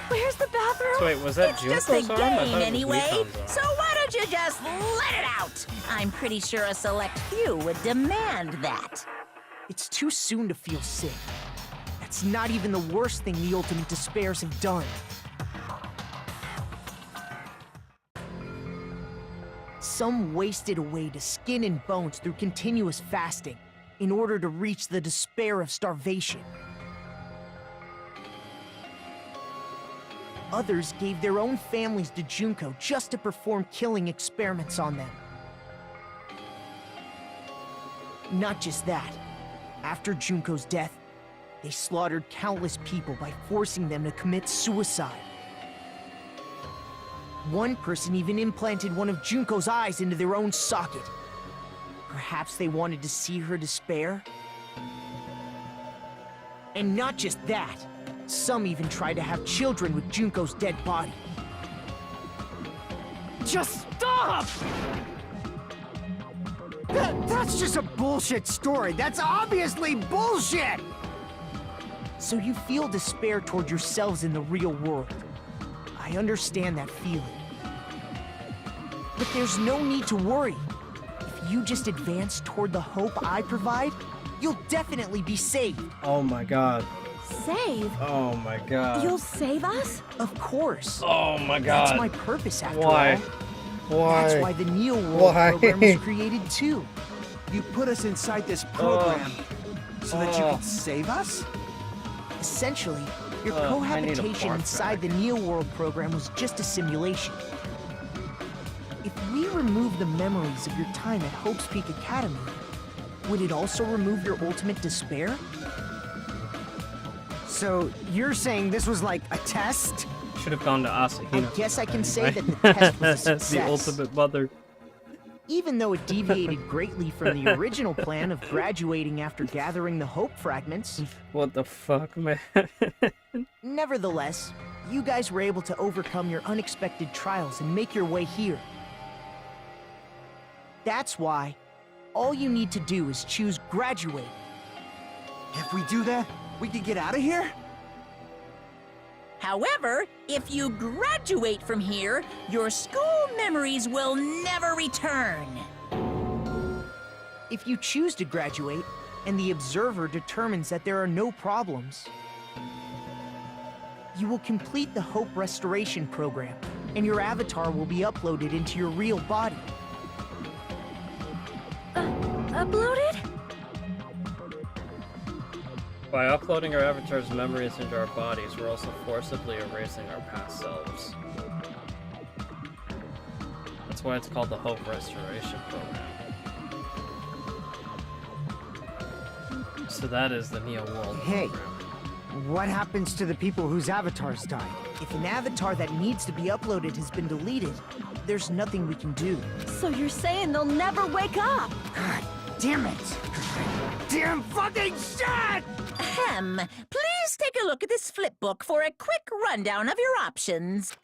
Where's the bathroom? So wait, was that It's Junko's just a arm? I thought game it was anyway, Mikon's arm. so why don't you just let it out? I'm pretty sure a select few would demand that. It's too soon to feel sick. That's not even the worst thing the ultimate despairs have done. Some wasted away to skin and bones through continuous fasting in order to reach the despair of starvation. Others gave their own families to Junko just to perform killing experiments on them. Not just that. After Junko's death, they slaughtered countless people by forcing them to commit suicide. One person even implanted one of Junko's eyes into their own socket. Perhaps they wanted to see her despair? And not just that. Some even tried to have children with Junko's dead body. Just stop! That's just a bullshit story. That's obviously bullshit! So you feel despair toward yourselves in the real world. I understand that feeling. But there's no need to worry. If you just advance toward the hope I provide, you'll definitely be saved. Oh my god. Save? Oh my god. You'll save us? Of course. Oh my god. That's my purpose after Why? all. Why? That's why the Neo World Why? program was created too. You put us inside this program so that you could save us? Essentially, your I need a cohabitation barf inside bag. the Neo World program was just a simulation. If we remove the memories of your time at Hope's Peak Academy, would it also remove your ultimate despair? So you're saying this was like a test? Should have gone to Asahina. I guess I can say that the test was a success. The ultimate mother. Even though it deviated greatly from the original plan of graduating after gathering the Hope fragments, What the fuck, man? nevertheless, you guys were able to overcome your unexpected trials and make your way here. That's why all you need to do is choose graduate. If we do that, we can get out of here? However, if you graduate from here, your school memories will never return. If you choose to graduate, and the observer determines that there are no problems, you will complete the Hope Restoration Program, and your avatar will be uploaded into your real body. Uploaded? By uploading our avatar's memories into our bodies, we're also forcibly erasing our past selves. That's why it's called the Hope Restoration Program. So that is the Neo World Hey. program. What happens to the people whose avatars died? If an avatar that needs to be uploaded has been deleted, there's nothing we can do. So you're saying they'll never wake up? God damn it! Damn fucking shit! Ahem. Please take a look at this flipbook for a quick rundown of your options.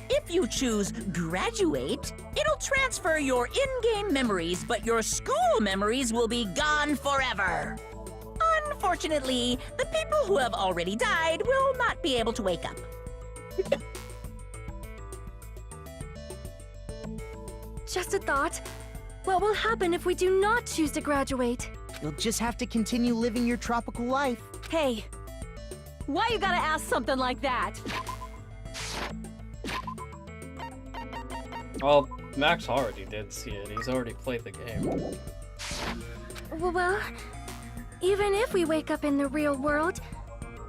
If you choose graduate, it'll transfer your in-game memories, but your school memories will be gone forever. Unfortunately, the people who have already died will not be able to wake up. Just a thought. What will happen if we do not choose to graduate? You'll just have to continue living your tropical life. Hey, why you gotta ask something like that? Well, Max already did see it. He's already played the game. Well, even if we wake up in the real world,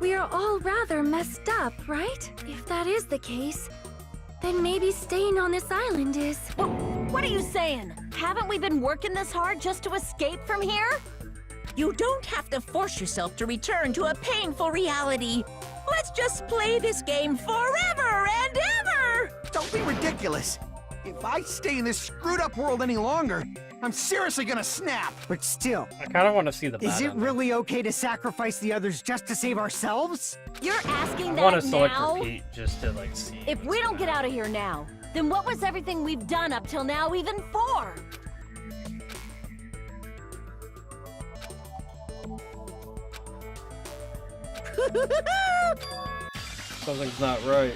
we are all rather messed up, right? If that is the case, then maybe staying on this island is... What are you saying? Haven't we been working this hard just to escape from here? You don't have to force yourself to return to a painful reality. Let's just play this game forever and ever! Don't be ridiculous. If I stay in this screwed up world any longer, I'm seriously gonna snap. But still, I kind of want to see the is bad it ending. really okay to sacrifice the others just to save ourselves? You're asking I want that to select now? repeat just to like see. If we don't get out of here now, then what was everything we've done up till now even for? Something's not right.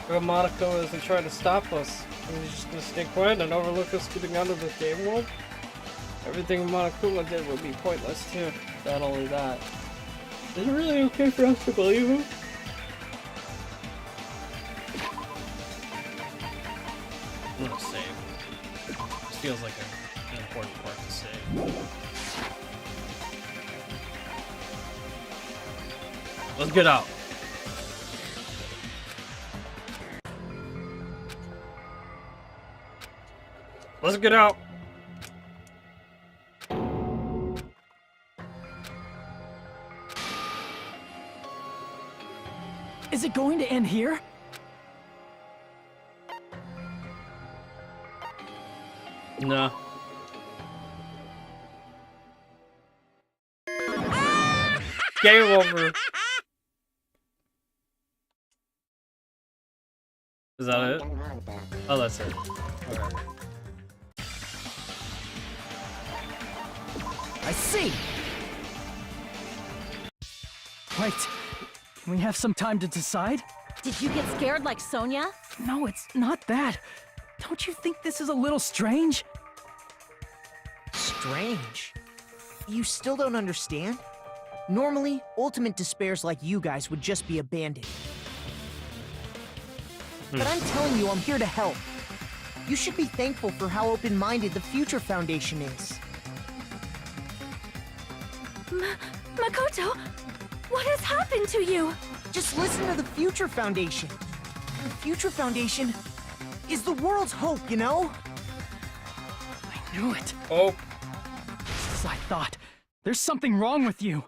But Monaco isn't trying to stop us. He's just gonna stay quiet and overlook us getting out of the game world. Everything Monokuma did would be pointless too. Not only that. Is it really okay for us to believe him? I'm gonna save. This feels like an important part to save. Let's get out. Let's get out. Is it going to end here? No. Game over. Is that it? Oh, that's it. Alright. I see! Wait, can we have some time to decide? Did you get scared like Sonia? No, it's not that. Don't you think this is a little strange? Strange. You still don't understand? Normally, ultimate despairs like you guys would just be abandoned. But I'm telling you, I'm here to help. You should be thankful for how open-minded the Future Foundation is. Makoto, what has happened to you? Just listen to the Future Foundation. The Future Foundation is the world's hope, you know? I knew it. Oh, Just as I thought. There's something wrong with you.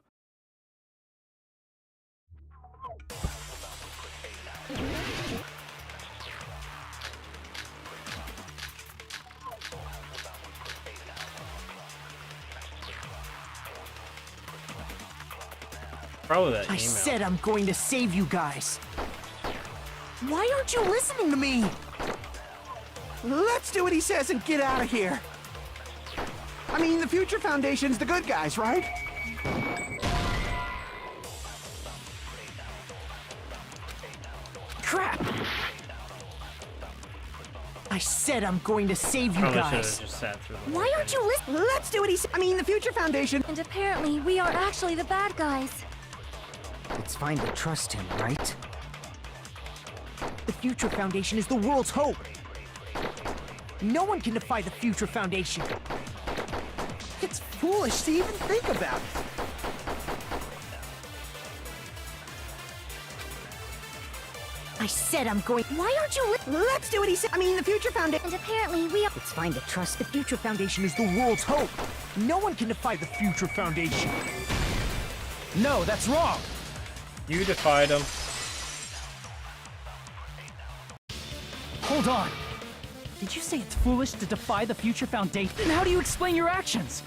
probably that I email. said I'm going to save you guys. Why aren't you listening to me? Let's do what he says and get out of here. I mean, the Future Foundation's the good guys, right? Crap! I said I'm going to save you Probably should have guys. just sat through the Why whole aren't thing. you listening? Let's do what he says. I mean, the Future Foundation. And apparently, we are actually the bad guys. It's fine to trust him, right? The Future Foundation is the world's hope. No one can defy the Future Foundation. It's foolish to even think about it. I said I'm going. Why aren't you listening? Let's do what he said. I mean, the Future Foundation. And apparently, we are. It's fine to trust The Future Foundation is the world's hope. No one can defy the Future Foundation. No, that's wrong. You defied him. Hold on. Did you say it's foolish to defy the Future Foundation? Then how do you explain your actions?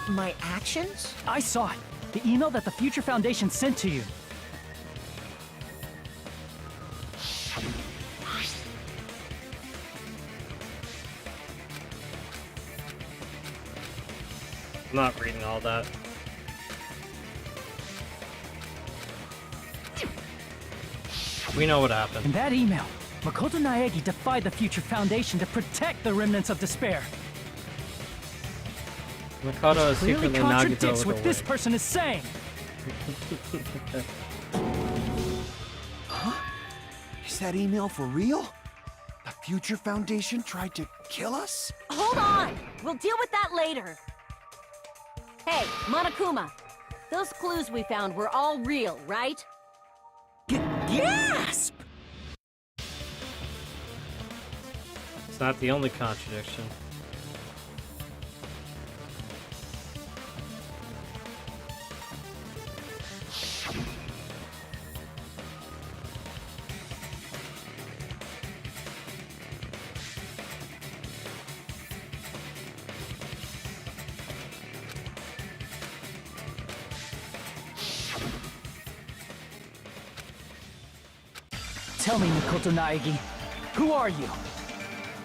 My actions? I saw it. The email that the Future Foundation sent to you. I'm not reading all that. We know what happened. In that email, Makoto Naegi defied the Future Foundation to protect the remnants of despair. Makoto is Clearly secretly contradicts Nagito what with a this wig. person is saying. Is that email for real? The Future Foundation tried to kill us? Hold on! We'll deal with that later. Hey, Monokuma. Those clues we found were all real, right? Gasp! It's not the only contradiction. Tell me, Makoto Naegi, who are you?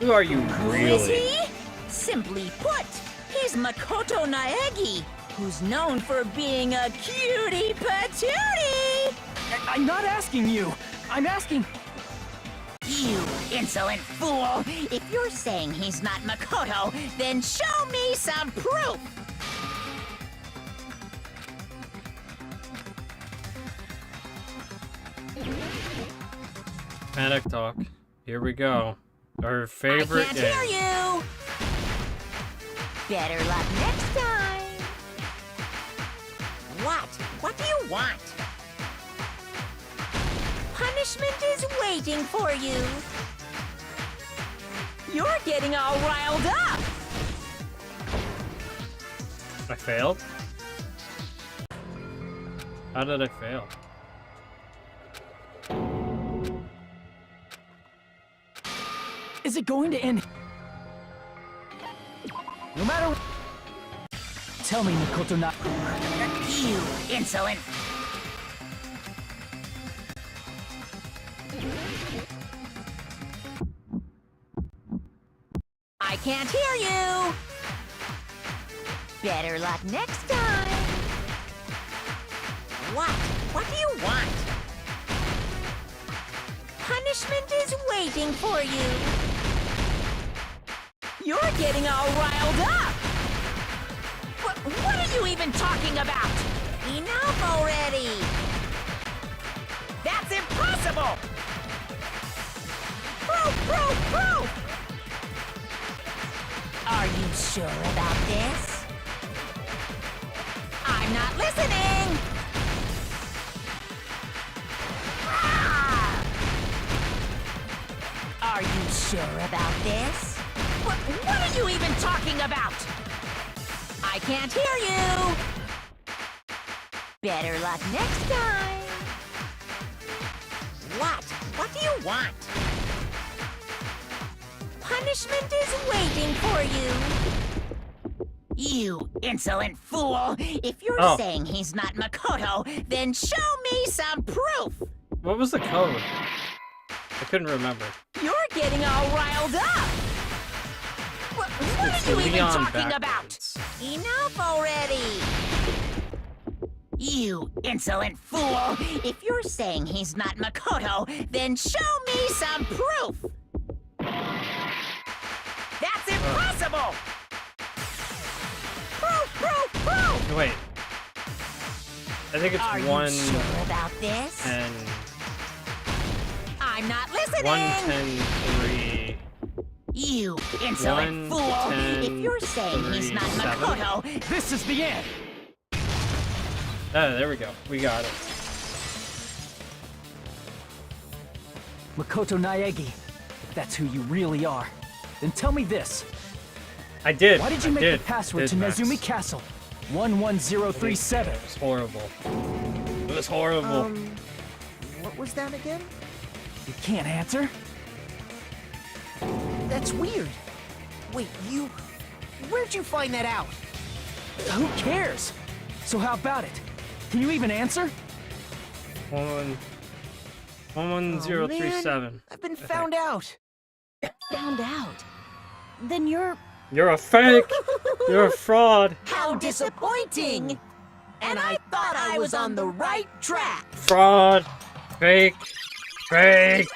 Who are you Who is really? he? Simply put, he's Makoto Naegi, who's known for being a cutie patootie! I'm not asking you. I'm asking... You insolent fool! If you're saying he's not Makoto, then show me some proof! Panic talk. Here we go. Our favorite I can't game. hear you! Better luck next time! What? What do you want? Punishment is waiting for you! You're getting all riled up! I failed? How did I fail? Is it going to end? No matter... Tell me, Makoto Naegi. You insolent... I can't hear you! Better luck next time! What? What do you want? Punishment is waiting for you! You're getting all riled up! What are you even talking about? Enough already! That's impossible! Proof! Proof! Proof! sure about this? I'm not listening! Ah! Are you sure about this? What are you even talking about? I can't hear you! Better luck next time! What? What do you want? Punishment is waiting for you! You insolent fool! If you're saying he's not Makoto, then show me some proof! What was the code? I couldn't remember. You're getting all riled up! What It's are you even Leon talking backwards. about? Enough already! You insolent fool! If you're saying he's not Makoto, then show me some proof! That's impossible! Proof, proof, proof! Wait. I think it's Are 1 you sure about this? and I'm not listening! 110 3. You insolent fool! 110 If you're saying he's not 7. Makoto, This is the end! Oh, there we go. We got it. Makoto Naegi, if that's who you really are, then tell me this. I did. Why did you I make did. the password to Max. Nezumi Castle? 11037. It was horrible. It was horrible. What was that again? You can't answer? That's weird. Wait, where'd you find that out? Who cares? So how about it? Can you even answer? 11037. I've been found out. Found out. Then you're... You're a fake. You're a fraud. how disappointing! And I thought I was on the right track! Fraud. Fake. Fake.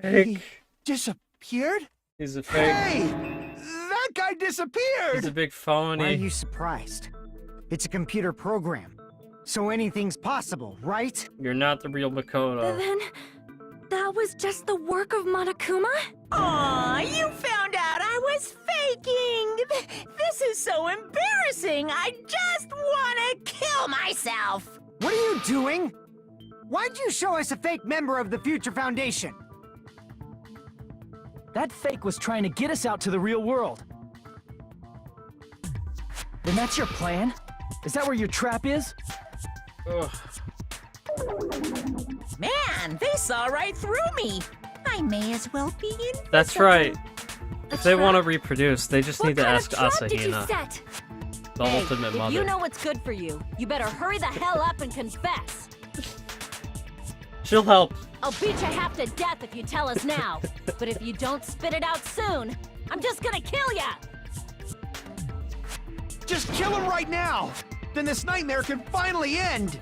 Fake. Disappeared? He's a fake. Hey! That guy disappeared! He's a big Why are phony. you surprised? It's a computer program, so anything's possible, right? You're not the real Makoto. Then, that was just the work of Monokuma? Aw, you found out I was faking! This is so embarrassing! I just wanna kill myself! What are you doing? Why'd you show us a fake member of the Future Foundation? That fake was trying to get us out to the real world. Then that's your plan? Is that where your trap is? Ugh. Man, they saw right through me! I may as well be in. That's right. A If they trap? want to reproduce, they just What need to kind ask of trap did you Asahina, set? the Hey, ultimate if mother. you know what's good for you, you better hurry the hell up and confess. She'll help. I'll beat you half to death if you tell us now. But if you don't spit it out soon, I'm just gonna kill ya! Just kill him right now! Then this nightmare can finally end!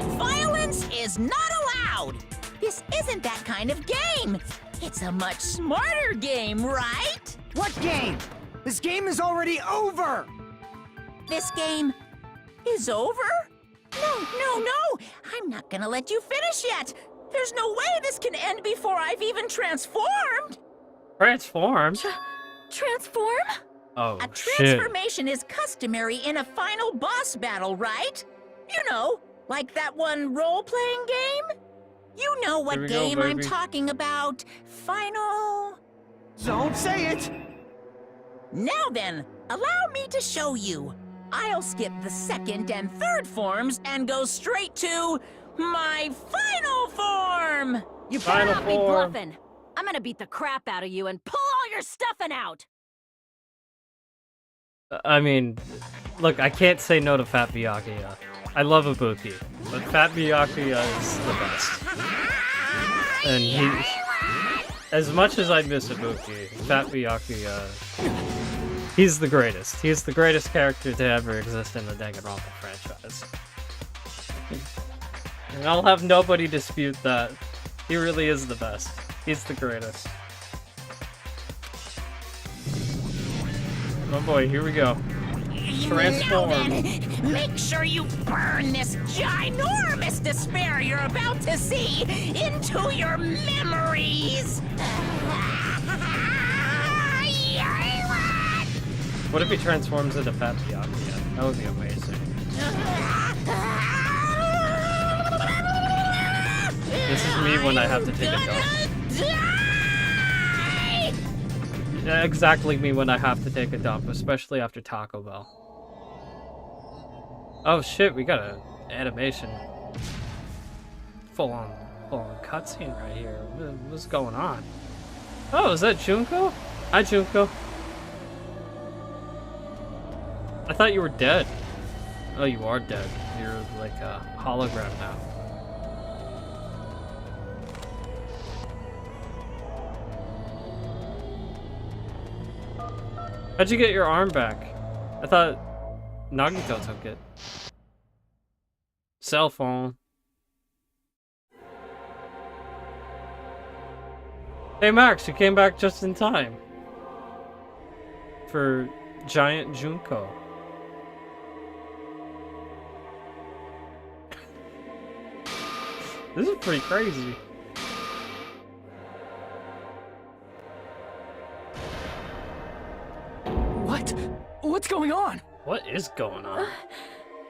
Violence is not allowed! This isn't that kind of game! It's a much smarter game, right? What game? This game is already over! This game is over? No! I'm not gonna let you finish yet! There's no way this can end before I've even transformed! Transformed? Transform? Oh, A shit. transformation is customary in a final boss battle, right? You know, like that one role-playing game? You know Here what we go, game I'm baby. talking about. Final... Don't say it! Now then, allow me to show you. I'll skip the second and third forms and go straight to my final form! You better Final not be form. bluffing. I'm gonna beat the crap out of you and pull all your stuffing out! I mean, look, I can't say no to Fat Byakuya. I love Ibuki, but Fat Byakuya is the best. And he, as much as I miss Ibuki, Fat Byakuya, he's the greatest. He's the greatest character to ever exist in the Danganronpa franchise. And I'll have nobody dispute that. He really is the best. He's the greatest. Oh boy, here we go. Transform. Now then, make sure you burn this ginormous despair you're about to see into your memories! What if he transforms into Fabio? That would be amazing. This is me when I have to take a dump. Yeah, exactly me when I have to take a dump, especially after Taco Bell. Oh shit, we got an animation. Full on cutscene right here. What's going on? Oh, is that Junko? Hi, Junko. I thought you were dead. Oh, you are dead. You're like a hologram now. How'd you get your arm back? I thought Nagito took it. Cell phone. Hey Max, you came back just in time. For Giant Junko. This is pretty crazy. What? What's going on? What is going on? Am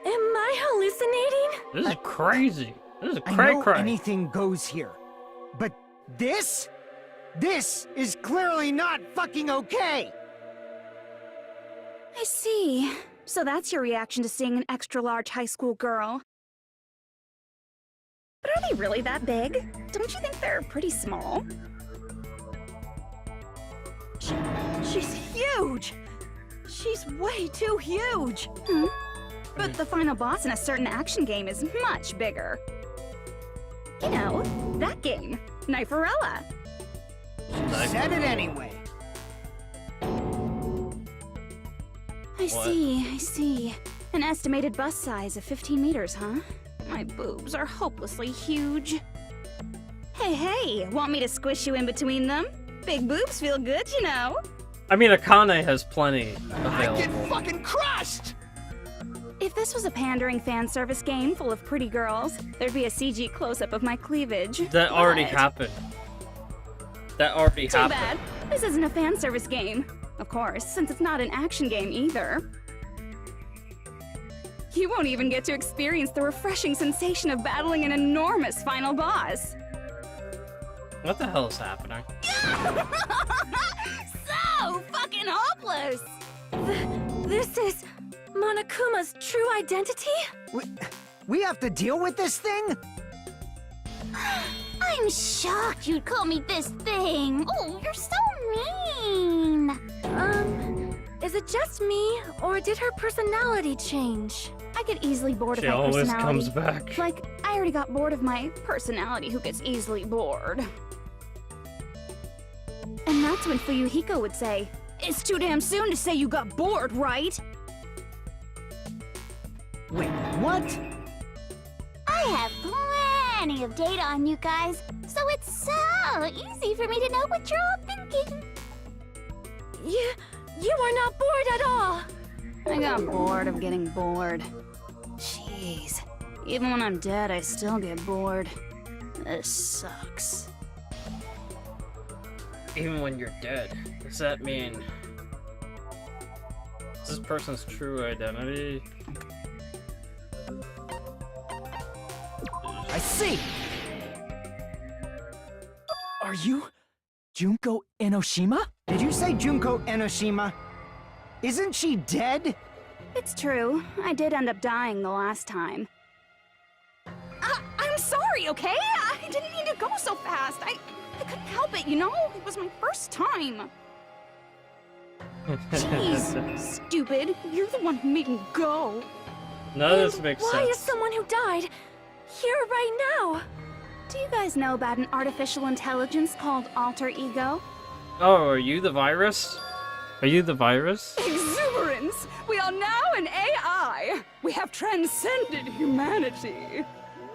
I hallucinating? This is crazy. This is I cray know cray. anything goes here, but this is clearly not fucking okay. I see. So that's your reaction to seeing an extra-large high school girl. But are they really that big? Don't you think they're pretty small? She's huge! She's way too huge! But the final boss in a certain action game is much bigger. You know, that game, Kniferella. Said it anyway. I see. An estimated bust size of 15 meters, huh? My boobs are hopelessly huge. Hey, want me to squish you in between them? Big boobs feel good, you know. I mean, Akane has plenty available. I get fucking crushed! If this was a pandering fan service game full of pretty girls, there'd be a CG close-up of my cleavage. That already But happened. That already Too happened. bad. This isn't a fan service game. Of course, since it's not an action game either. You won't even get to experience the refreshing sensation of battling an enormous final boss. What the hell is happening? So fucking hopeless! This is Monokuma's true identity? We have to deal with this thing? I'm shocked you'd call me this thing. Oh, you're so mean. Is it just me, or did her personality change? I get easily bored She of my always personality. comes back. Like, I already got bored of my personality who gets easily bored. And that's when Fuyuhiko would say, "It's too damn soon to say you got bored, right?" Wait, what? I have plenty of data on you guys, so it's so easy for me to know what you're all thinking. You are not bored at all. I got bored of getting bored. Jeez. Even when I'm dead, I still get bored. This sucks. Even when you're dead, does that mean is this person's true identity? I see. Are you Junko Enoshima? Did you say Junko Enoshima? Isn't she dead? It's true. I did end up dying the last time. I'm sorry, okay? I didn't mean to go so fast. I couldn't help it, you know? It was my first time. Jeez, stupid. You're the one who made me go. None of this makes Why is sense. someone who died here right now? Do you guys know about an artificial intelligence called alter ego? Oh, are you the virus? Are you the virus? Exuberance! We are now an AI! We have transcended humanity!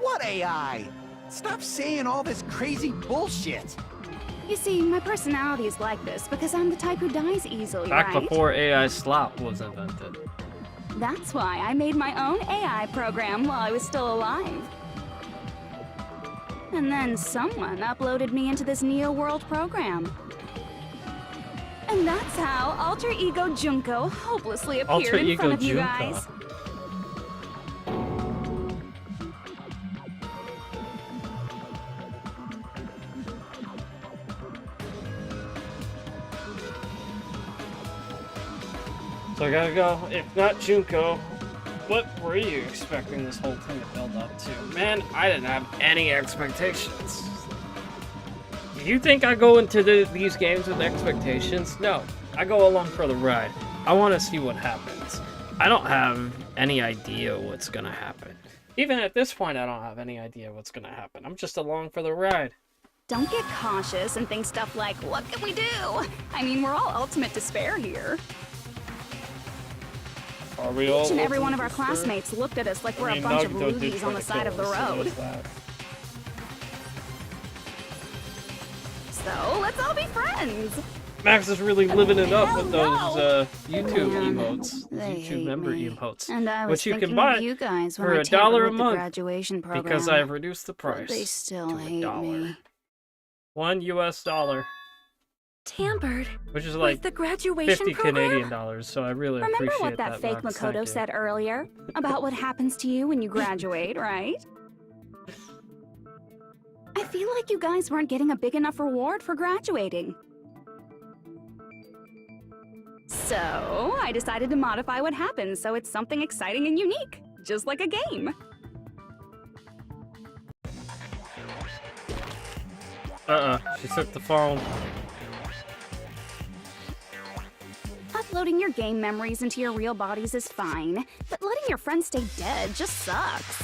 What AI? Stop saying all this crazy bullshit. You see, my personality is like this because I'm the type who dies easily, Back right? before AI slap was invented. That's why I made my own AI program while I was still alive. And then someone uploaded me into this Neo World program. And that's how Alter Ego Junko hopelessly appeared Alter in Ego front of you Junko. guys. So I gotta go. If not Junko, what were you expecting this whole thing to build up to? Man, I didn't have any expectations. Do you think I go into these games with expectations? No. I go along for the ride. I want to see what happens. I don't have any idea what's gonna happen. Even at this point, I don't have any idea what's gonna happen. I'm just along for the ride. Don't get cautious and think stuff like, what can we do? I mean, we're all ultimate despair here. Are we all Each and every one of our despair? classmates looked at us like we're I a mean, bunch of Naruto did loogies try on the to side kill of the us, so road. there's that. So, let's all be friends! Max is really living it up with Hell those YouTube Man, emotes, they YouTube hate member me. emotes, And I was which you can thinking buy of you guys when for I $1 tampered a with the month graduation program. because I've reduced the But price they still to hate $1. me. $1 US, Tampered which is with like the graduation 50 program? Canadian dollars. So I really Remember appreciate what that fake Max. Makoto Thank you. said earlier? About what happens to you when you graduate, right? I feel like you guys weren't getting a big enough reward for graduating. So, I decided to modify what happens so it's something exciting and unique, just like a game. She took the phone. Uploading your game memories into your real bodies is fine, but letting your friends stay dead just sucks.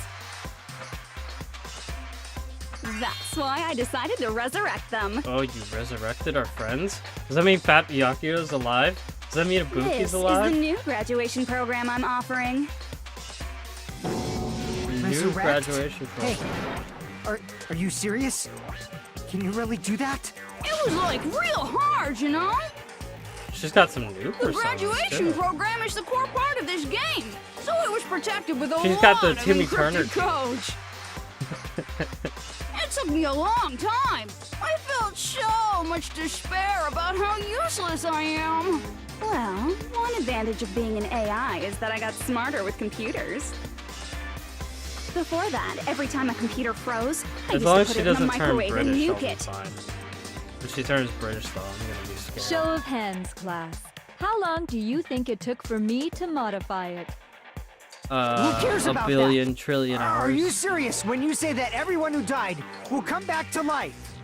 That's why I decided to resurrect them. Oh, you resurrected our friends? Does that mean Fat Byakuya's alive? Does that mean Ibuki's This alive? is the new graduation program I'm offering. New Resurrect? graduation program. Hey, are you serious? Can you really do that? It was like real hard, you know? She's got some new The personas, graduation too. program is the core part of this game, so it was protected with a She's lot got the of Timmy encrypted Turner codes. It took me a long time. I felt so much despair about how useless I am. Well, one advantage of being an AI is that I got smarter with computers. Before that, every time a computer froze, I As used long to as put she it in the doesn't turn microwave and British, I'll nuke be it. fine. If she turns British, though, I'm gonna be scared. Show of hands, class. How long do you think it took for me to modify it? Who cares a about billion that? trillion hours. Are you serious when you say that everyone who died will come back to life?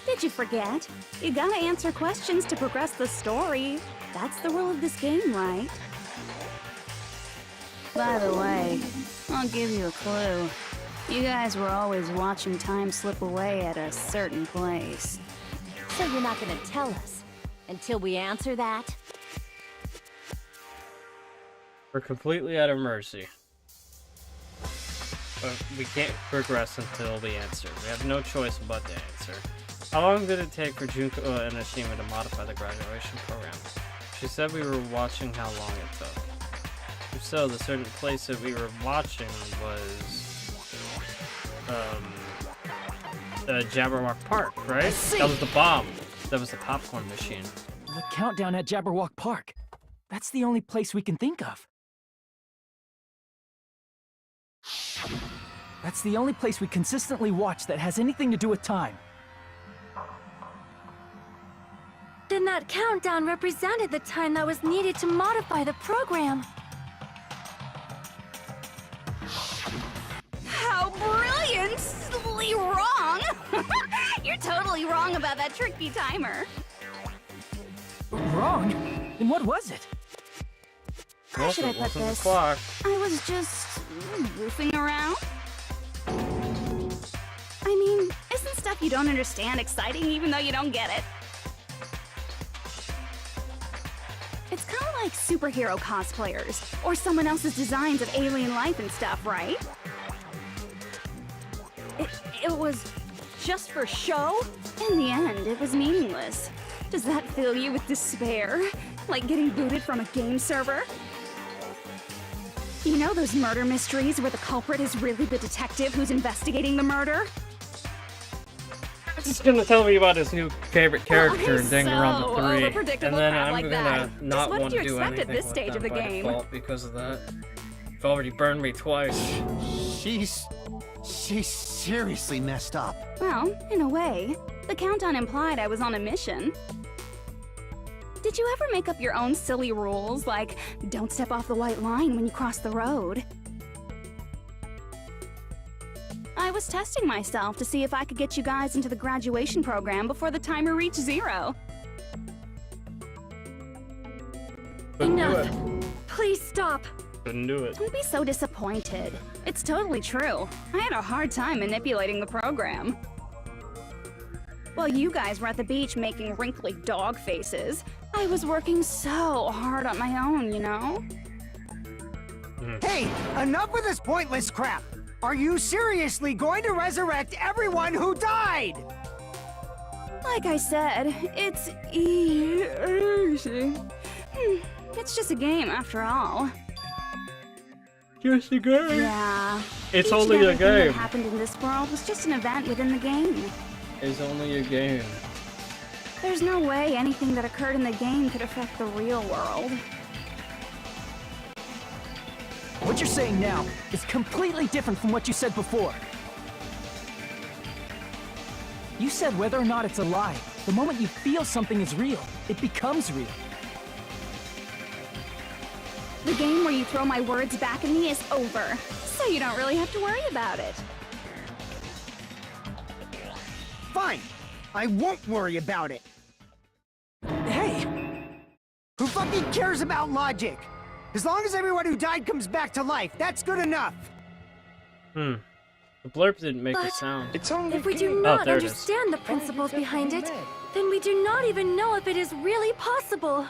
Did you forget? You gotta answer questions to progress the story. That's the rule of this game, right? By the way, I'll give you a clue. You guys were always watching time slip away at a certain place. So you're not gonna tell us until we answer that? We're completely at her mercy. But we can't progress until we answer. We have no choice but to answer. How long did it take for Junko and Ashima to modify the graduation program? She said we were watching how long it took. If so, the certain place that we were watching was Jabberwock Park, right? That was the bomb. That was the popcorn machine. The countdown at Jabberwock Park. That's the only place we can think of. That's the only place we consistently watch that has anything to do with time. Then that countdown represented the time that was needed to modify the program. How brilliantly wrong! You're totally wrong about that tricky timer. Wrong? Then what was it? How should I it put wasn't the this? clock. I was just goofing around. I mean, isn't stuff you don't understand exciting even though you don't get it? It's kind of like superhero cosplayers, or someone else's designs of alien life and stuff, right? It was just for show? In the end, it was meaningless. Does that fill you with despair? Like getting booted from a game server? You know those murder mysteries where the culprit is really the detective who's investigating the murder? He's gonna tell me about his new favorite character in I'm Danganronpa so 3, overpredictable and then crap I'm like gonna that. not What want did to you do expect anything at this with stage them of the by game? default because of that. You've already burned me twice. She's seriously messed up. Well, in a way. The countdown implied I was on a mission. Did you ever make up your own silly rules, like don't step off the white line when you cross the road? I was testing myself to see if I could get you guys into the graduation program before the timer reached 0. Couldn't do Enough. it. Please stop. Couldn't do it. Don't be so disappointed. It's totally true. I had a hard time manipulating the program. While you guys were at the beach making wrinkly dog faces, I was working so hard on my own, you know? Hey, enough with this pointless crap! Are you seriously going to resurrect everyone who died? Like I said, it's easy. It's just a game after all. Just a game. Yeah. It's Each and only a everything that game. happened in this world was just an event within the game. It's only a game. There's no way anything that occurred in the game could affect the real world. What you're saying now is completely different from what you said before. You said whether or not it's a lie, the moment you feel something is real, it becomes real. The game where you throw my words back at me is over, so you don't really have to worry about it. Fine. I won't worry about it. Hey! Who fucking cares about logic? As long as everyone who died comes back to life, that's good enough. The blurb didn't make a But sound. if we do Oh, not there it is. understand the principles behind it, then we do not even know if it is really possible.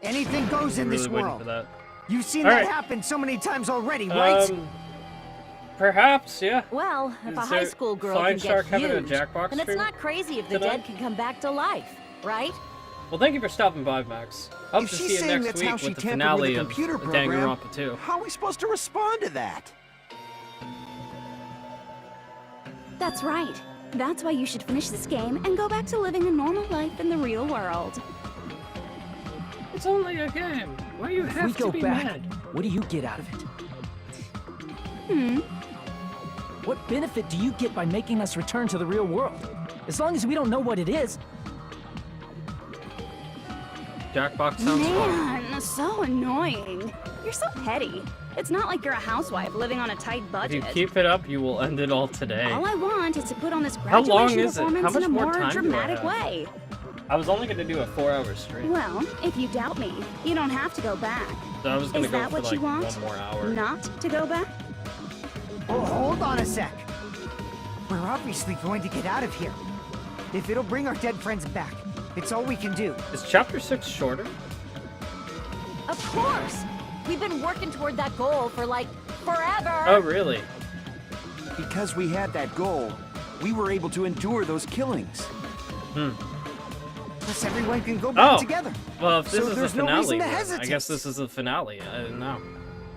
Anything goes in I'm really this waiting world. for that. You've seen All that right. happen so many times already, right? Perhaps, yeah. Well, if Is a high there school girl Flying can Shark get having a huge, Jackbox then it's stream not crazy if the tonight? dead can come back to life, right? Well, thank you for stopping by, Max. Hope If to she's see you saying next that's how week she with the tampered finale with the of computer program, Danganronpa 2. how are we supposed to respond to that? That's right. That's why you should finish this game and go back to living a normal life in the real world. It's only a game. Why you If have we to go be back, mad? what do you get out of it? Hmm. What benefit do you get by making us return to the real world? As long as we don't know what it is. Jackbox sounds fun. Man, so annoying. You're so petty. It's not like you're a housewife living on a tight If budget. you keep it up, you will end it all today. All I want is to put on this How graduation long is it? How performance much in a more more time do I dramatic have? way. I was only going to do a 4-hour stream. Well, if you doubt me, you don't have to go back. So I was going to Is go that for what like you want? 1 more hour. Not to go back? Oh, hold on a sec. We're obviously going to get out of here. If it'll bring our dead friends back, it's all we can do. Is chapter 6 shorter? Of course! We've been working toward that goal for like forever! Oh, really? Because we had that goal, we were able to endure those killings. Plus everyone can go back Oh. together. Well, if this So is the there's no finale, reason to then I hesitate. guess this is the finale. I didn't know.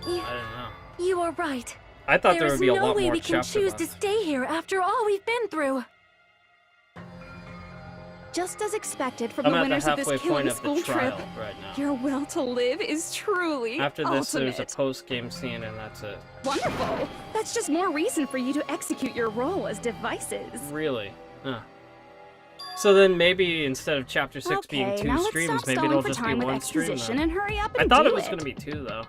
I didn't know. You are right. I thought there There would is be a no lot way more we can chapter choose to left. stay here after all we've been through. Just as expected from I'm the at winners the of this halfway killing point of school the trip, trial right now. your will to live is truly After this, ultimate. there's a post-game scene, and that's it. Wonderful! That's just more reason for you to execute your role as devices. Really? Huh. So then maybe instead of chapter 6 being Okay, 2 now let's streams, stop maybe stalling it'll for just be time with 1 stream exposition then. and hurry up I and thought do it was going to be 2 though.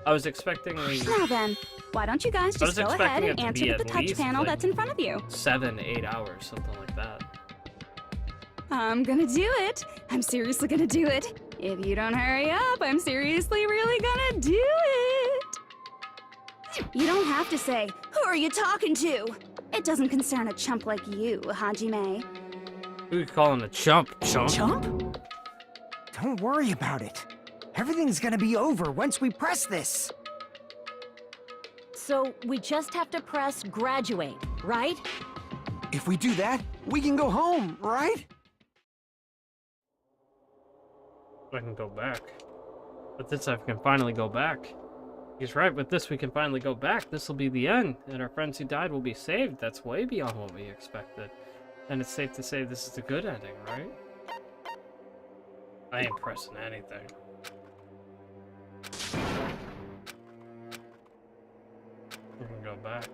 I was expecting Now then, why don't you guys I was just go ahead expecting and it to answer be with the at touch least, panel like, that's in front of you? 7-8 hours, something like that. I'm gonna do it. I'm seriously gonna do it. If you don't hurry up, I'm seriously really gonna do it. You don't have to say, who are you talking to? It doesn't concern a chump like you, Hajime. We could call him a chump. Chump? Chump? Don't worry about it. Everything's gonna be over once we press this. So we just have to press graduate, right? If we do that, we can go home, right? I can go back. But this I can finally go back. He's right, with this we can finally go back. This will be the end, and our friends who died will be saved. That's way beyond what we expected. And it's safe to say this is a good ending, right? I ain't pressing anything. We can go back.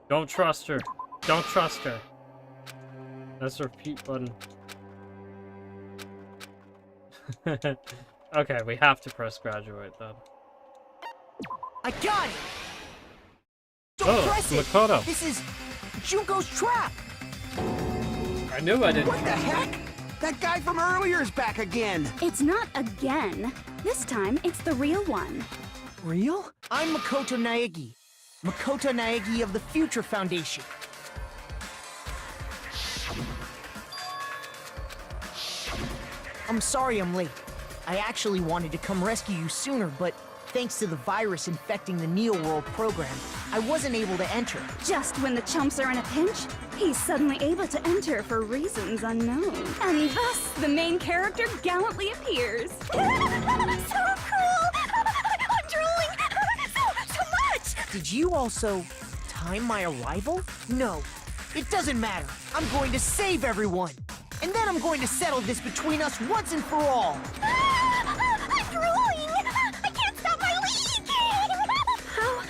Don't trust her. Don't trust her. That's the repeat button. Okay, we have to press graduate then. I got it! Don't press it! Makoto. This is Junko's trap! I knew I didn't. What the heck? That guy from earlier is back again! It's not again. This time, it's the real one. Real? I'm Makoto Naegi. Makoto Naegi of the Future Foundation. I'm sorry I'm late. I actually wanted to come rescue you sooner, but thanks to the virus infecting the Neo-World program, I wasn't able to enter. Just when the chumps are in a pinch, he's suddenly able to enter for reasons unknown. And thus, the main character gallantly appears. So cool! I'm drooling! So much! Did you also time my arrival? No, it doesn't matter. I'm going to save everyone. And then I'm going to settle this between us once and for all. I'm drooling! I can't stop my leak! How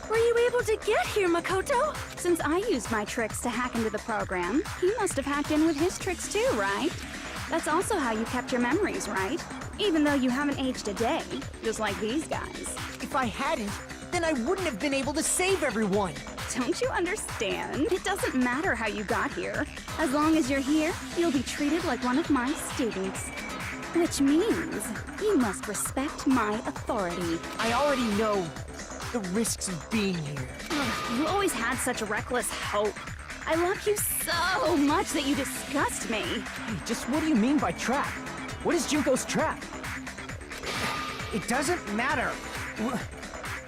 were you able to get here, Makoto? Since I used my tricks to hack into the program, he must have hacked in with his tricks too, right? That's also how you kept your memories, right? Even though you haven't aged a day, just like these guys. If I hadn't, then I wouldn't have been able to save everyone. Don't you understand? It doesn't matter how you got here. As long as you're here, you'll be treated like one of my students. Which means you must respect my authority. I already know the risks of being here. Ugh, you always had such reckless hope. I love you so much that you disgust me. Hey, just what do you mean by trap? What is Junko's trap? It doesn't matter.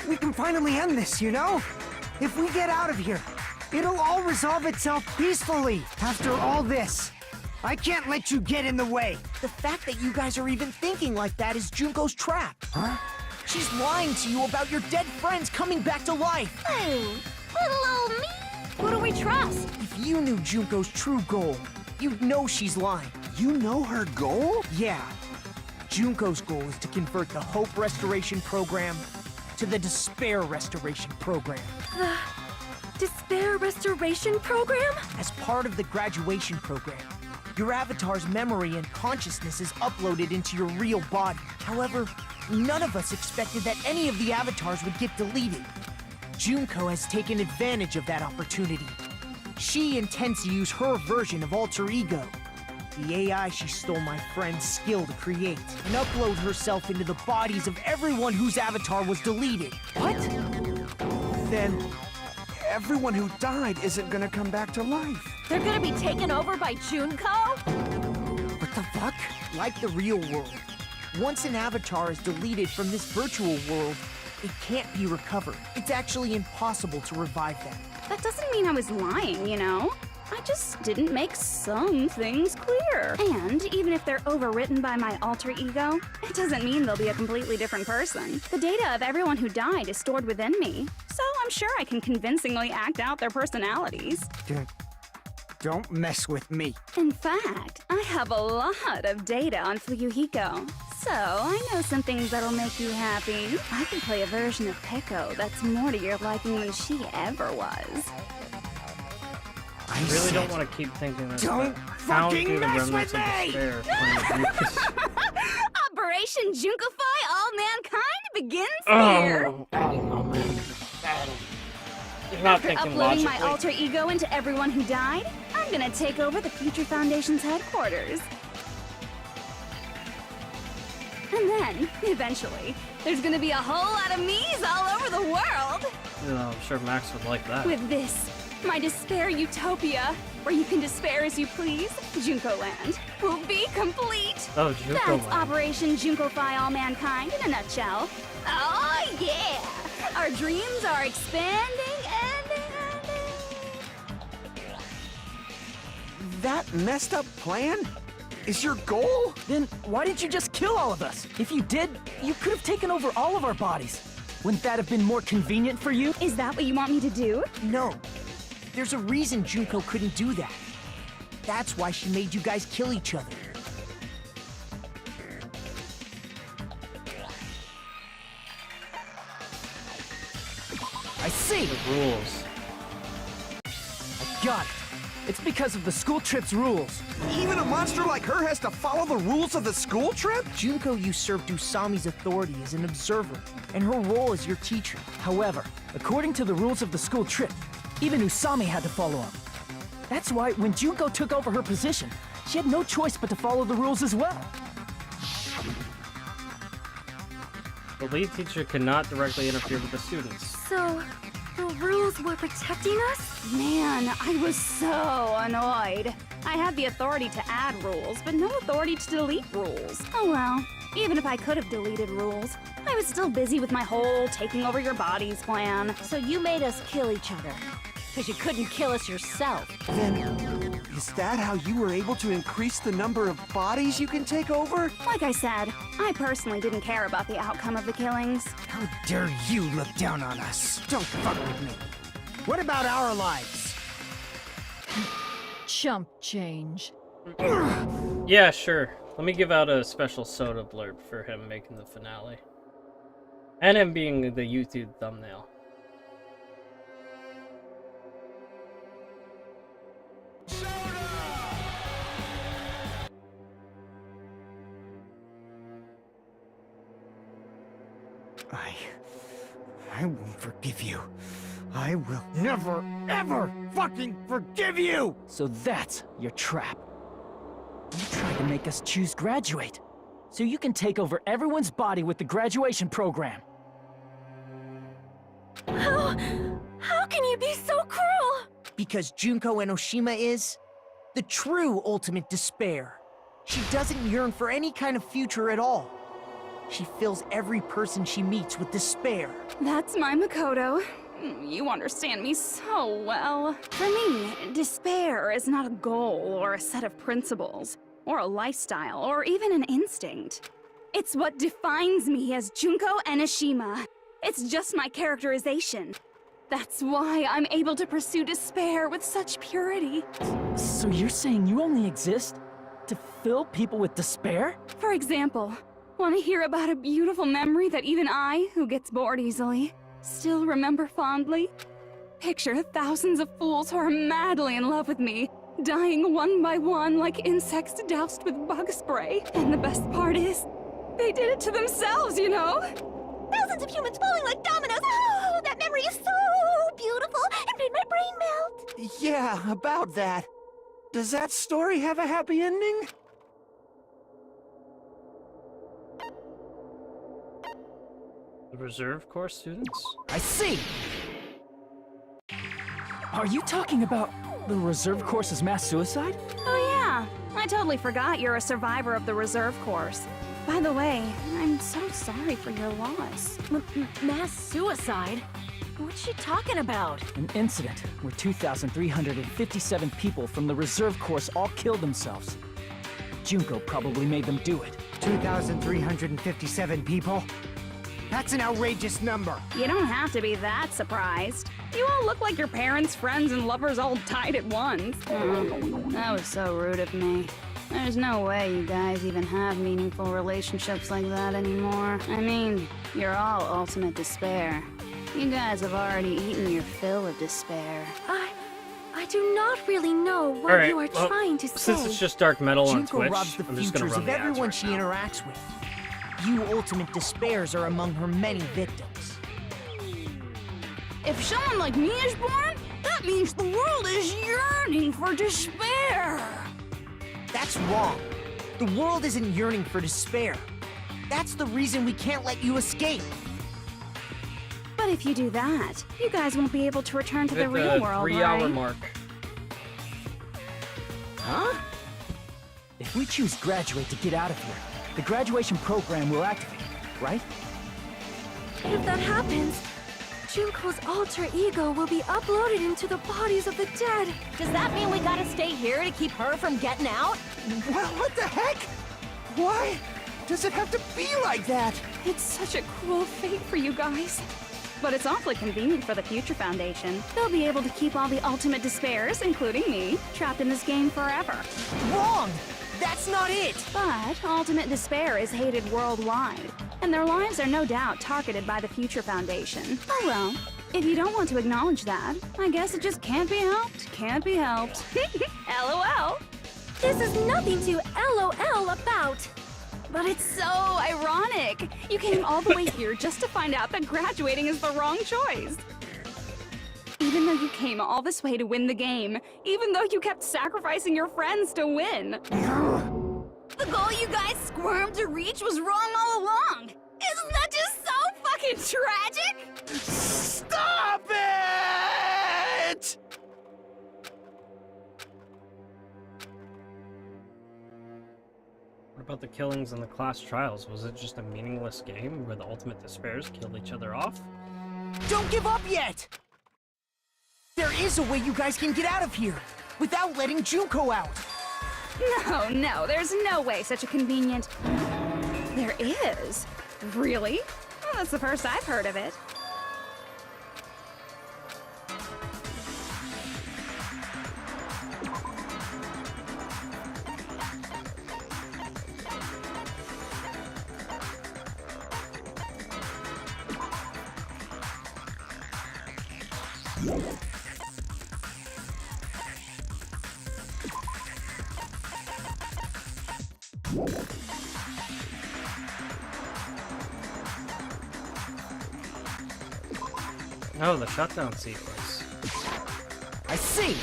We can finally end this, you know? If we get out of here, it'll all resolve itself peacefully after all this. I can't let you get in the way. The fact that you guys are even thinking like that is Junko's trap. Huh? She's lying to you about your dead friends coming back to life. Oh, little old me. Who do we trust? If you knew Junko's true goal, you'd know she's lying. You know her goal? Yeah. Junko's goal is to convert the Hope Restoration Program to the Despair Restoration Program. The Despair Restoration Program? As part of the graduation program, your avatar's memory and consciousness is uploaded into your real body. However, none of us expected that any of the avatars would get deleted. Junko has taken advantage of that opportunity. She intends to use her version of Alter Ego, the AI she stole my friend's skill to create, and upload herself into the bodies of everyone whose avatar was deleted. What? Then everyone who died isn't gonna come back to life. They're gonna be taken over by Junko? What the fuck? Like the real world, once an avatar is deleted from this virtual world, it can't be recovered. It's actually impossible to revive them. That doesn't mean I was lying, you know? I just didn't make some things clear. And even if they're overwritten by my alter ego, it doesn't mean they'll be a completely different person. The data of everyone who died is stored within me, so I'm sure I can convincingly act out their personalities. Don't mess with me. In fact, I have a lot of data on Fuyuhiko, so I know some things that'll make you happy. I can play a version of Peko that's more to your liking than she ever was. I really don't want to keep thinking this. Don't fucking mess with me! Operation Junkify All Mankind begins here! Oh, I don't know, man. You're not After thinking uploading logically. my alter ego into everyone who died, I'm gonna take over the Future Foundation's headquarters. And then, eventually, there's gonna be a whole lot of me's all over the world! Yeah, I'm sure Max would like that. With this, my despair utopia, where you can despair as you please, Junko Land, will be complete! Oh, Junko That's Land. Operation Junkify All Mankind in a nutshell. Oh yeah! Our dreams are expanding That messed up plan is your goal? Then why didn't you just kill all of us? If you did, you could have taken over all of our bodies. Wouldn't that have been more convenient for you? Is that what you want me to do? No. There's a reason Junko couldn't do that. That's why she made you guys kill each other. I see. The rules. I got it. It's because of the school trip's rules. Even a monster like her has to follow the rules of the school trip? Junko usurped Usami's authority as an observer, and her role as your teacher. However, according to the rules of the school trip, even Usami had to follow them. That's why when Junko took over her position, she had no choice but to follow the rules as well. The lead teacher cannot directly interfere with the students. So, the rules were protecting us? Man, I was so annoyed. I had the authority to add rules, but no authority to delete rules. Oh well, even if I could have deleted rules, I was still busy with my whole taking over your bodies plan. So you made us kill each other. Because you couldn't kill us yourself. Then, is that how you were able to increase the number of bodies you can take over? Like I said, I personally didn't care about the outcome of the killings. How dare you look down on us? Don't fuck with me. What about our lives? Chump change. Yeah, sure. Let me give out a special soda blurb for him making the finale. And him being the YouTube thumbnail. I won't forgive you. I will never, ever fucking forgive you! So that's your trap. You tried to make us choose graduate, so you can take over everyone's body with the graduation program. How can you be so cruel? Because Junko Enoshima is the true ultimate despair. She doesn't yearn for any kind of future at all. She fills every person she meets with despair. That's my Makoto. You understand me so well. For me, despair is not a goal or a set of principles, or a lifestyle, or even an instinct. It's what defines me as Junko Enoshima. It's just my characterization. That's why I'm able to pursue despair with such purity. So you're saying you only exist to fill people with despair? For example, want to hear about a beautiful memory that even I, who gets bored easily, still remember fondly? Picture thousands of fools who are madly in love with me, dying one by one like insects doused with bug spray. And the best part is, they did it to themselves, you know? Thousands of humans falling like dominoes. Oh, that memory is so beautiful. It made my brain melt. Yeah, about that. Does that story have a happy ending? The reserve course students? I see! Are you talking about the reserve course's mass suicide? Oh yeah, I totally forgot you're a survivor of the reserve course. By the way, I'm so sorry for your loss. Mass suicide? What's she talking about? An incident where 2,357 people from the reserve course all killed themselves. Junko probably made them do it. 2,357 people? That's an outrageous number. You don't have to be that surprised. You all look like your parents, friends, and lovers all died at once. That was so rude of me. There's no way you guys even have meaningful relationships like that anymore. I mean, you're all ultimate despair. You guys have already eaten your fill of despair. I do not really know what Alright, you are well, trying to say. since it's just Dark Metal on Junko Twitch, robs the I'm just gonna futures run of the ads everyone right she now. interacts with. You ultimate despairs are among her many victims. If someone like me is born, that means the world is yearning for despair. That's wrong. The world isn't yearning for despair. That's the reason we can't let you escape. But if you do that, you guys won't be able to return to the Hit real world, 3-hour right? mark. Huh? If we choose graduate to get out of here, the graduation program will activate, right? If that happens, Junko's alter ego will be uploaded into the bodies of the dead. Does that mean we gotta stay here to keep her from getting out? Well, what the heck? Why does it have to be like that? It's such a cruel fate for you guys. But it's awfully convenient for the Future Foundation. They'll be able to keep all the ultimate despairs, including me, trapped in this game forever. Wrong! That's not it! But Ultimate Despair is hated worldwide, and their lives are no doubt targeted by the Future Foundation. Oh well, if you don't want to acknowledge that, I guess it just can't be helped. Can't be helped. LOL. This is nothing to LOL about. But it's so ironic. You came all the way here just to find out that graduating is the wrong choice. Even though you came all this way to win the game, even though you kept sacrificing your friends to win. The goal you guys squirmed to reach was wrong all along. Isn't that just so fucking tragic? Stop it! What about the killings in the class trials? Was it just a meaningless game where the ultimate despairs killed each other off? Don't give up yet! There is a way you guys can get out of here without letting Junko out. No, there's no way such a convenient... There is? Really? Well, that's the first I've heard of it. Oh, the shutdown sequence. I see!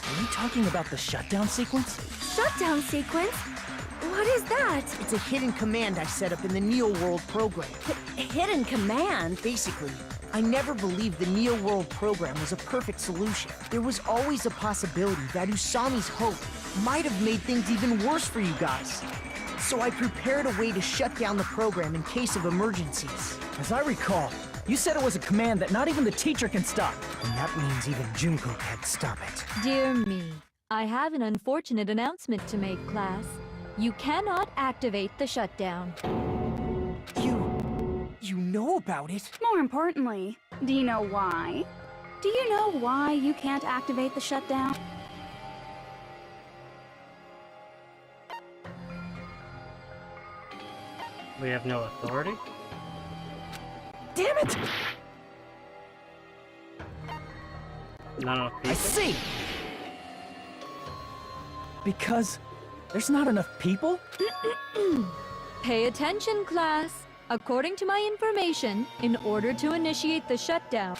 Are you talking about the shutdown sequence? Shutdown sequence? What is that? It's a hidden command I set up in the Neo World program. Hidden command? Basically, I never believed the Neo World program was a perfect solution. There was always a possibility that Usami's hope might have made things even worse for you guys. So I prepared a way to shut down the program in case of emergencies. As I recall, you said it was a command that not even the teacher can stop. And that means even Junko can't stop it. Dear me, I have an unfortunate announcement to make, class. You cannot activate the shutdown. You know about it? More importantly, do you know why? Do you know why you can't activate the shutdown? We have no authority? Damn it! Not enough people? I see! Because there's not enough people? Pay attention, class. According to my information, in order to initiate the shutdown,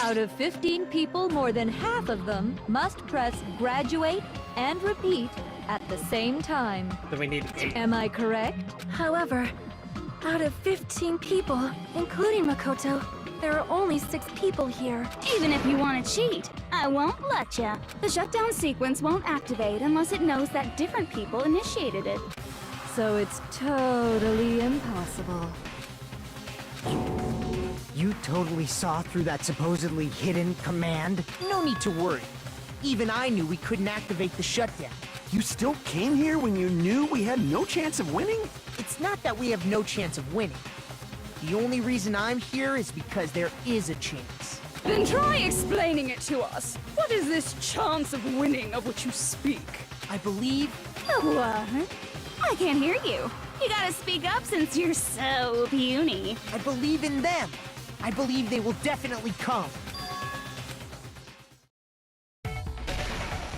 out of 15 people, more than half of them must press graduate and repeat at the same time. Then we need 8. Am I correct? However, out of 15 people, including Makoto, there are only 6 people here. Even if you want to cheat, I won't let ya. The shutdown sequence won't activate unless it knows that different people initiated it. So it's totally impossible. You totally saw through that supposedly hidden command? No need to worry. Even I knew we couldn't activate the shutdown. You still came here when you knew we had no chance of winning? It's not that we have no chance of winning. The only reason I'm here is because there is a chance. Then try explaining it to us. What is this chance of winning of which you speak? I believe... What? I can't hear you. You gotta speak up since you're so puny. I believe in them. I believe they will definitely come.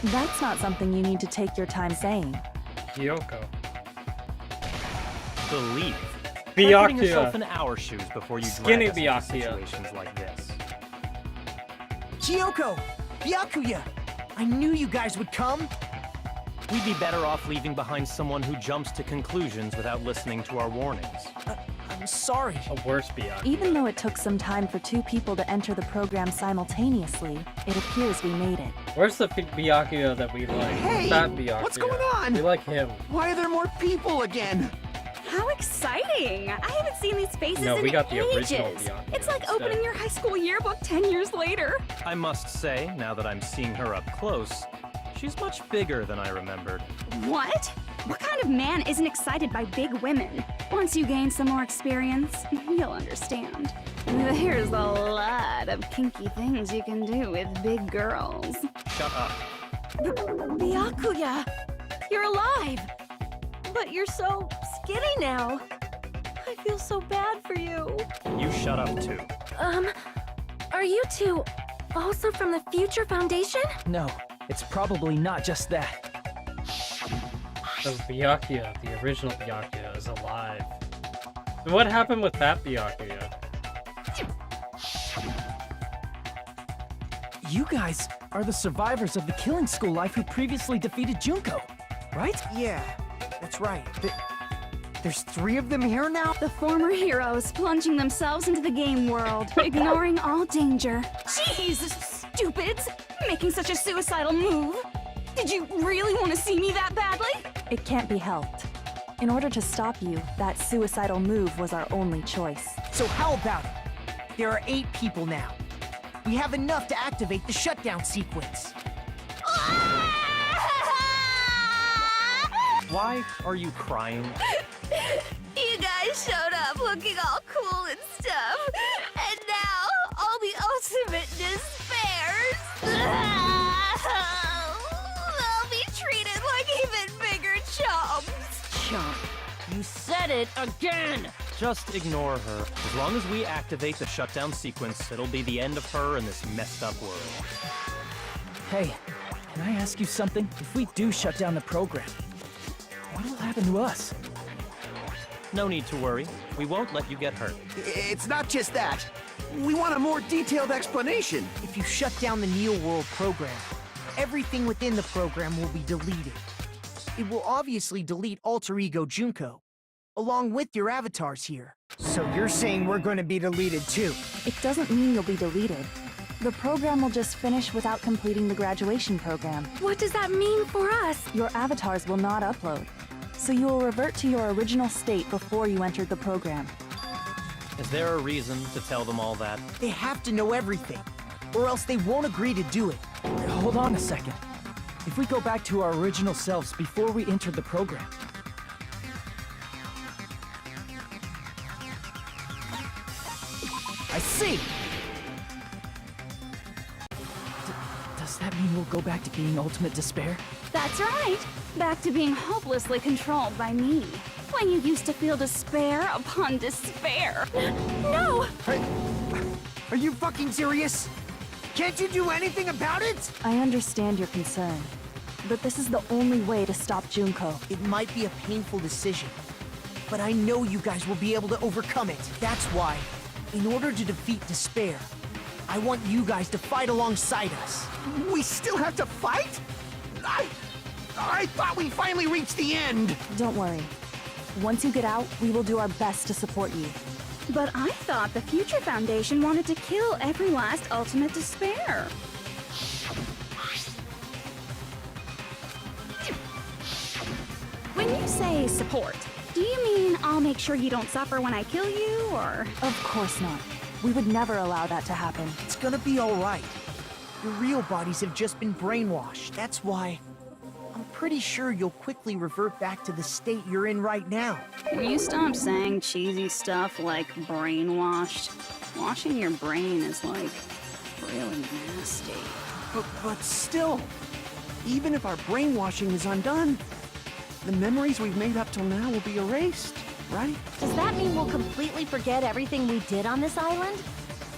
That's not something you need to take your time saying. Kyoko. Believe. Try putting yourself in Byakuya. our shoes before you Skinny drag us into Byakuya. situations like this. Kyoko! Byakuya! I knew you guys would come! We'd be better off leaving behind someone who jumps to conclusions without listening to our warnings. I'm sorry. A worse Byakuya. Even though it took some time for 2 people to enter the program simultaneously, it appears we made it. Where's the Byakuya that we like? Hey, That Byakuya. what's going on? We like him. Why are there more people again? How exciting! I haven't seen these faces No, in we got the ages. original Byakuya It's like instead. opening your high school yearbook 10 years later. I must say, now that I'm seeing her up close, she's much bigger than I remembered. What? What kind of man isn't excited by big women? Once you gain some more experience, you'll understand. There's a lot of kinky things you can do with big girls. Shut up. Byakuya! You're alive! But you're so skinny now. I feel so bad for you. You shut up too. Are you two also from the Future Foundation? No, it's probably not just that. The Byakuya, the original Byakuya, is alive. So what happened with that Byakuya? You guys are the survivors of the killing school life who previously defeated Junko, right? Yeah, that's right. There's 3 of them here now? The former heroes plunging themselves into the game world, ignoring all danger. Jeez, stupids! Making such a suicidal move. Did you really want to see me that badly? It can't be helped. In order to stop you, that suicidal move was our only choice. So how about it? There are 8 people now. We have enough to activate the shutdown sequence. Why are you crying? You guys showed up looking all cool and stuff, and now all the ultimate despairs. They'll be treated like even bigger chumps. Chump. You said it again! Just ignore her. As long as we activate the shutdown sequence, it'll be the end of her in this messed up world. Hey, can I ask you something? If we do shut down the program, what will happen to us? No need to worry. We won't let you get hurt. It's not just that. We want a more detailed explanation. If you shut down the Neo World program, everything within the program will be deleted. It will obviously delete Alter Ego Junko, along with your avatars here. So you're saying we're going to be deleted too? It doesn't mean you'll be deleted. The program will just finish without completing the graduation program. What does that mean for us? Your avatars will not upload, so you will revert to your original state before you entered the program. Is there a reason to tell them all that? They have to know everything, or else they won't agree to do it. Hold on a second. If we go back to our original selves before we entered the program, I see! does that mean we'll go back to being Ultimate Despair? That's right. Back to being hopelessly controlled by me. When you used to feel despair upon despair. No! Are you fucking serious? Can't you do anything about it? I understand your concern, but this is the only way to stop Junko. It might be a painful decision, but I know you guys will be able to overcome it. That's why, in order to defeat despair, I want you guys to fight alongside us. We still have to fight? I thought we finally reached the end. Don't worry. Once you get out, we will do our best to support you. But I thought the Future Foundation wanted to kill every last ultimate despair. When you say support, do you mean I'll make sure you don't suffer when I kill you, or...? Of course not. We would never allow that to happen. It's gonna be alright. Your real bodies have just been brainwashed. That's why I'm pretty sure you'll quickly revert back to the state you're in right now. Will you stop saying cheesy stuff like brainwashed? Washing your brain is like really nasty. But still, even if our brainwashing is undone, the memories we've made up till now will be erased, right? Does that mean we'll completely forget everything we did on this island?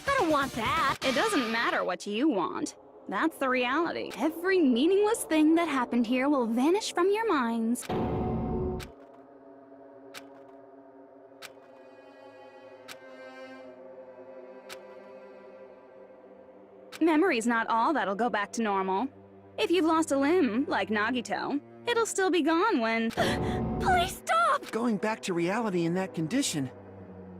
I don't want that. It doesn't matter what you want. That's the reality. Every meaningless thing that happened here will vanish from your minds. Memory's not all that'll go back to normal. If you've lost a limb, like Nagito, it'll still be gone when... Please stop! Going back to reality in that condition,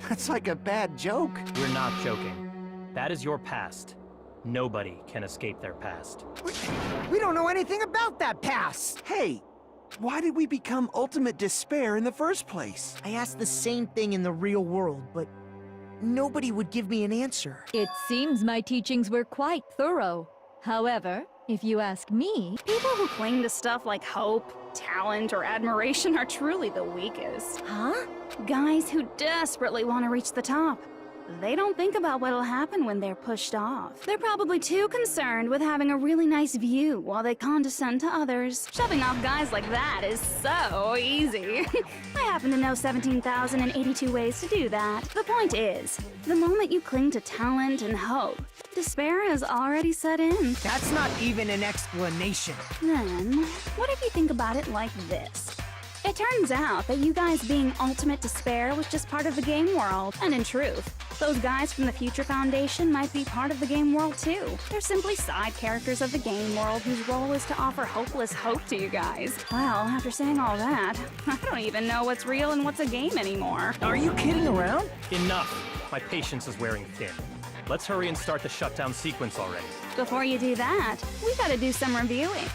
that's like a bad joke. We're not joking. That is your past. Nobody can escape their past. We don't know anything about that past! Hey, Why did we become ultimate despair in the first place? I asked the same thing in the real world, but nobody would give me an answer. It seems my teachings were quite thorough. However, if you ask me, People who cling to stuff like hope, talent, or admiration are truly the weakest. Huh? Guys who desperately want to reach the top. They don't think about what'll happen when they're pushed off. They're probably too concerned with having a really nice view while they condescend to others. Shoving off guys like that is so easy. I happen to know 17,082 ways to do that. The point is, the moment you cling to talent and hope, despair has already set in. That's not even an explanation. Then, what if you think about it like this? It turns out that you guys being ultimate despair was just part of the game world. And in truth, those guys from the Future Foundation might be part of the game world too. They're simply side characters of the game world whose role is to offer hopeless hope to you guys. Well, after saying all that, I don't even know what's real and what's a game anymore. Are you kidding around? Enough! My patience is wearing thin. Let's hurry and start the shutdown sequence already. Before you do that, we gotta do some reviewing.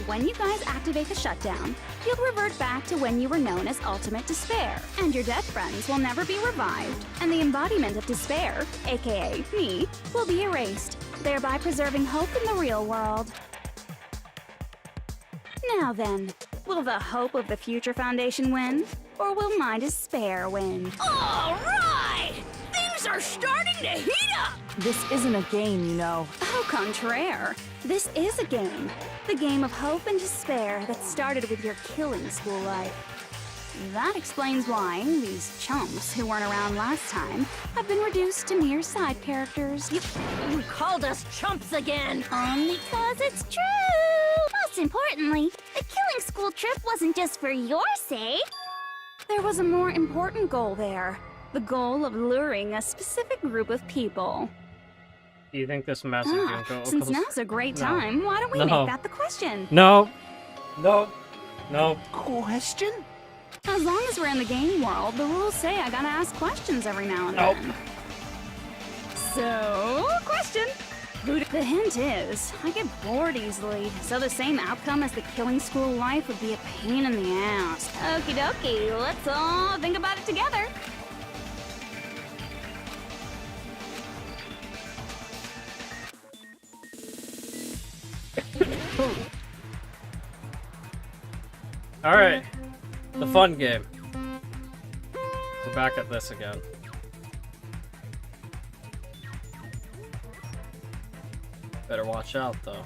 When you guys activate the shutdown, you'll revert back to when you were known as Ultimate Despair, and your dead friends will never be revived, and the embodiment of despair, aka me, will be erased, thereby preserving hope in the real world. Now then, will the hope of the Future Foundation win, or will my despair win? All right! Things are starting to heat up! This isn't a game, you know. Au contraire, this is a game. The game of hope and despair that started with your killing school life. That explains why these chumps who weren't around last time have been reduced to mere side characters. You called us chumps again! Only 'cause it's true! Most importantly, the killing school trip wasn't just for your sake. There was a more important goal there. The goal of luring a specific group of people. Do you think this massive Junko Since now's a great time, why don't we No. make that the question? No. No. No. Question? As long as we're in the game world, the rules say I gotta ask questions every now and Nope. then. So, question. The hint is, I get bored easily, so the same outcome as the killing school life would be a pain in the ass. Okie dokie, let's all think about it together. Alright. The fun game. We're back at this again. Better watch out, though.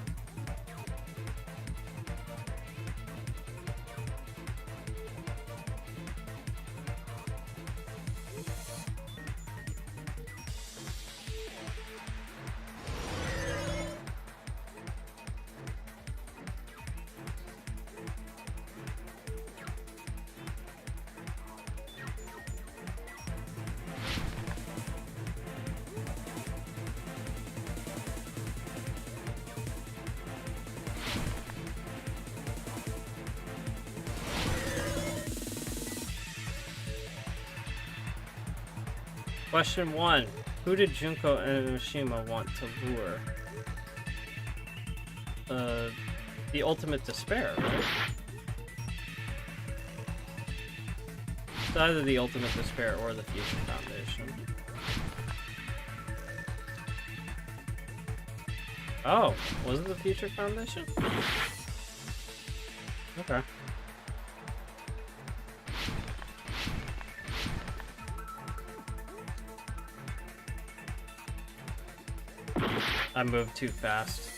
Question 1. Who did Junko and Mishima want to lure? The ultimate despair, right? It's either the ultimate despair or the Future Foundation. Oh, was it the Future Foundation? Okay. I moved too fast.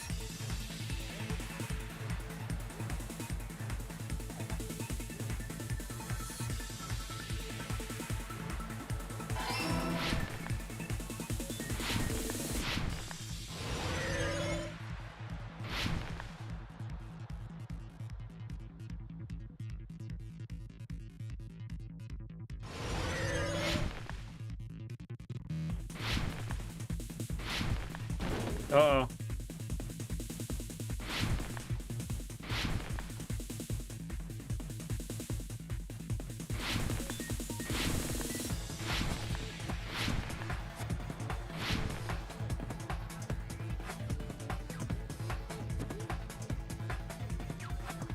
Uh-oh.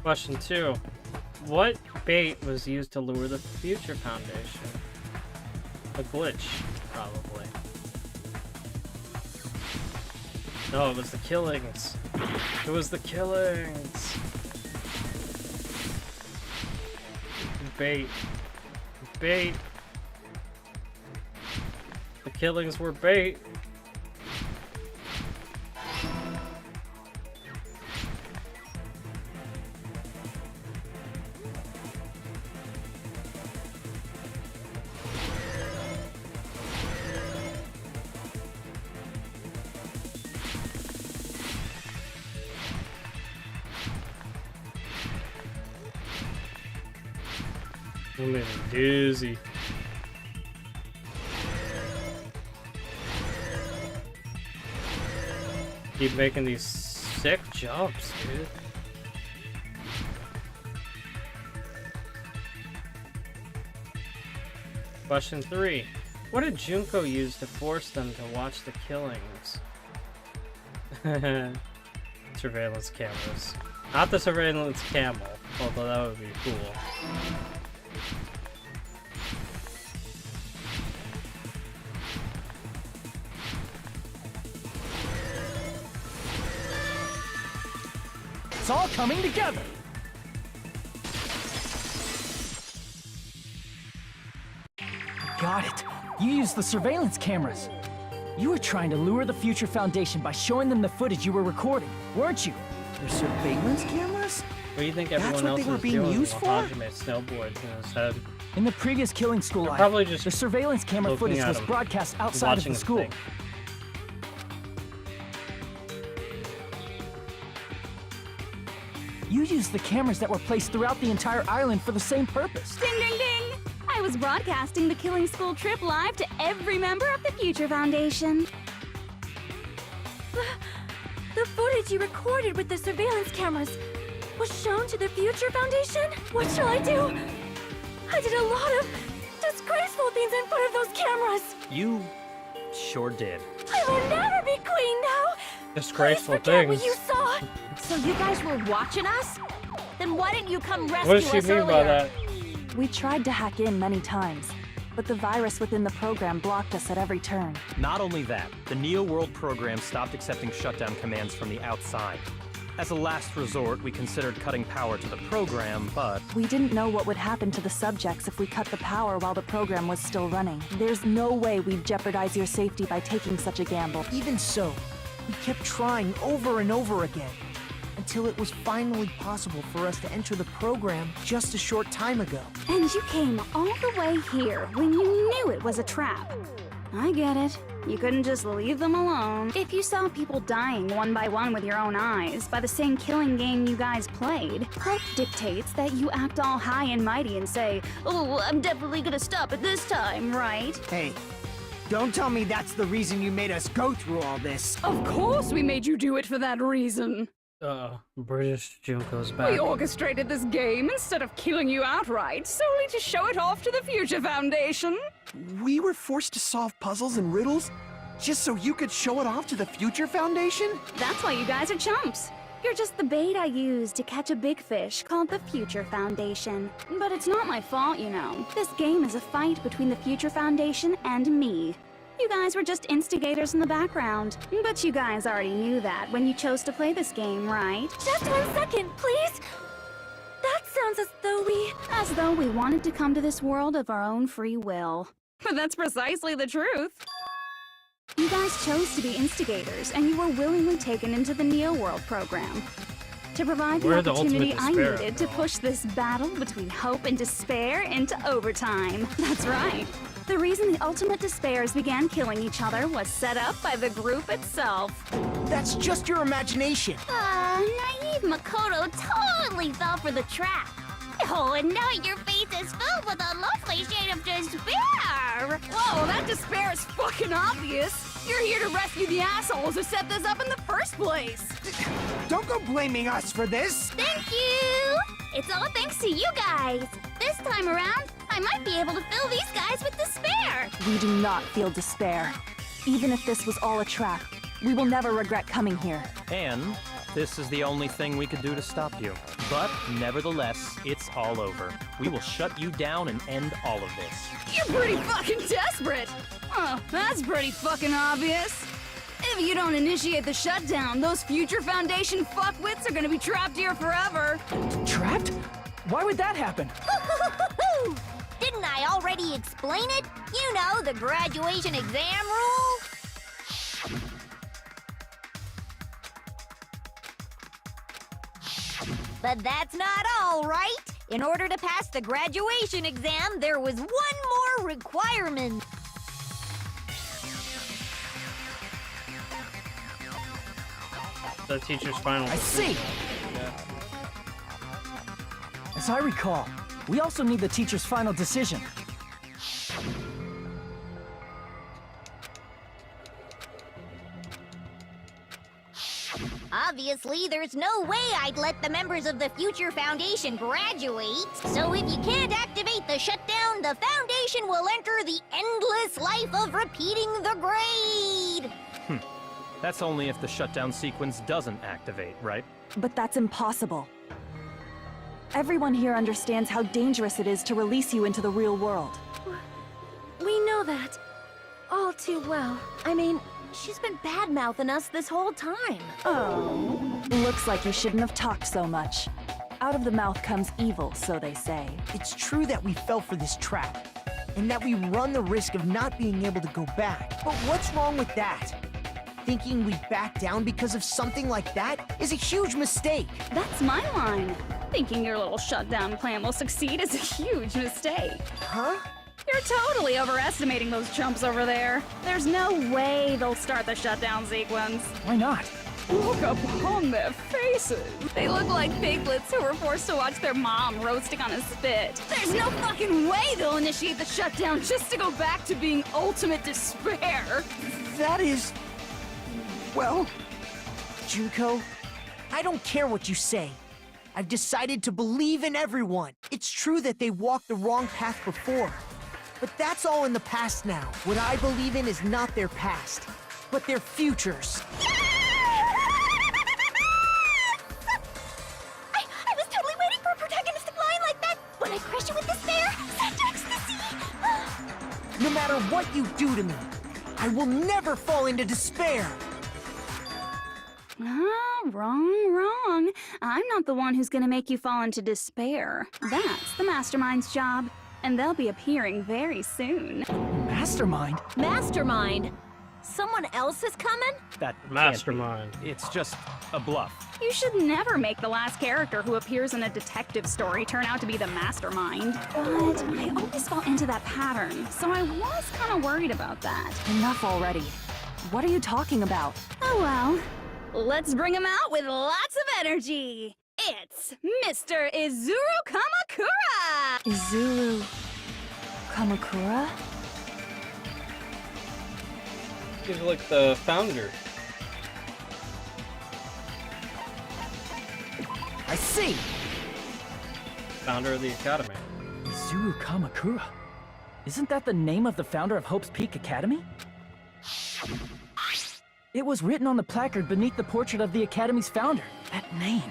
Question 2. What bait was used to lure the Future Foundation? A glitch, probably. No, it was the killings. It was the killings. Bait. Bait. The killings were bait. I'm getting dizzy. Keep making these sick jumps, dude. Question 3. What did Junko use to force them to watch the killings? Surveillance cameras. Not the surveillance camel, although that would be cool. It's all coming together! Got it. You used the surveillance cameras. You were trying to lure the Future Foundation by showing them the footage you were recording, weren't you? Their surveillance cameras? What do you think everyone That's what else they were is being doing used while for? Hajime snowboards in his head? In the previous Killing School They're life, probably just the surveillance camera looking footage at was him, broadcast outside of watching the him school. think. You used the cameras that were placed throughout the entire island for the same purpose. Ding ding ding! I was broadcasting the Killing School trip live to every member of the Future Foundation. The footage you recorded with the surveillance cameras was shown to the Future Foundation? What shall I do? I did a lot of disgraceful things in front of those cameras. You sure did. I will never be queen now. Disgraceful Forget things. what you saw. So you guys were watching us? Then why didn't you come rescue What does she us mean earlier? by that? We tried to hack in many times, but the virus within the program blocked us at every turn. Not only that, the Neo World program stopped accepting shutdown commands from the outside. As a last resort, we considered cutting power to the program, but We didn't know what would happen to the subjects if we cut the power while the program was still running. There's no way we'd jeopardize your safety by taking such a gamble. Even so, we kept trying over and over again, until it was finally possible for us to enter the program just a short time ago. And you came all the way here when you knew it was a trap. I get it. You couldn't just leave them alone. If you saw people dying one by one with your own eyes by the same killing game you guys played, hope dictates that you act all high and mighty and say, "Oh, I'm definitely gonna stop it this time," right? Hey, don't tell me that's the reason you made us go through all this. Of course we made you do it for that reason. British Junko's back. We orchestrated this game instead of killing you outright, solely to show it off to the Future Foundation. We were forced to solve puzzles and riddles just so you could show it off to the Future Foundation? That's why you guys are chumps. You're just the bait I used to catch a big fish called the Future Foundation. But it's not my fault, you know. This game is a fight between the Future Foundation and me. You guys were just instigators in the background. But you guys already knew that when you chose to play this game, right? Just 1 second, please. That sounds As though we wanted to come to this world of our own free will. But that's precisely the truth. You guys chose to be instigators, and you were willingly taken into the Neo World program. To provide the We're the opportunity ultimate I despair, needed to after all. push this battle between hope and despair into overtime. That's right. The reason the ultimate despairs began killing each other was set up by the group itself. That's just your imagination. Naive Makoto totally fell for the trap. Oh, and now your face is filled with a lovely shade of despair. Whoa, that despair is fucking obvious. You're here to rescue the assholes who set this up in the first place. Don't go blaming us for this. Thank you. It's all thanks to you guys. This time around, I might be able to fill these guys with despair. We do not feel despair. Even if this was all a trap, we will never regret coming here. And This is the only thing we could do to stop you. But, nevertheless, it's all over. We will shut you down and end all of this. You're pretty fucking desperate! Oh, that's pretty fucking obvious. If you don't initiate the shutdown, those future Foundation fuckwits are gonna be trapped here forever. Trapped? Why would that happen? Didn't I already explain it? You know, the graduation exam rule. But that's not all, right? In order to pass the graduation exam, there was one more requirement. The teacher's final. I see! Yeah. As I recall, we also need the teacher's final decision. Obviously, there's no way I'd let the members of the Future Foundation graduate. So if you can't activate the shutdown, the Foundation will enter the endless life of repeating the grade. That's only if the shutdown sequence doesn't activate, right? But that's impossible. Everyone here understands how dangerous it is to release you into the real world. We know that all too well. I mean, she's been bad-mouthing us this whole time. Oh. Looks like you shouldn't have talked so much. Out of the mouth comes evil, so they say. It's true that we fell for this trap, and that we run the risk of not being able to go back. But what's wrong with that? Thinking we'd back down because of something like that is a huge mistake. That's my line. Thinking your little shutdown plan will succeed is a huge mistake. Huh? You're totally overestimating those chumps over there. There's no way they'll start the shutdown sequence. Why not? Look upon their faces. They look like piglets who were forced to watch their mom roasting on a spit. There's no fucking way they'll initiate the shutdown just to go back to being ultimate despair. That is... well... Junko, I don't care what you say. I've decided to believe in everyone. It's true that they walked the wrong path before. But that's all in the past now. What I believe in is not their past, but their futures. I was totally waiting for a protagonist to line like that. When I crush you with despair, such ecstasy. No matter what you do to me, I will never fall into despair. Wrong. I'm not the one who's gonna make you fall into despair. That's the Mastermind's job. And they'll be appearing very soon. Mastermind? Mastermind? Someone else is coming? That can't Mastermind. be. It's just a bluff. You should never make the last character who appears in a detective story turn out to be the mastermind. But I always fall into that pattern, so I was kind of worried about that. Enough already. What are you talking about? Oh well. Let's bring him out with lots of energy. It's Mr. Izuru Kamakura! Izuru... Kamakura? He's like the founder. I see! Founder of the Academy. Izuru Kamakura? Isn't that the name of the founder of Hope's Peak Academy? It was written on the placard beneath the portrait of the Academy's founder. That name.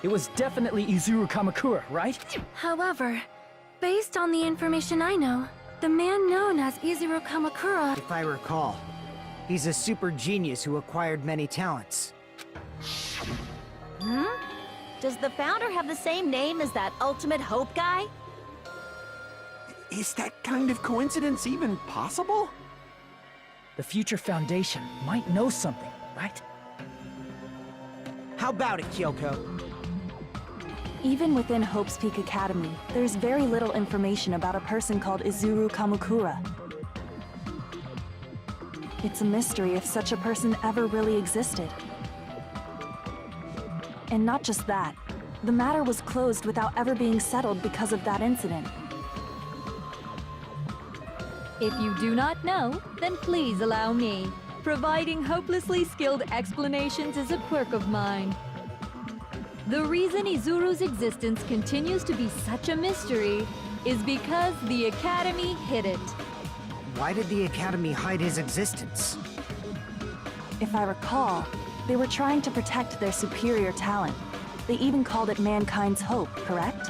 It was definitely Izuru Kamakura, right? However, based on the information I know, the man known as Izuru Kamakura... If I recall, he's a super genius who acquired many talents. Does the founder have the same name as that Ultimate Hope guy? Is that kind of coincidence even possible? The Future Foundation might know something, right? How about it, Kyoko? Even within Hope's Peak Academy, there's very little information about a person called Izuru Kamakura. It's a mystery if such a person ever really existed. And not just that, the matter was closed without ever being settled because of that incident. If you do not know, then please allow me. Providing hopelessly skilled explanations is a quirk of mine. The reason Izuru's existence continues to be such a mystery is because the Academy hid it. Why did the Academy hide his existence? If I recall, They were trying to protect their superior talent. They even called it mankind's hope, correct?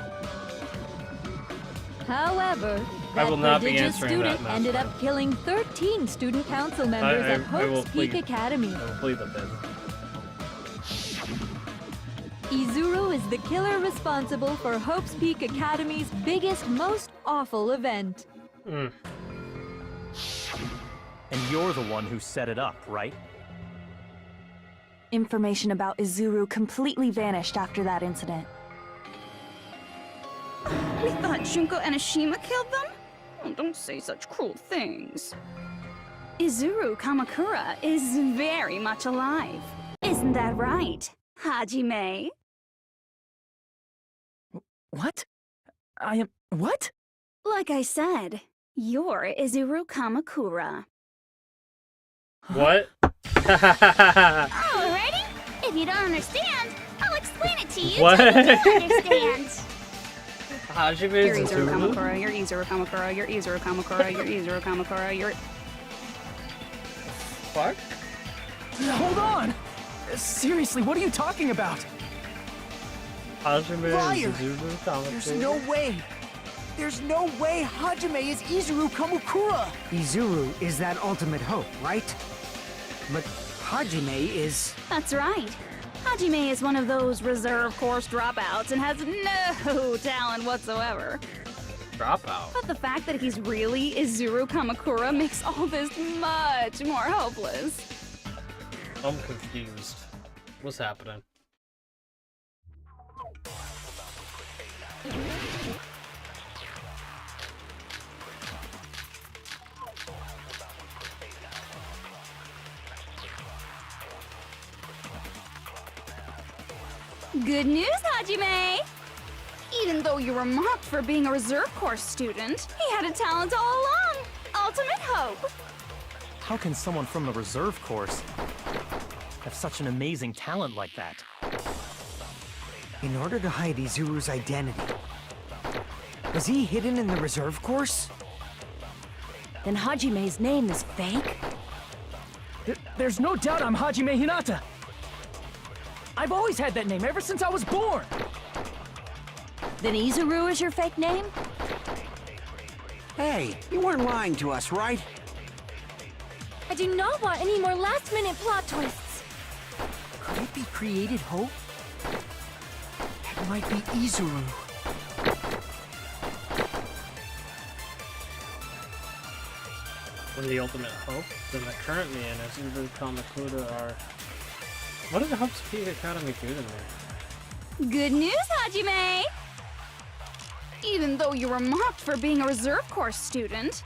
However, I will not be prodigious answering that, student Master. ended up killing 13 student council members at I will Hope's Peak plead. Academy. I will plead the fifth. Izuru is the killer responsible for Hope's Peak Academy's biggest, most awful event. And you're the one who set it up, right? Information about Izuru completely vanished after that incident. We thought Junko Enoshima killed them? Oh, don't say such cruel things. Izuru Kamakura is very much alive. Isn't that right, Hajime? What? I am... what? Like I said, you're Izuru Kamakura. What? Alrighty. If you don't understand, I'll explain it to you What? so you do understand. Hajime You're is Izuru Izuru? Kamakura, you're Izuru Kamakura, you're Izuru Kamakura, you're Izuru Kamakura, you're... Fuck? Hold on! Seriously, what are you talking about? Hajime Liar! is Izuru Kamakura? There's no way. There's no way Hajime is Izuru Kamakura! Izuru is that ultimate hope, right? But Hajime is... That's right. Hajime is one of those reserve course dropouts and has no talent whatsoever. Dropout? But the fact that he's really Izuru Kamakura makes all this much more hopeless. I'm confused. What's happening? Good news, Hajime! Even though you were mocked for being a reserve course student, he had a talent all along. Ultimate hope. How can someone from the reserve course have such an amazing talent like that? In order to hide Izuru's identity. Was he hidden in the reserve course? Then Hajime's name is fake? There's no doubt I'm Hajime Hinata. I've always had that name ever since I was born. Then Izuru is your fake name? Hey, you weren't lying to us, right? I do not want any more last-minute plot twists. Could it be created hope? That might be Izuru. When the ultimate hope, then the current me and Izuru Kamakura are... What did Hope's Peak Academy do to me? Good news, Hajime! Even though you were mocked for being a reserve course student,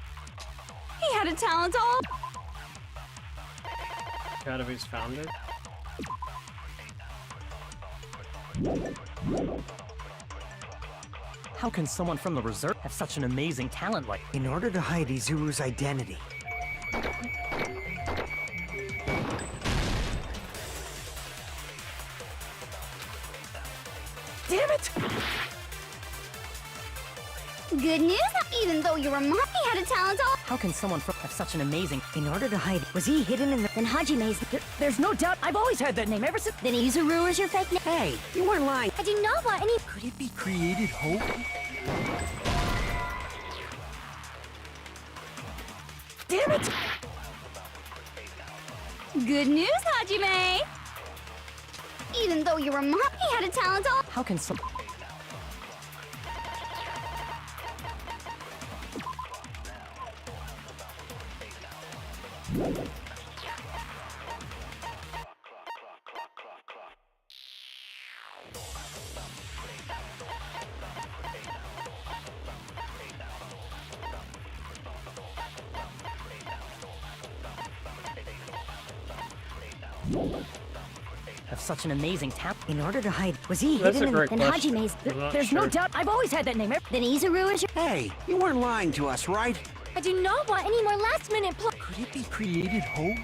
he had a talent all... Academy's founder? How can someone from the reserve have such an amazing talent like... In order to hide Izuru's identity. Damn it! Good news, even though you were mocked, he had a talent all... How can someone have such an amazing... In order to hide... Was he hidden in the... Then Hajime's... There's no doubt I've always had that name ever since... Then Izuru is your fake name? Hey, you weren't lying. I do not want any... Could it be created hope? Damn it! Good news, Hajime! Even though you were mocked, he had a talent all... How can some... have such an amazing talent? In order to hide... Was he That's hidden a in great the... question. Hajime's... I'm not There's sure. no doubt I've always had that name ever... Then Izuru is your... Hey, you weren't lying to us, right? I do not want any more last-minute plot. Could it be created hope?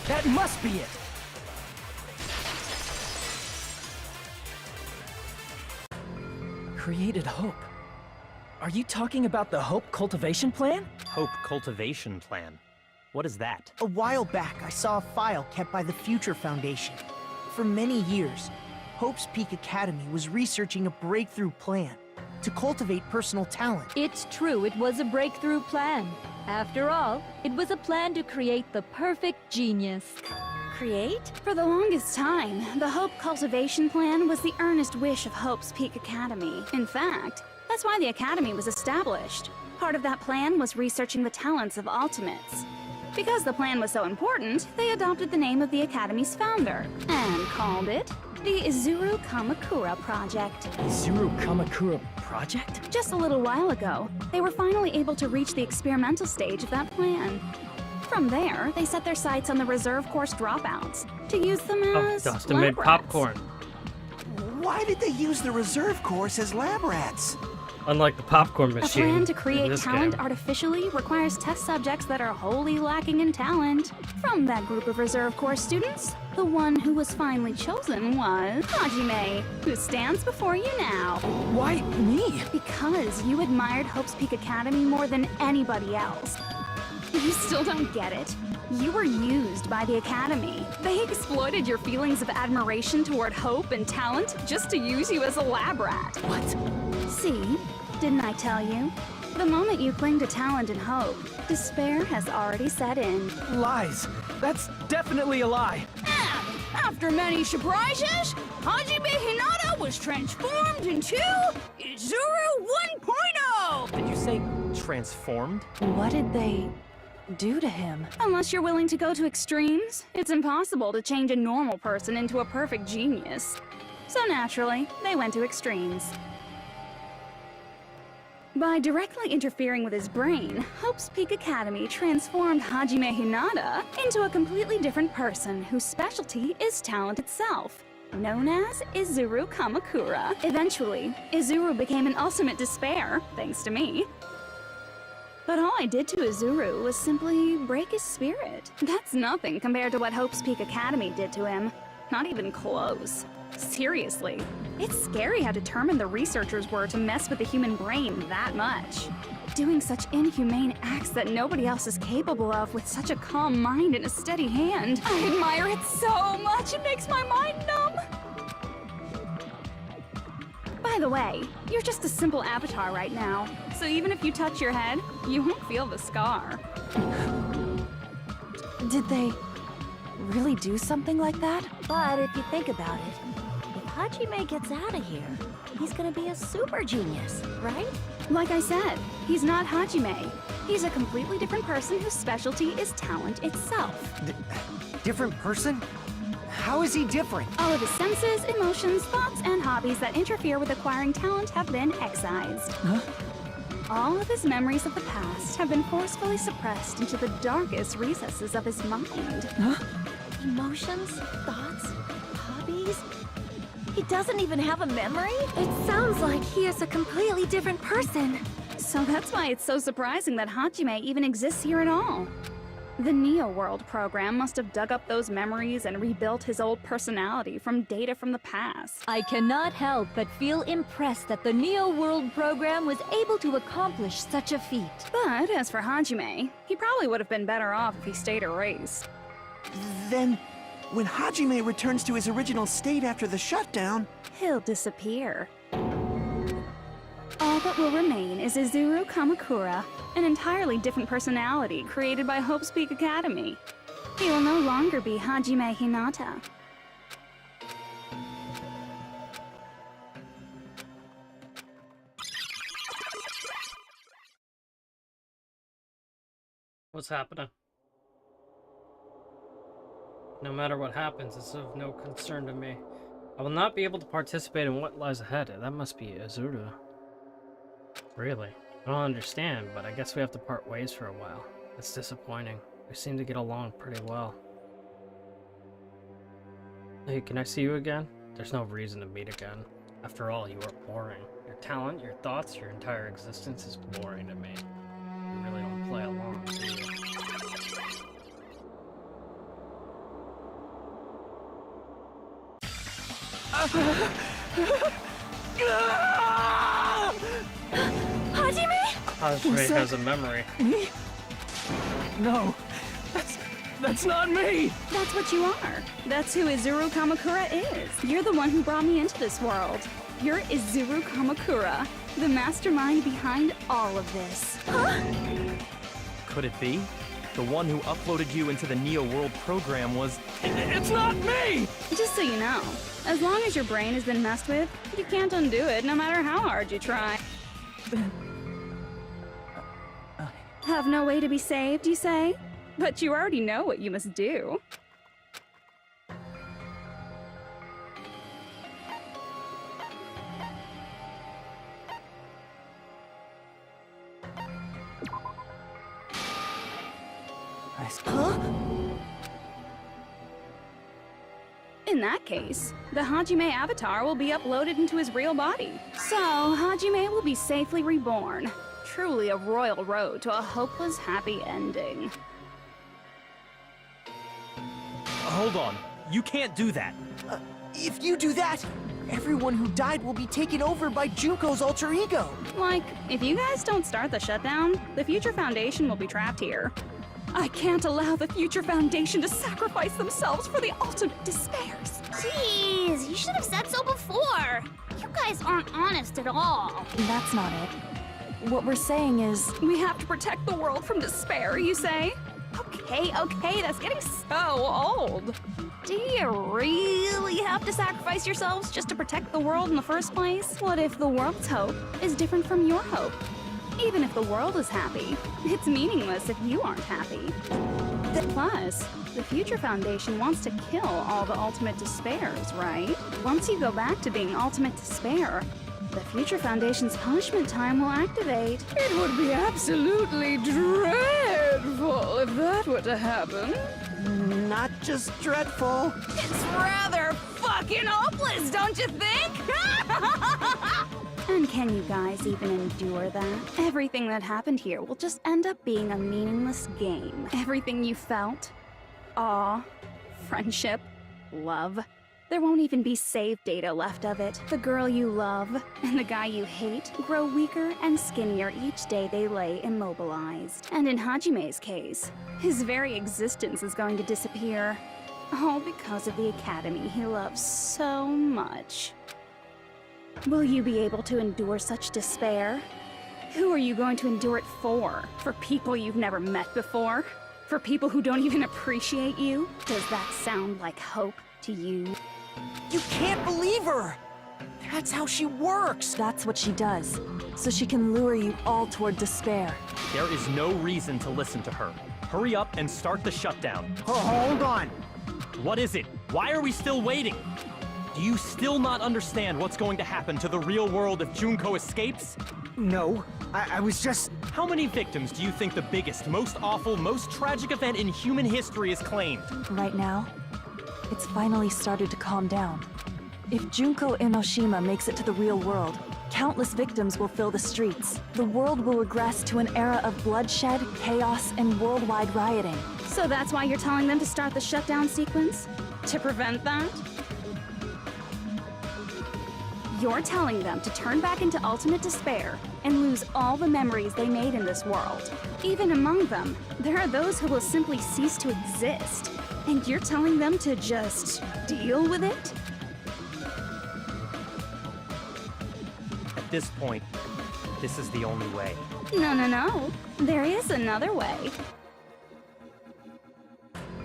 That must be it! Created hope. Are you talking about the Hope Cultivation Plan? Hope cultivation plan. What is that? A while back, I saw a file kept by the Future Foundation. For many years, Hope's Peak Academy was researching a breakthrough plan to cultivate personal talent. It's true, it was a breakthrough plan. After all, it was a plan to create the perfect genius. Create? For the longest time, the Hope Cultivation Plan was the earnest wish of Hope's Peak Academy. In fact, that's why the Academy was established. Part of that plan was researching the talents of Ultimates. Because the plan was so important, they adopted the name of the Academy's founder and called it the Izuru Kamakura Project. Izuru Kamakura Project? Just a little while ago, they were finally able to reach the experimental stage of that plan. From there, they set their sights on the reserve course dropouts to use them as Dustin made lab rats. popcorn. Why did they use the reserve course as lab rats? Unlike the popcorn A machine. plan to in create this talent game. artificially requires test subjects that are wholly lacking in talent. From that group of reserve course students, the one who was finally chosen was Hajime, who stands before you now. Why me? Because you admired Hope's Peak Academy more than anybody else. You still don't get it? You were used by the Academy. They exploited your feelings of admiration toward hope and talent just to use you as a lab rat. What? See? Didn't I tell you? The moment you cling to talent and hope, despair has already set in. Lies. That's definitely a lie. After many surprises, Hajime Hinata was transformed into Izuru 1.0! Did you say transformed? What did they do to him? Unless you're willing to go to extremes, it's impossible to change a normal person into a perfect genius. So naturally, they went to extremes. By directly interfering with his brain, Hope's Peak Academy transformed Hajime Hinata into a completely different person whose specialty is talent itself, known as Izuru Kamakura. Eventually, Izuru became an ultimate despair, thanks to me. But all I did to Izuru was simply break his spirit. That's nothing compared to what Hope's Peak Academy did to him. Not even close. Seriously, it's scary how determined the researchers were to mess with the human brain that much. Doing such inhumane acts that nobody else is capable of with such a calm mind and a steady hand. I admire it so much, it makes my mind numb. By the way, you're just a simple avatar right now, so even if you touch your head, you won't feel the scar. Did they really do something like that? But if you think about it, if Hajime gets out of here, he's gonna be a super genius, right? Like I said, he's not Hajime. He's a completely different person whose specialty is talent itself. Different person? How is he different? All of his senses, emotions, thoughts, and hobbies that interfere with acquiring talent have been excised. Huh? All of his memories of the past have been forcefully suppressed into the darkest recesses of his mind. Huh? Emotions, thoughts, hobbies? He doesn't even have a memory? It sounds like he is a completely different person. So that's why it's so surprising that Hajime even exists here at all. The Neo World program must have dug up those memories and rebuilt his old personality from data from the past. I cannot help but feel impressed that the Neo World program was able to accomplish such a feat. But as for Hajime, he probably would have been better off if he stayed erased. Then, when Hajime returns to his original state after the shutdown, He'll disappear. All that will remain is Izuru Kamakura, an entirely different personality created by Hope's Peak Academy. He will no longer be Hajime Hinata. What's happening? No matter what happens, it's of no concern to me. I will not be able to participate in what lies ahead. That must be Izuru. Really? I don't understand, but I guess we have to part ways for a while. It's disappointing. We seem to get along pretty well. Hey, can I see you again? There's no reason to meet again. After all, you are boring. Your talent, your thoughts, your entire existence is boring to me. You really don't play along, do you? Hajime? Hajime has a memory. Me? No. That's not me! That's what you are. That's who Izuru Kamakura is. You're the one who brought me into this world. You're Izuru Kamakura, the mastermind behind all of this. Huh? Could it be? The one who uploaded you into the Neo World program was... It's not me! Just so you know, as long as your brain has been messed with, you can't undo it no matter how hard you try. Have no way to be saved, you say? But you already know what you must do. Huh? In that case, the Hajime avatar will be uploaded into his real body. So, Hajime will be safely reborn. Truly a royal road to a hopeless happy ending. Hold on. You can't do that. If you do that, everyone who died will be taken over by Junko's alter ego. Like, if you guys don't start the shutdown, the Future Foundation will be trapped here. I can't allow the Future Foundation to sacrifice themselves for the ultimate despairs. Jeez, you should have said so before. You guys aren't honest at all. That's not it. What we're saying is... We have to protect the world from despair, you say? Okay, that's getting so old. Do you really have to sacrifice yourselves just to protect the world in the first place? What if the world's hope is different from your hope? Even if the world is happy, it's meaningless if you aren't happy. Plus, the Future Foundation wants to kill all the ultimate despairs, right? Once you go back to being ultimate despair, the Future Foundation's punishment time will activate. It would be absolutely dreadful if that were to happen. Not just dreadful. It's rather fucking hopeless, don't you think? And can you guys even endure that? Everything that happened here will just end up being a meaningless game. Everything you felt, awe, friendship, love, there won't even be save data left of it. The girl you love and the guy you hate grow weaker and skinnier each day they lay immobilized. And in Hajime's case, his very existence is going to disappear. All because of the academy he loves so much. Will you be able to endure such despair? Who are you going to endure it for? For people you've never met before? For people who don't even appreciate you? Does that sound like hope to you? You can't believe her! That's how she works! That's what she does, so she can lure you all toward despair. There is no reason to listen to her. Hurry up and start the shutdown. Hold on! What is it? Why are we still waiting? Do you still not understand what's going to happen to the real world if Junko escapes? No, I was just... How many victims do you think the biggest, most awful, most tragic event in human history has claimed? Right now, it's finally started to calm down. If Junko Enoshima makes it to the real world, countless victims will fill the streets. The world will regress to an era of bloodshed, chaos, and worldwide rioting. So that's why you're telling them to start the shutdown sequence? To prevent that? You're telling them to turn back into ultimate despair and lose all the memories they made in this world. Even among them, there are those who will simply cease to exist. And you're telling them to just deal with it? At this point, this is the only way. No. There is another way.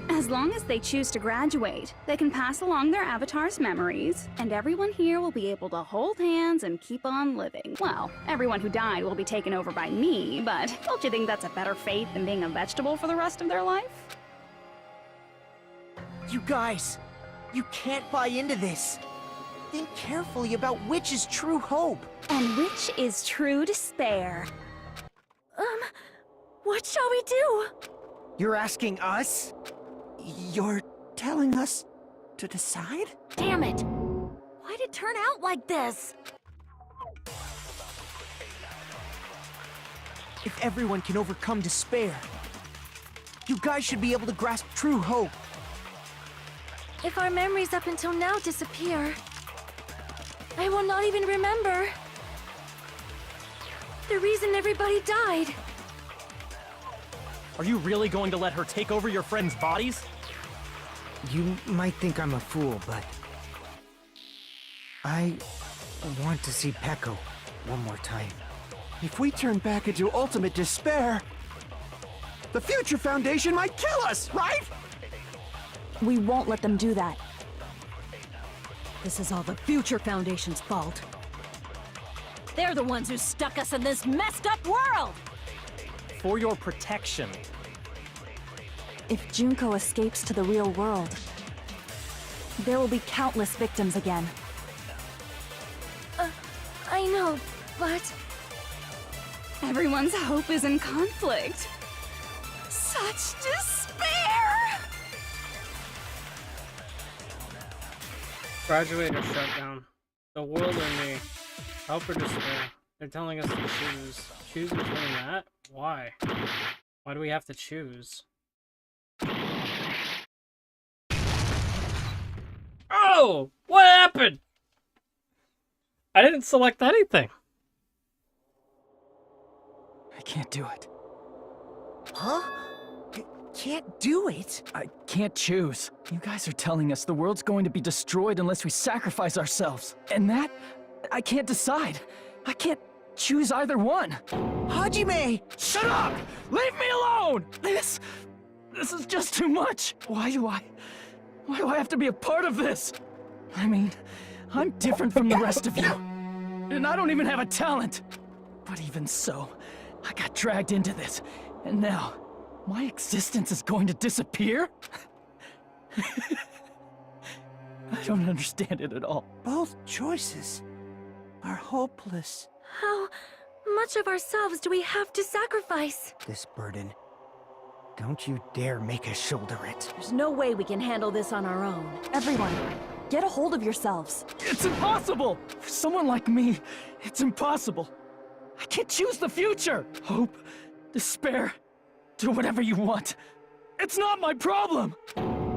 As long as they choose to graduate, they can pass along their avatar's memories, and everyone here will be able to hold hands and keep on living. Well, everyone who died will be taken over by me, but don't you think that's a better fate than being a vegetable for the rest of their life? You guys, you can't buy into this. Think carefully about which is true hope. And which is true despair. What shall we do? You're asking us? You're telling us to decide? Damn it! Why'd it turn out like this? If everyone can overcome despair, you guys should be able to grasp true hope. If our memories up until now disappear, I will not even remember the reason everybody died. Are you really going to let her take over your friends' bodies? You might think I'm a fool, but I want to see Peko one more time. If we turn back into ultimate despair, the Future Foundation might kill us, right? We won't let them do that. This is all the Future Foundation's fault. They're the ones who stuck us in this messed up world! For your protection. If Junko escapes to the real world, there will be countless victims again. I know, but... Everyone's hope is in conflict. Such despair! Graduate or shut down. The world or me. Help or despair. They're telling us to choose. Choose between that? Why? Why do we have to choose? Oh! What happened? I didn't select anything. I can't do it. Huh? Can't do it? I can't choose. You guys are telling us the world's going to be destroyed unless we sacrifice ourselves. And that, I can't decide. I can't choose either one. Hajime! Shut up! Leave me alone! This is just too much. Why do I have to be a part of this? I mean, I'm different from the rest of you. And I don't even have a talent. But even so, I got dragged into this. And now, my existence is going to disappear? I don't understand it at all. Both choices are hopeless. How much of ourselves do we have to sacrifice? This burden. Don't you dare make us shoulder it. There's no way we can handle this on our own. Everyone, get a hold of yourselves. It's impossible! For someone like me, it's impossible. I can't choose the future! Hope, despair, do whatever you want. It's not my problem!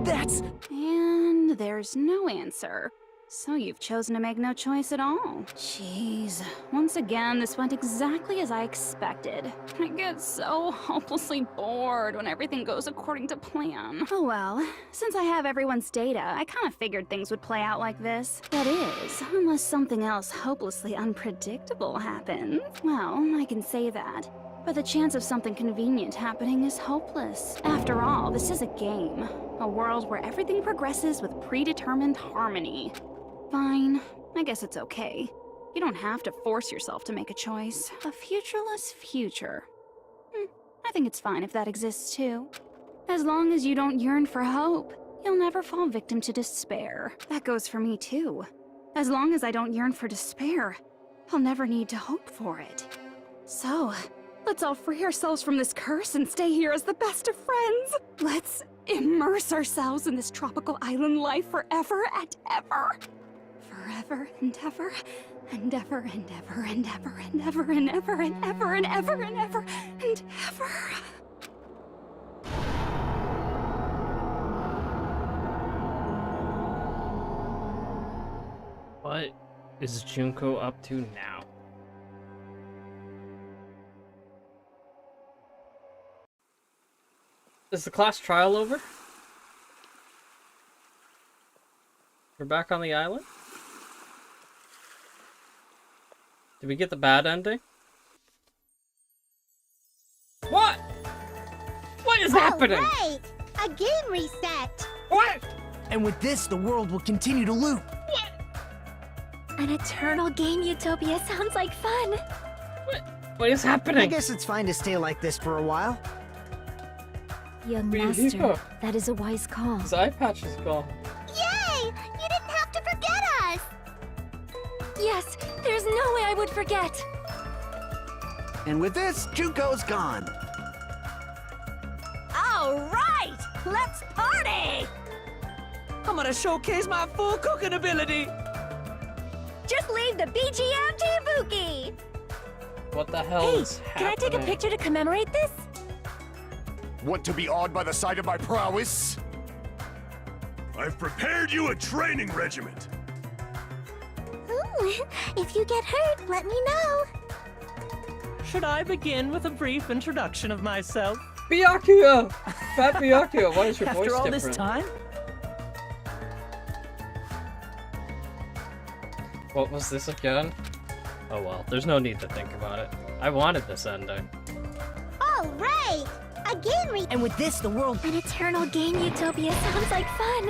That's... And there's no answer. So you've chosen to make no choice at all. Jeez. Once again, this went exactly as I expected. I get so hopelessly bored when everything goes according to plan. Oh well, since I have everyone's data, I kind of figured things would play out like this. That is, unless something else hopelessly unpredictable happens. Well, I can say that. But the chance of something convenient happening is hopeless. After all, this is a game. A world where everything progresses with predetermined harmony. Fine. I guess it's okay. You don't have to force yourself to make a choice. A futureless future. I think it's fine if that exists too. As long as you don't yearn for hope, you'll never fall victim to despair. That goes for me too. As long as I don't yearn for despair, I'll never need to hope for it. So, let's all free ourselves from this curse and stay here as the best of friends. Let's immerse ourselves in this tropical island life forever and ever. Forever and ever, and ever and ever and ever and ever and ever and ever and ever and ever and ever. What is Junko up to now? Is the class trial over? We're back on the island? Did we get the bad ending? What? What is happening? Right! A game reset! What? And with this, the world will continue to loop. An eternal game utopia sounds like fun. What is happening? I guess it's fine to stay like this for a while. Young Where did he master, go? that is a wise call. His eye patch is gone. Yay! You didn't have to forget us! Yes, there's no way I would forget. And with this, Junko's gone. All right! Let's party! I'm gonna showcase my full cooking ability. Just leave the BGM to Ibuki! What the hell is happening? Can I take a picture to commemorate this? Want to be awed by the sight of my prowess? I've prepared you a training regiment. Ooh, if you get hurt, let me know. Should I begin with a brief introduction of myself? Byakuya! Fat Byakuya, why is your voice After all different? this time? What was this again? Oh well, there's no need to think about it. I wanted this ending. All right! A game And with this, the world... An eternal game utopia sounds like fun.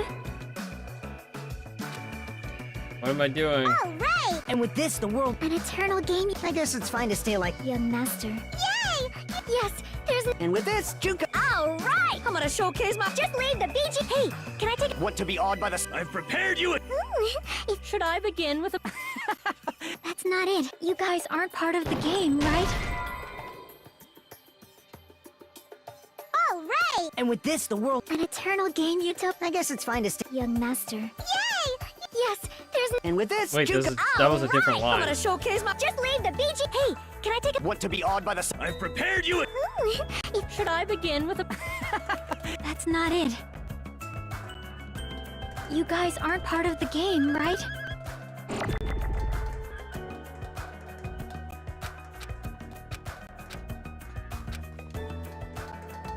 What am I doing? All right! And with this, the world... An eternal game... I guess it's fine to stay like... Young master. Yay! Yes, there's a... And with this, Junko... All right! I'm gonna showcase my... Just leave the beach. Hey, can I take... Want to be awed by the... I've prepared you a... Should I begin with a... That's not it. You guys aren't part of the game, right? All right! And with this, the world... An eternal game utopia... I guess it's fine to stay... Young master. Yay! Yes, there's a... And with this, Wait, Junko... that was a different I'm line. gonna showcase my... Just leave the beach. Hey, can I take... Want to be awed by the... I've prepared you a... Should I begin with a... That's not it. You guys aren't part of the game, right?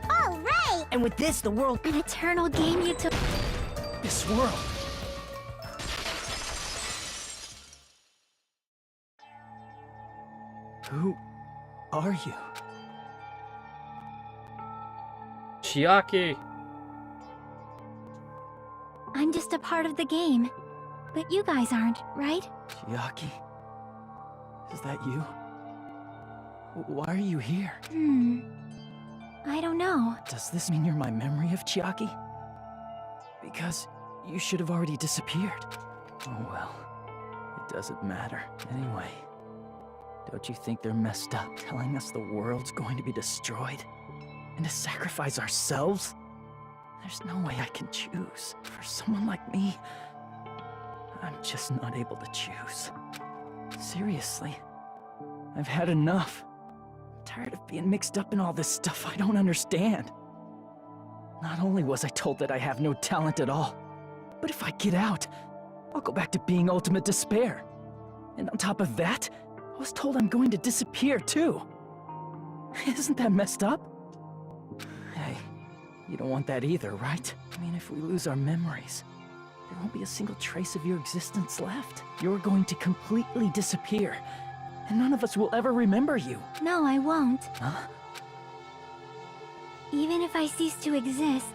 All right! And with this, the world... An eternal game utopia... This world. Who are you? Chiaki! I'm just a part of the game. But you guys aren't, right? Chiaki? Is that you? Why are you here? I don't know. Does this mean you're my memory of Chiaki? Because you should have already disappeared. Oh well, it doesn't matter. Anyway, don't you think they're messed up telling us the world's going to be destroyed? And to sacrifice ourselves? There's no way I can choose. For someone like me, I'm just not able to choose. Seriously, I've had enough. I'm tired of being mixed up in all this stuff I don't understand. Not only was I told that I have no talent at all, but if I get out, I'll go back to being ultimate despair. And on top of that, I was told I'm going to disappear too. Isn't that messed up? Hey, you don't want that either, right? I mean, if we lose our memories, there won't be a single trace of your existence left. You're going to completely disappear, and none of us will ever remember you. No, I won't. Huh? Even if I cease to exist,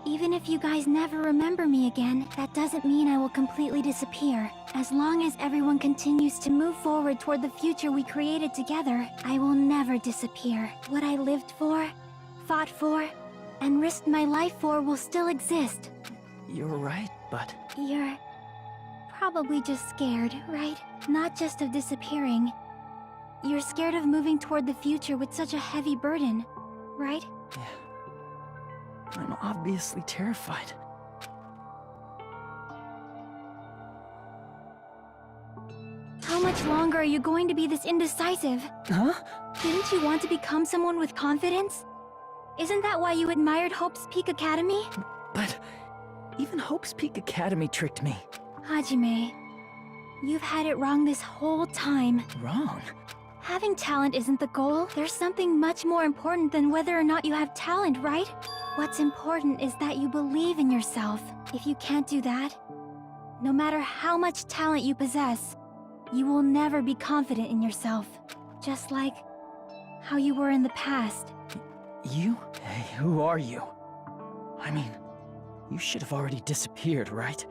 even if you guys never remember me again, that doesn't mean I will completely disappear. As long as everyone continues to move forward toward the future we created together, I will never disappear. What I lived for, fought for, and risked my life for will still exist. You're right, but... You're probably just scared, right? Not just of disappearing. You're scared of moving toward the future with such a heavy burden, right? Yeah. I'm obviously terrified. How much longer are you going to be this indecisive? Huh? Didn't you want to become someone with confidence? Isn't that why you admired Hope's Peak Academy? But even Hope's Peak Academy tricked me. Hajime, you've had it wrong this whole time. Wrong? Having talent isn't the goal. There's something much more important than whether or not you have talent, right? What's important is that you believe in yourself. If you can't do that, no matter how much talent you possess, you will never be confident in yourself. Just like how you were in the past. You? Hey, who are you? I mean, you should have already disappeared, right?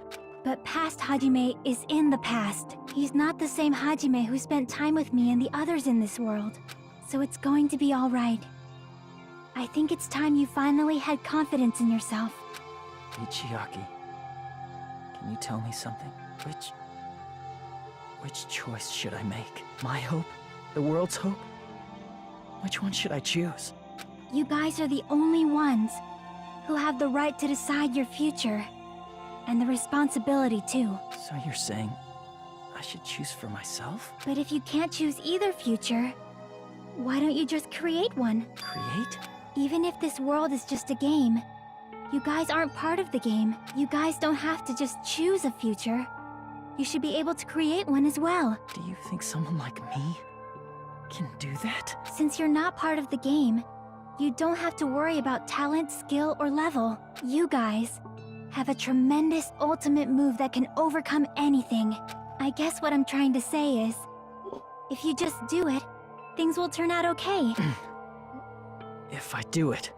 But past Hajime is in the past. He's not the same Hajime who spent time with me and the others in this world. So it's going to be alright. I think it's time you finally had confidence in yourself. Hey, Chiaki. Can you tell me something? Which choice should I make? My hope? The world's hope? Which one should I choose? You guys are the only ones who have the right to decide your future. And the responsibility, too. So you're saying I should choose for myself? But if you can't choose either future, why don't you just create one? Create? Even if this world is just a game, you guys aren't part of the game. You guys don't have to just choose a future. You should be able to create one as well. Do you think someone like me can do that? Since you're not part of the game, You don't have to worry about talent, skill, or level. You guys have a tremendous ultimate move that can overcome anything. I guess what I'm trying to say is, if you just do it, things will turn out okay. If I do it,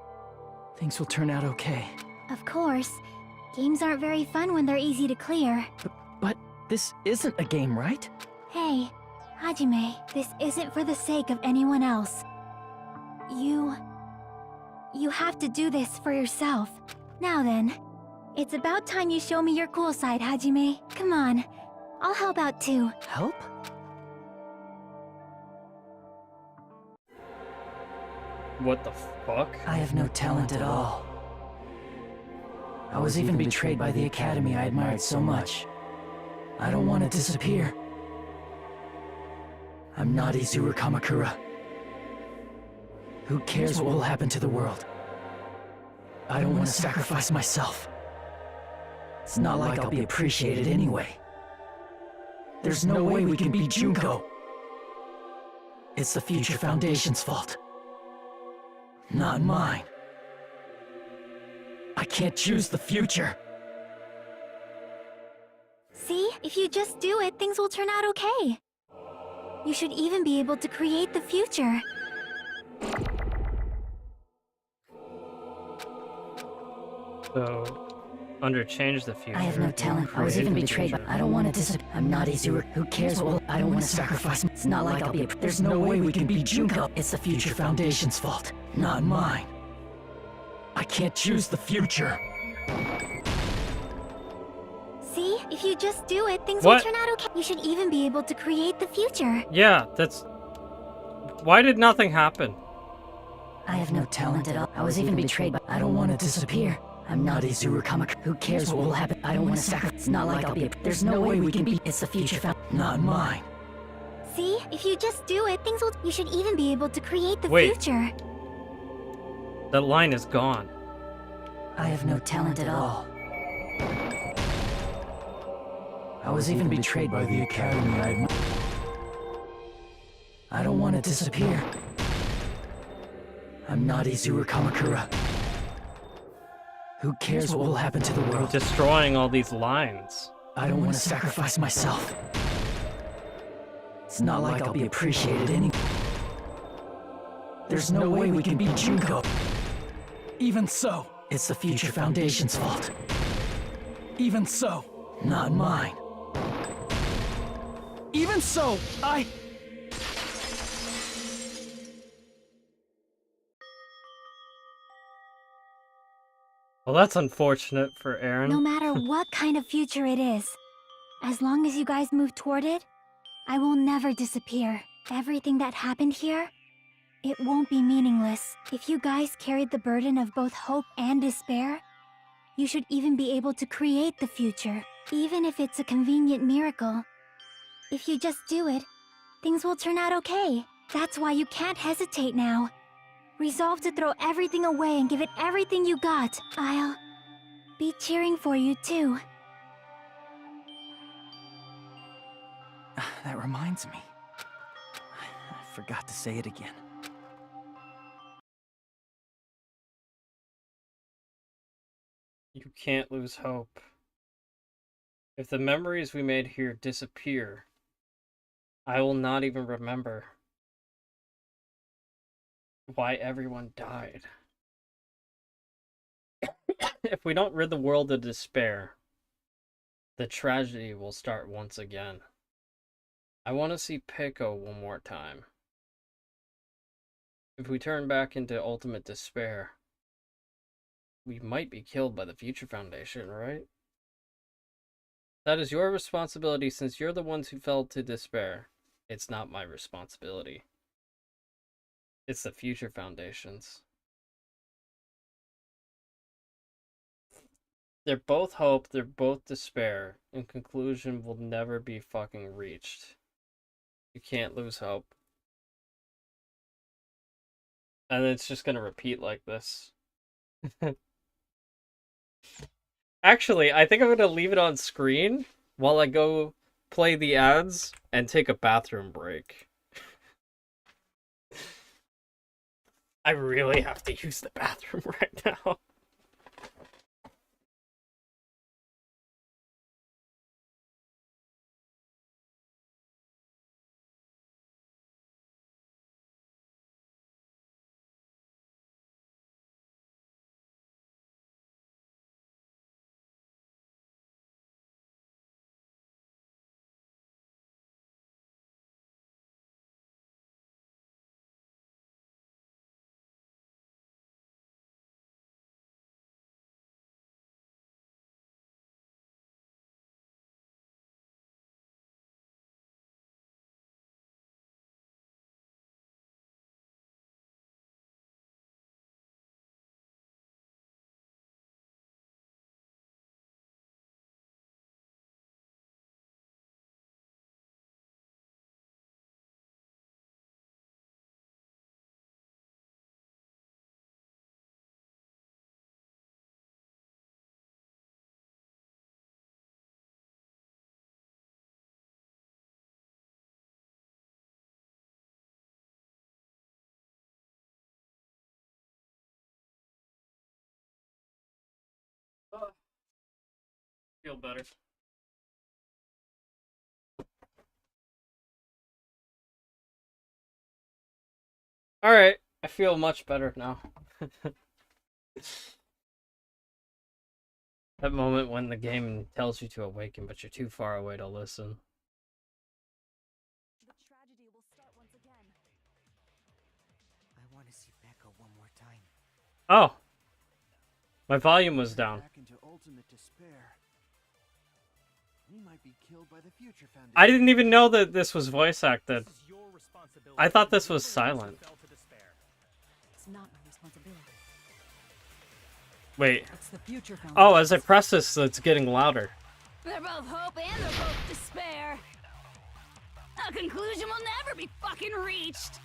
things will turn out okay. Of course, games aren't very fun when they're easy to clear. But this isn't a game, right? Hey, Hajime, this isn't for the sake of anyone else. You have to do this for yourself. Now then, it's about time you show me your cool side, Hajime. Come on, I'll help out too. Help? What the fuck? I have no talent at all. I was even betrayed by the academy I admired so much. I don't want to disappear. I'm not Izuru Kamakura. Who cares what will happen to the world? I don't want to sacrifice myself. It's not like I'll be appreciated anyway. There's no way we can beat Junko. It's the Future Foundation's fault. Not mine. I can't choose the future. See? If you just do it, things will turn out okay. You should even be able to create the future. So, under change the future. I have no talent. I was even betrayed, but I don't want to disappear. I'm not Izuru. Who cares? Well, I don't want to sacrifice. It's not like I'll be. There's no way we can beat Junko. It's the Future Foundation's fault, not mine. I can't choose the future. See? If you just do it, things What? will turn out okay. You should even be able to create the future. Yeah, that's... Why did nothing happen? I have no talent at all. I was even betrayed, but I don't want to disappear. I'm not Izuru Kamakura. Who cares what will happen? I don't want to sacrifice. It's not like I'll be. There's no way we can beat. It's the Future not mine. See? If you just do it, things will... You should even be able to create the Wait. future. That line is gone. I have no talent at all. I was even betrayed by the academy I admired. I don't want to disappear. I'm not Izuru Kamakura. Who cares what will happen to the world? Destroying all these lines. I don't want to sacrifice myself. It's not like I'll be appreciated anyway. There's no way we can beat Junko. Even so, it's the Future Foundation's fault. Even so, not mine. Even so, Well, that's unfortunate for Aaron. No matter what kind of future it is, as long as you guys move toward it, I will never disappear. Everything that happened here, it won't be meaningless. If you guys carried the burden of both hope and despair, you should even be able to create the future, even if it's a convenient miracle. If you just do it, things will turn out okay. That's why you can't hesitate now. Resolve to throw everything away and give it everything you got. I'll be cheering for you too. That reminds me. I forgot to say it again. You can't lose hope. If the memories we made here disappear, I will not even remember why everyone died. If we don't rid the world of despair, the tragedy will start once again. I want to see Pico one more time. If we turn back into ultimate despair, we might be killed by the Future Foundation, right? That is your responsibility since you're the ones who fell to despair. It's not my responsibility. It's the Future Foundation's. They're both hope, they're both despair, and conclusion will never be fucking reached. You can't lose hope. And it's just gonna repeat like this. Actually, I think I'm gonna leave it on screen while I go play the ads and take a bathroom break. I really have to use the bathroom right now. Feel better. Alright, I feel much better now. That moment when the game tells you to awaken, but you're too far away to listen. The tragedy will start once again. I want to see Becca one more time. Oh! My volume was down. Back into ultimate despair. We might be killed by the Future Foundation. I didn't even know that this was voice acted. I thought this was silent. It's not my responsibility. Wait. It's the future foundation. Oh, as I press this, it's getting louder. They're both hope and they're both despair. A conclusion will never be fucking reached.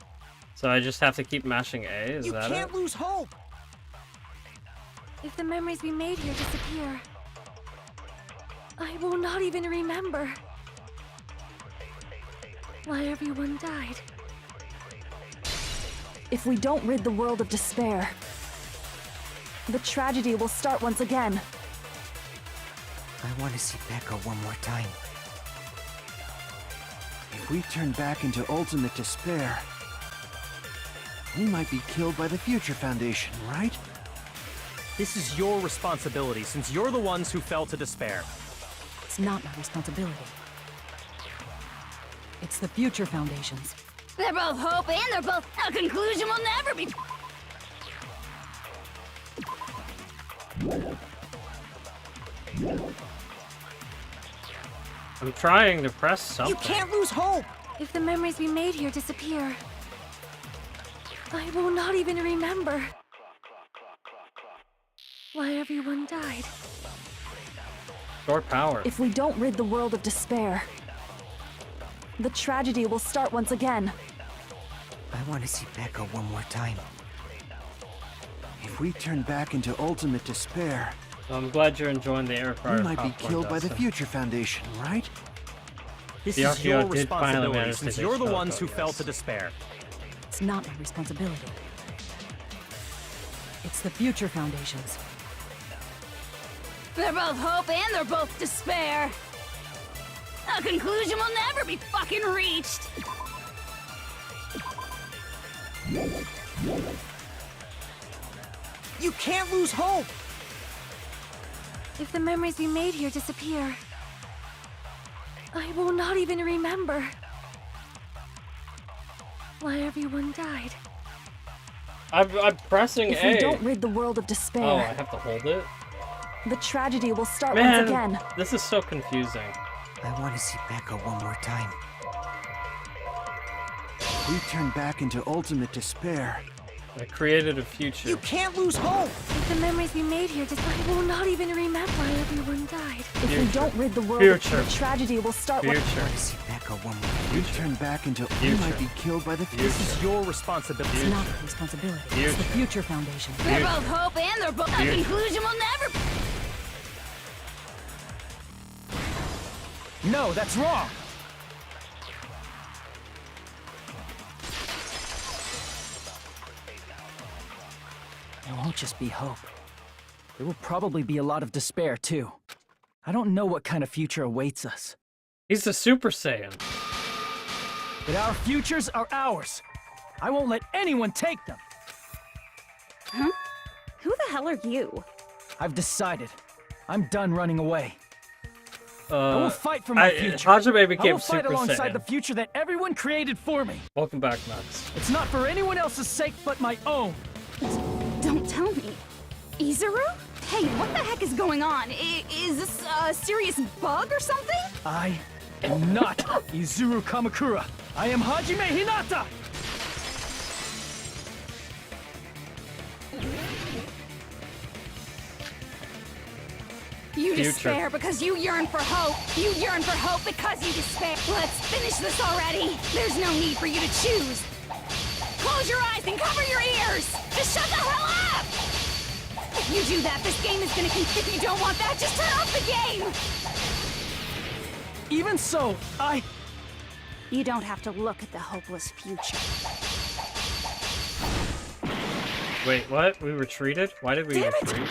So I just have to keep mashing A, is that it? You can't lose hope! If the memories we made here disappear, I will not even remember why everyone died. If we don't rid the world of despair, the tragedy will start once again. I want to see Becca one more time. If we turn back into ultimate despair, we might be killed by the Future Foundation, right? This is your responsibility, since you're the ones who fell to despair. It's not my responsibility. It's the future foundation's. They're both hope and they're both... A conclusion will never be... I'm trying to press something. You can't lose hope! If the memories we made here disappear, I will not even remember why everyone died. Store power. If we don't rid the world of despair, the tragedy will start once again. I want to see Becca one more time. If we turn back into ultimate despair, So I'm glad you're enjoying the air fryer. we might be popcorn, killed by the Dustin. Future Foundation, right? This The is Archeo your did finally responsibility, manage to since ditch you're the Coco, ones who fell yes. to despair. It's not my responsibility. It's the future foundation's. They're both hope and they're both despair. A conclusion will never be fucking reached. You can't lose hope! If the memories we made here disappear, I will not even remember why everyone died. I'm pressing If A. we don't rid the world of despair, Oh, I have to hold it? the tragedy will start Man, once again. this is so confusing. I want to see Becca one more time. If we turn back into ultimate despair, I created a future. You can't lose hope! If the memories we made here I will not even remember why everyone died. If we don't rid the world Future. of the tragedy will start once Future. I want to see Becca one more if we turn back into... We Future. might be killed by the Future. This is your responsibility. It's not my responsibility. It's the future foundation. They're both hope and they're both... A conclusion will never... No, that's wrong! won't just be hope. There will probably be a lot of despair, too. I don't know what kind of future awaits us. He's a Super Saiyan. But our futures are ours. I won't let anyone take them. Huh? Who the hell are you? I've decided. I'm done running away. I will fight for my future. Hajime became I will fight Super alongside Saiyan. the future that everyone created for me. Welcome back, Max. It's not for anyone else's sake but my own. Don't tell me. Izuru? Hey, what the heck is going on? Is this a serious bug or something? I am not Izuru Kamakura. I am Hajime Hinata! You Future. despair because you yearn for hope. You yearn for hope because you despair. Let's finish this already. There's no need for you to choose. Close your eyes and cover your ears. Just shut the hell up! If you do that, this game is gonna continue. If you don't want that, just turn off the game! Even so, You don't have to look at the hopeless future. Wait, what? We retreated? Why did we Damn it! retreat?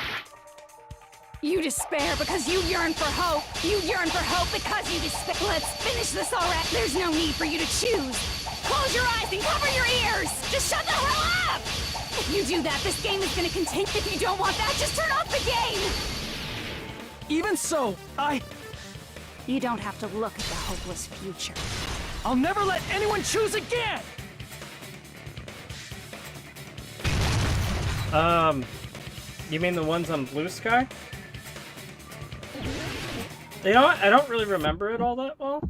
You despair because you yearn for hope. You yearn for hope because you despair. Let's finish this already. There's no need for you to choose. Close your eyes and cover your ears. Just shut the hell up! If you do that, this game is gonna continue. If you don't want that, just turn off the game! even so, You don't have to look at the hopeless future. I'll never let anyone choose again! You mean the ones on Blue Sky? You know what? I don't really remember it all that well.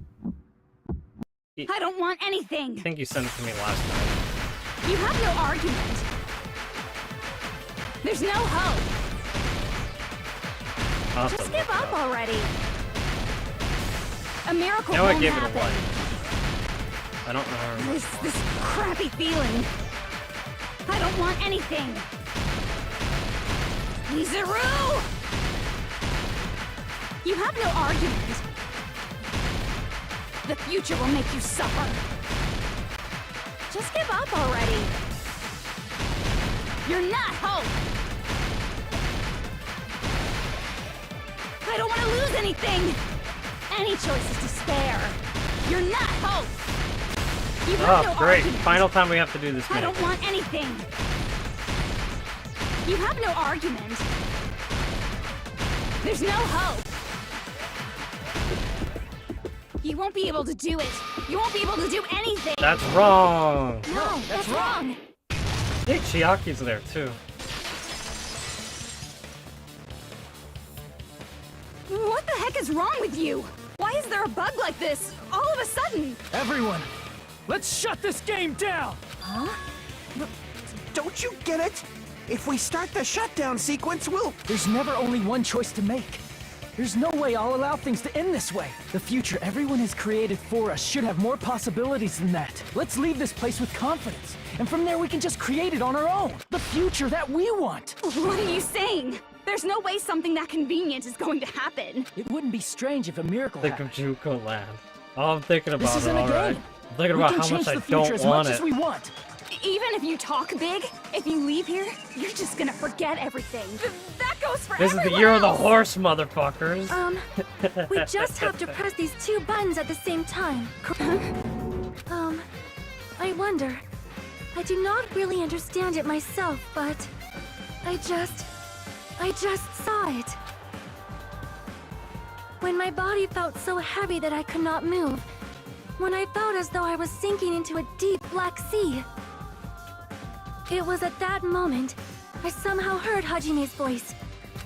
I don't want anything! I think you sent it to me last time. You have no argument. There's no hope. I'll have to Just look give it up already. A miracle Now I won't gave it a happen. 1. I don't know how to remember. This crappy feeling. I don't want anything. Izuru! You have no argument. The future will make you suffer. Just give up already. You're not hope. I don't want to lose anything. Any choice is despair. You're not hope. You have no great. argument. Final time we have to do this I minute. don't want anything. You have no argument. There's no hope. You won't be able to do it. You won't be able to do anything. That's wrong. No, that's wrong. Hey, Chiaki's there too. What the heck is wrong with you? Why is there a bug like this all of a sudden? Everyone, let's shut this game down! Huh? Don't you get it? If we start the shutdown sequence, There's never only one choice to make. There's no way I'll allow things to end this way. The future everyone has created for us should have more possibilities than that. Let's leave this place with confidence, and from there we can just create it on our own. The future that we want. What are you saying? There's no way something that convenient is going to happen. It wouldn't be strange if a miracle Think of Juco Land. Oh, I'm thinking about This it, isn't a alright. game. I'm thinking We about can how change much I the future don't as want much as it. we want. Even if you talk big, if you leave here, you're just gonna forget everything. That goes for This is the everyone year of the else. horse, motherfuckers. We just have to press these 2 buttons at the same time. I wonder. I do not really understand it myself, but I just saw it. When my body felt so heavy that I could not move. When I felt as though I was sinking into a deep black sea. It was at that moment I somehow heard Hajime's voice,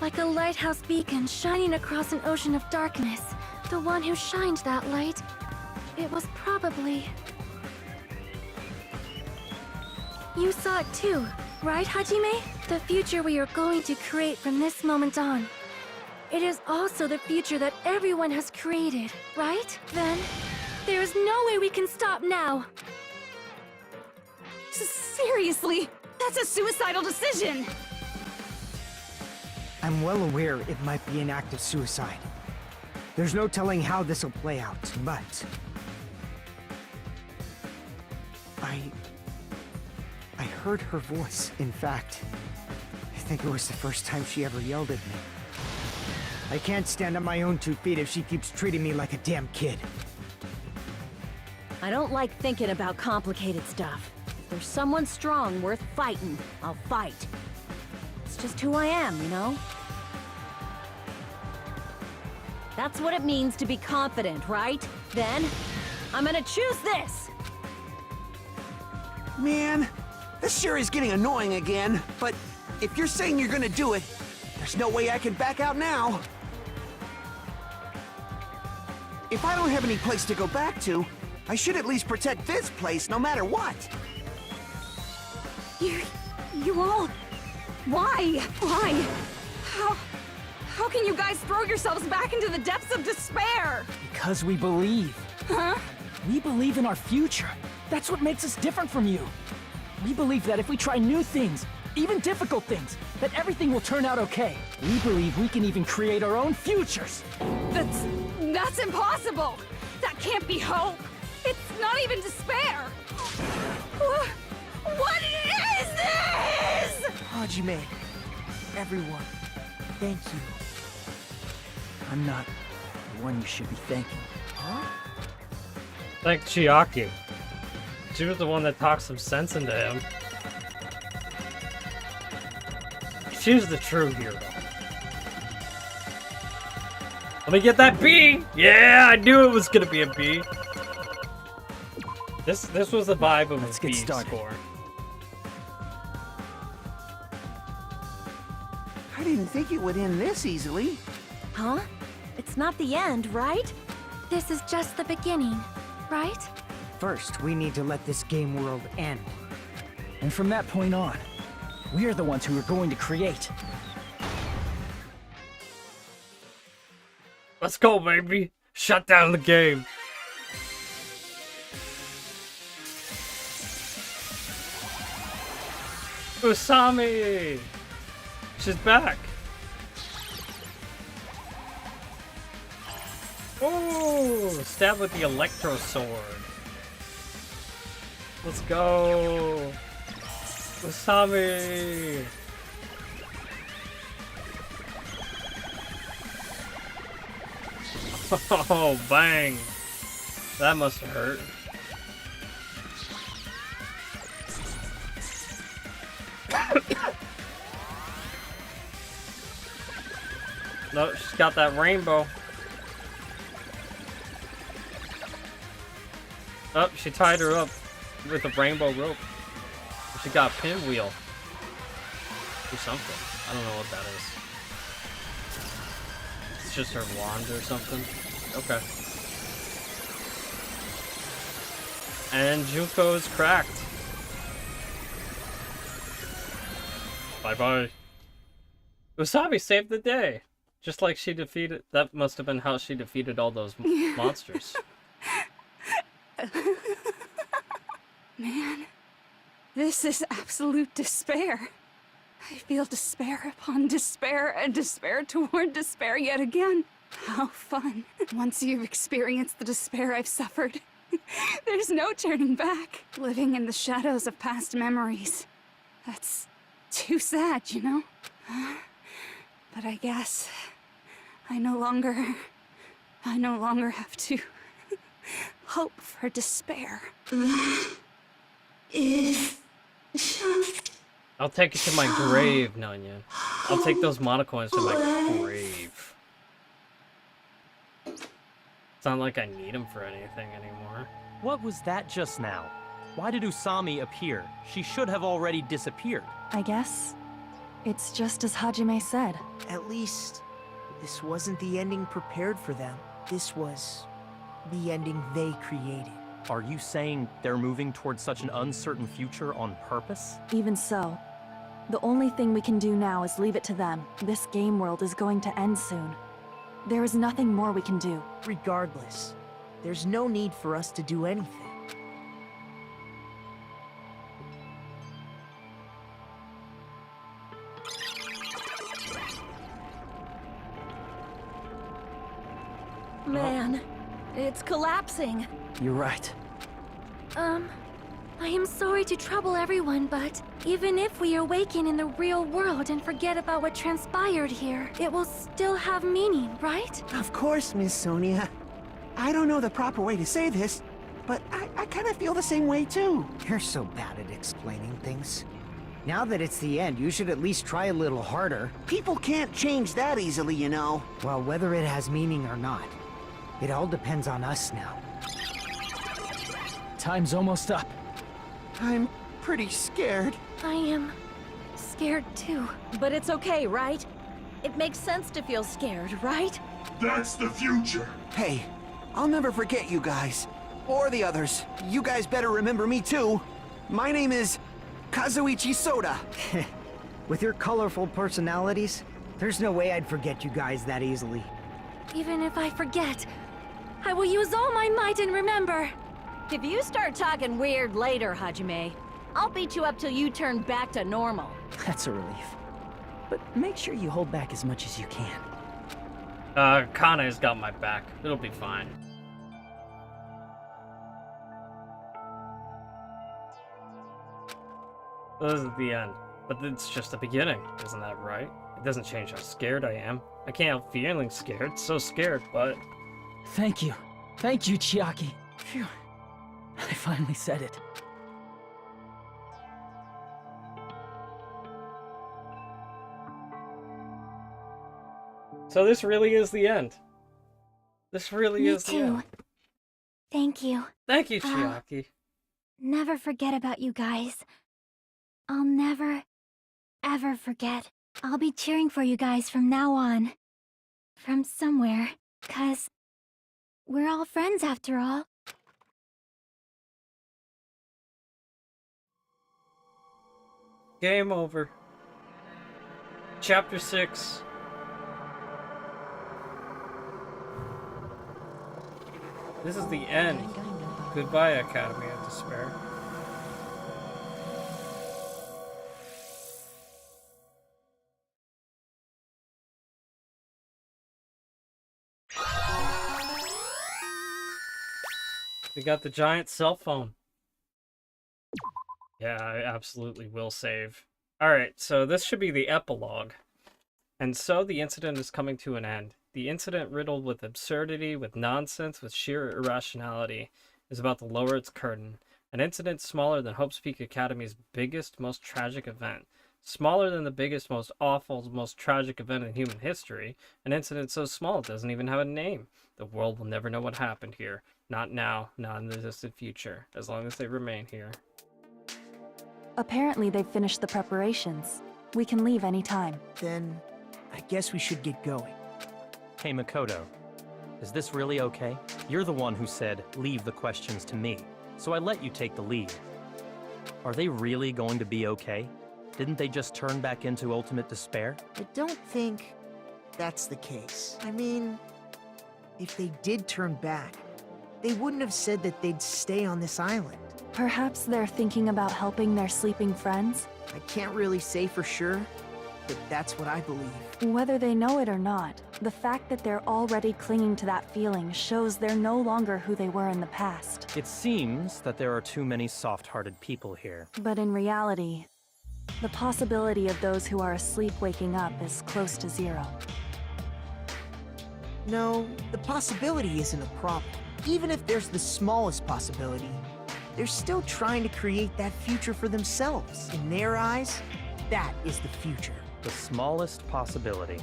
like a lighthouse beacon shining across an ocean of darkness. The one who shined that light, it was probably... You saw it too, right, Hajime? The future we are going to create from this moment on. It is also the future that everyone has created, right? Then, there is no way we can stop now. Seriously, that's a suicidal decision. I'm well aware it might be an act of suicide. There's no telling how this will play out, but... I heard her voice, in fact. think it was the first time she ever yelled at me. I can't stand on my own 2 feet if she keeps treating me like a damn kid. I don't like thinking about complicated stuff. If there's someone strong worth fighting, I'll fight. It's just who I am, you know? That's what it means to be confident, right? Then, I'm gonna choose this! Man, this sure is getting annoying again, but if you're saying you're gonna do it, there's no way I can back out now. If I don't have any place to go back to, I should at least protect this place no matter what. You all... Why? Why? How can you guys throw yourselves back into the depths of despair? Because we believe. Huh? We believe in our future. That's what makes us different from you. We believe that if we try new things, even difficult things, that everything will turn out okay. We believe we can even create our own futures. That's impossible! That can't be hope! It's not even despair! What is this?! Hajime, everyone, thank you. I'm not the one you should be thanking. Huh? Thank Chiaki. She was the one that talked some sense into him. She's the true hero. Let me get that B! Yeah, I knew it was gonna be a B. This was the vibe of a B score. I didn't think it would end this easily. Huh? It's not the end, right? This is just the beginning, right? First, we need to let this game world end. And from that point on, we are the ones who are going to create. Let's go, baby! Shut down the game! Usami! She's back! Oh, stab with the electro sword. Let's go! Usami! Oh, bang! That must have hurt. No, she's got that rainbow. Oh, she tied her up with a rainbow rope. She got a pinwheel. Or something. I don't know what that is. It's just her wand or something. Okay. And Junko is cracked. Bye-bye. Usabi saved the day. Just like she defeated... That must have been how she defeated all those monsters. Man, this is absolute despair. I feel despair upon despair and despair toward despair yet again. How fun. Once you've experienced the despair I've suffered, there's no turning back. Living in the shadows of past memories. That's too sad, you know? But I guess I no longer have to hope for despair. I'll take it to my grave, Nanya. I'll take those monocoins to my grave. It's not like I need them for anything anymore. What was that just now? Why did Usami appear? She should have already disappeared. I guess it's just as Hajime said. At least, this wasn't the ending prepared for them. This was the ending they created. Are you saying they're moving towards such an uncertain future on purpose? Even so, the only thing we can do now is leave it to them. This game world is going to end soon. There is nothing more we can do. Regardless, there's no need for us to do anything. Man, it's collapsing. You're right. I am sorry to trouble everyone, but even if we awaken in the real world and forget about what transpired here, it will still have meaning, right? Of course, Miss Sonia. I don't know the proper way to say this, but I kind of feel the same way too. You're so bad at explaining things. Now that it's the end, you should at least try a little harder. People can't change that easily, you know. Well, whether it has meaning or not, it all depends on us now. Time's almost up. I'm pretty scared. I am scared too. But it's okay, right? It makes sense to feel scared, right? That's the future. Hey, I'll never forget you guys. Or the others. You guys better remember me too. My name is Kazuichi Soda. With your colorful personalities, there's no way I'd forget you guys that easily. Even if I forget, I will use all my might and remember. If you start talking weird later, Hajime, I'll beat you up till you turn back to normal. That's a relief. But make sure you hold back as much as you can. Kane's got my back. It'll be fine. This is the end. But it's just the beginning, isn't that right? It doesn't change how scared I am. I can't help feeling scared. So scared, but... Thank you. Thank you, Chiaki. Phew. I finally said it. So this really is the end. This really is the end. Me too. Thank you. Thank you, Chiaki. Never forget about you guys. I'll never, ever forget. I'll be cheering for you guys from now on. From somewhere. 'Cause we're all friends after all. Game over. Chapter 6. This is the end. Goodbye, Academy of Despair. We got the giant cell phone. Yeah, I absolutely will save. Alright, so this should be the epilogue. And so the incident is coming to an end. The incident, riddled with absurdity, with nonsense, with sheer irrationality, is about to lower its curtain. An incident smaller than Hope's Peak Academy's biggest, most tragic event. Smaller than the biggest, most awful, most tragic event in human history. An incident so small it doesn't even have a name. The world will never know what happened here. Not now, not in the distant future, as long as they remain here. Apparently they've finished the preparations. We can leave any time. Then, I guess we should get going. Hey, Makoto. Is this really okay? You're the one who said, leave the questions to me. So I let you take the lead. Are they really going to be okay? Didn't they just turn back into ultimate despair? I don't think that's the case. I mean, if they did turn back, they wouldn't have said that they'd stay on this island. Perhaps they're thinking about helping their sleeping friends? I can't really say for sure, but that's what I believe. Whether they know it or not, the fact that they're already clinging to that feeling shows they're no longer who they were in the past. It seems that there are too many soft-hearted people here. But in reality, the possibility of those who are asleep waking up is close to zero. No, the possibility isn't a problem. Even if there's the smallest possibility, they're still trying to create that future for themselves. In their eyes, that is the future. The smallest possibility.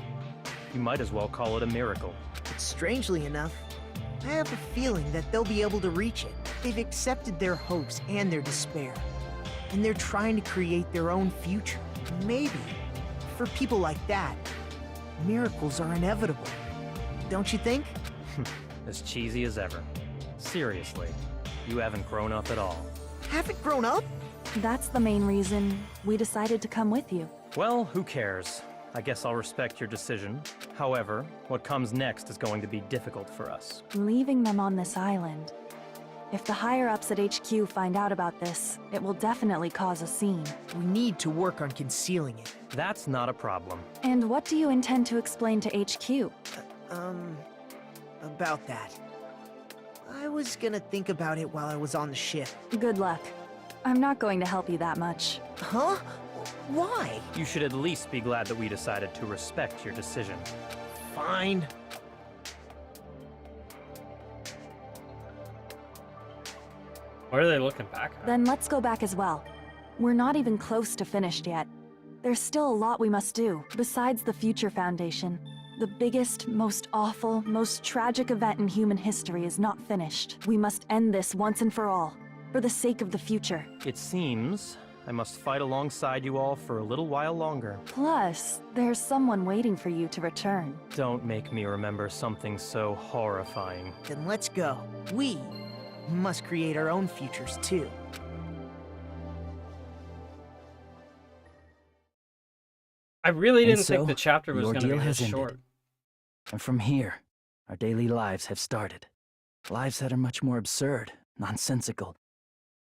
You might as well call it a miracle. But strangely enough, I have a feeling that they'll be able to reach it. They've accepted their hopes and their despair, and they're trying to create their own future. Maybe, for people like that, miracles are inevitable. Don't you think? As cheesy as ever. Seriously, you haven't grown up at all. Haven't grown up? That's the main reason we decided to come with you. Well, who cares? I guess I'll respect your decision. However, what comes next is going to be difficult for us. Leaving them on this island. If the higher-ups at HQ find out about this, it will definitely cause a scene. We need to work on concealing it. That's not a problem. And what do you intend to explain to HQ? About that. I was gonna think about it while I was on the ship. Good luck. I'm not going to help you that much. Huh? Why? You should at least be glad that we decided to respect your decision. Fine. Why are they looking back at? Then let's go back as well. We're not even close to finished yet. There's still a lot we must do, besides the Future Foundation. The biggest, most awful, most tragic event in human history is not finished. We must end this once and for all, for the sake of the future. It seems I must fight alongside you all for a little while longer. Plus, there's someone waiting for you to return. Don't make me remember something so horrifying. Then let's go. We must create our own futures too. I really And didn't think so, the chapter the was going to ordeal be has this ended. short. And from here, our daily lives have started. Lives that are much more absurd, nonsensical,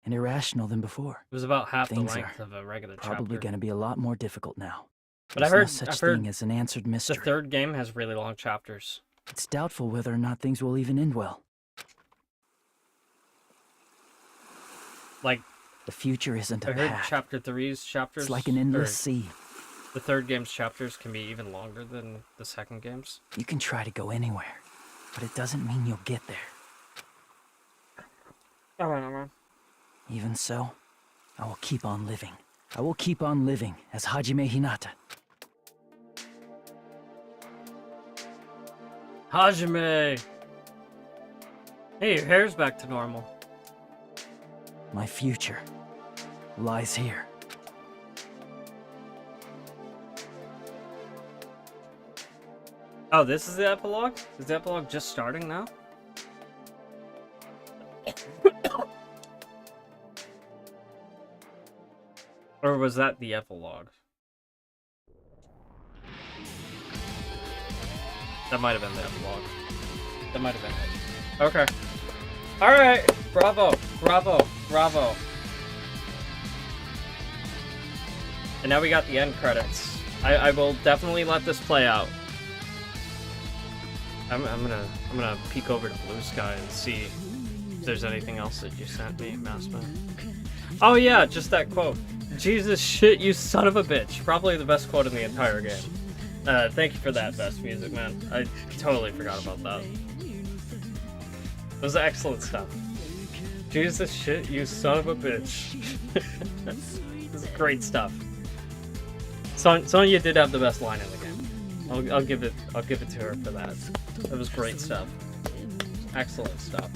and irrational than before. It was about half the Things length are of a regular probably chapter. going to be a lot more difficult now. But I've There's no heard, such I've heard thing as an answered mystery. the third game has really long chapters. It's doubtful whether or not things will even end well. Like, the future isn't a I heard path. chapter 3's chapters. It's like an endless or sea. The third game's chapters can be even longer than the second game's. You can try to go anywhere, but it doesn't mean you'll get there. Alright. Even so, I will keep on living. I will keep on living as Hajime Hinata. Hajime! Hey, your hair's back to normal. My future lies here. Oh, this is the epilogue? Is the epilogue just starting now? Or was that the epilogue? That might have been the epilogue. That might have been it. Okay. Alright! Bravo! Bravo! Bravo! And now we got the end credits. I will definitely let this play out. I'm gonna peek over to Blue Sky and see if there's anything else that you sent me, Massman. Oh yeah, just that quote. Jesus shit, you son of a bitch. Probably the best quote in the entire game. Thank you for that, Best Music, man. I totally forgot about that. It was excellent stuff. Jesus shit, you son of a bitch. This is great stuff. Sonya did have the best line in the game. I'll give it to her for that. That was great stuff. Excellent stuff.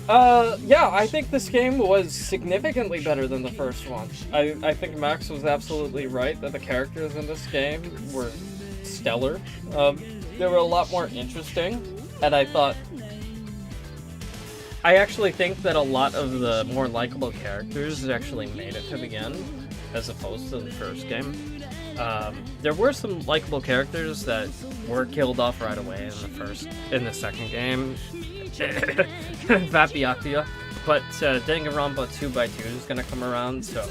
Yeah, I think this game was significantly better than the first one. I think Max was absolutely right that the characters in this game were stellar. They were a lot more interesting, and I actually think that a lot of the more likable characters actually made it to the end, as opposed to the first game. There were some likable characters that were killed off right away in the second game. Vapiatia, but Danganronpa 2x2 is gonna come around, so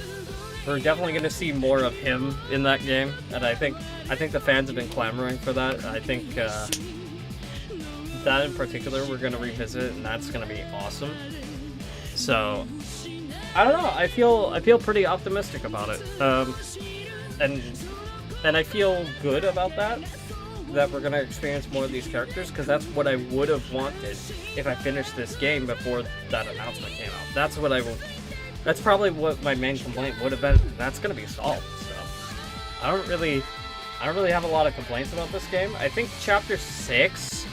we're definitely gonna see more of him in that game, and I think the fans have been clamoring for that. I think that in particular we're gonna revisit, and that's gonna be awesome. So I don't know. I feel pretty optimistic about it, and I feel good about that we're gonna experience more of these characters, because that's what I would have wanted if I finished this game before that announcement came out. That's probably what my main complaint would have been. That's gonna be solved. So I don't really have a lot of complaints about this game. I think Chapter 6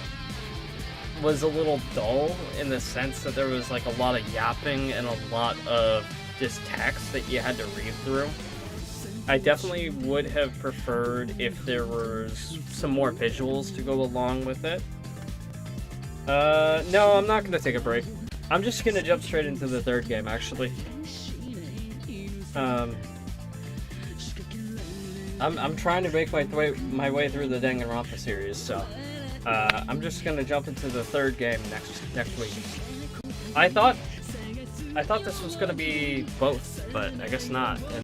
was a little dull in the sense that there was like a lot of yapping and a lot of just text that you had to read through. I definitely would have preferred if there was some more visuals to go along with it. No, I'm not going to take a break. I'm just going to jump straight into the third game, actually. I'm trying to make my way through the Danganronpa series, so I'm just going to jump into the third game next week. I thought this was going to be both, but I guess not.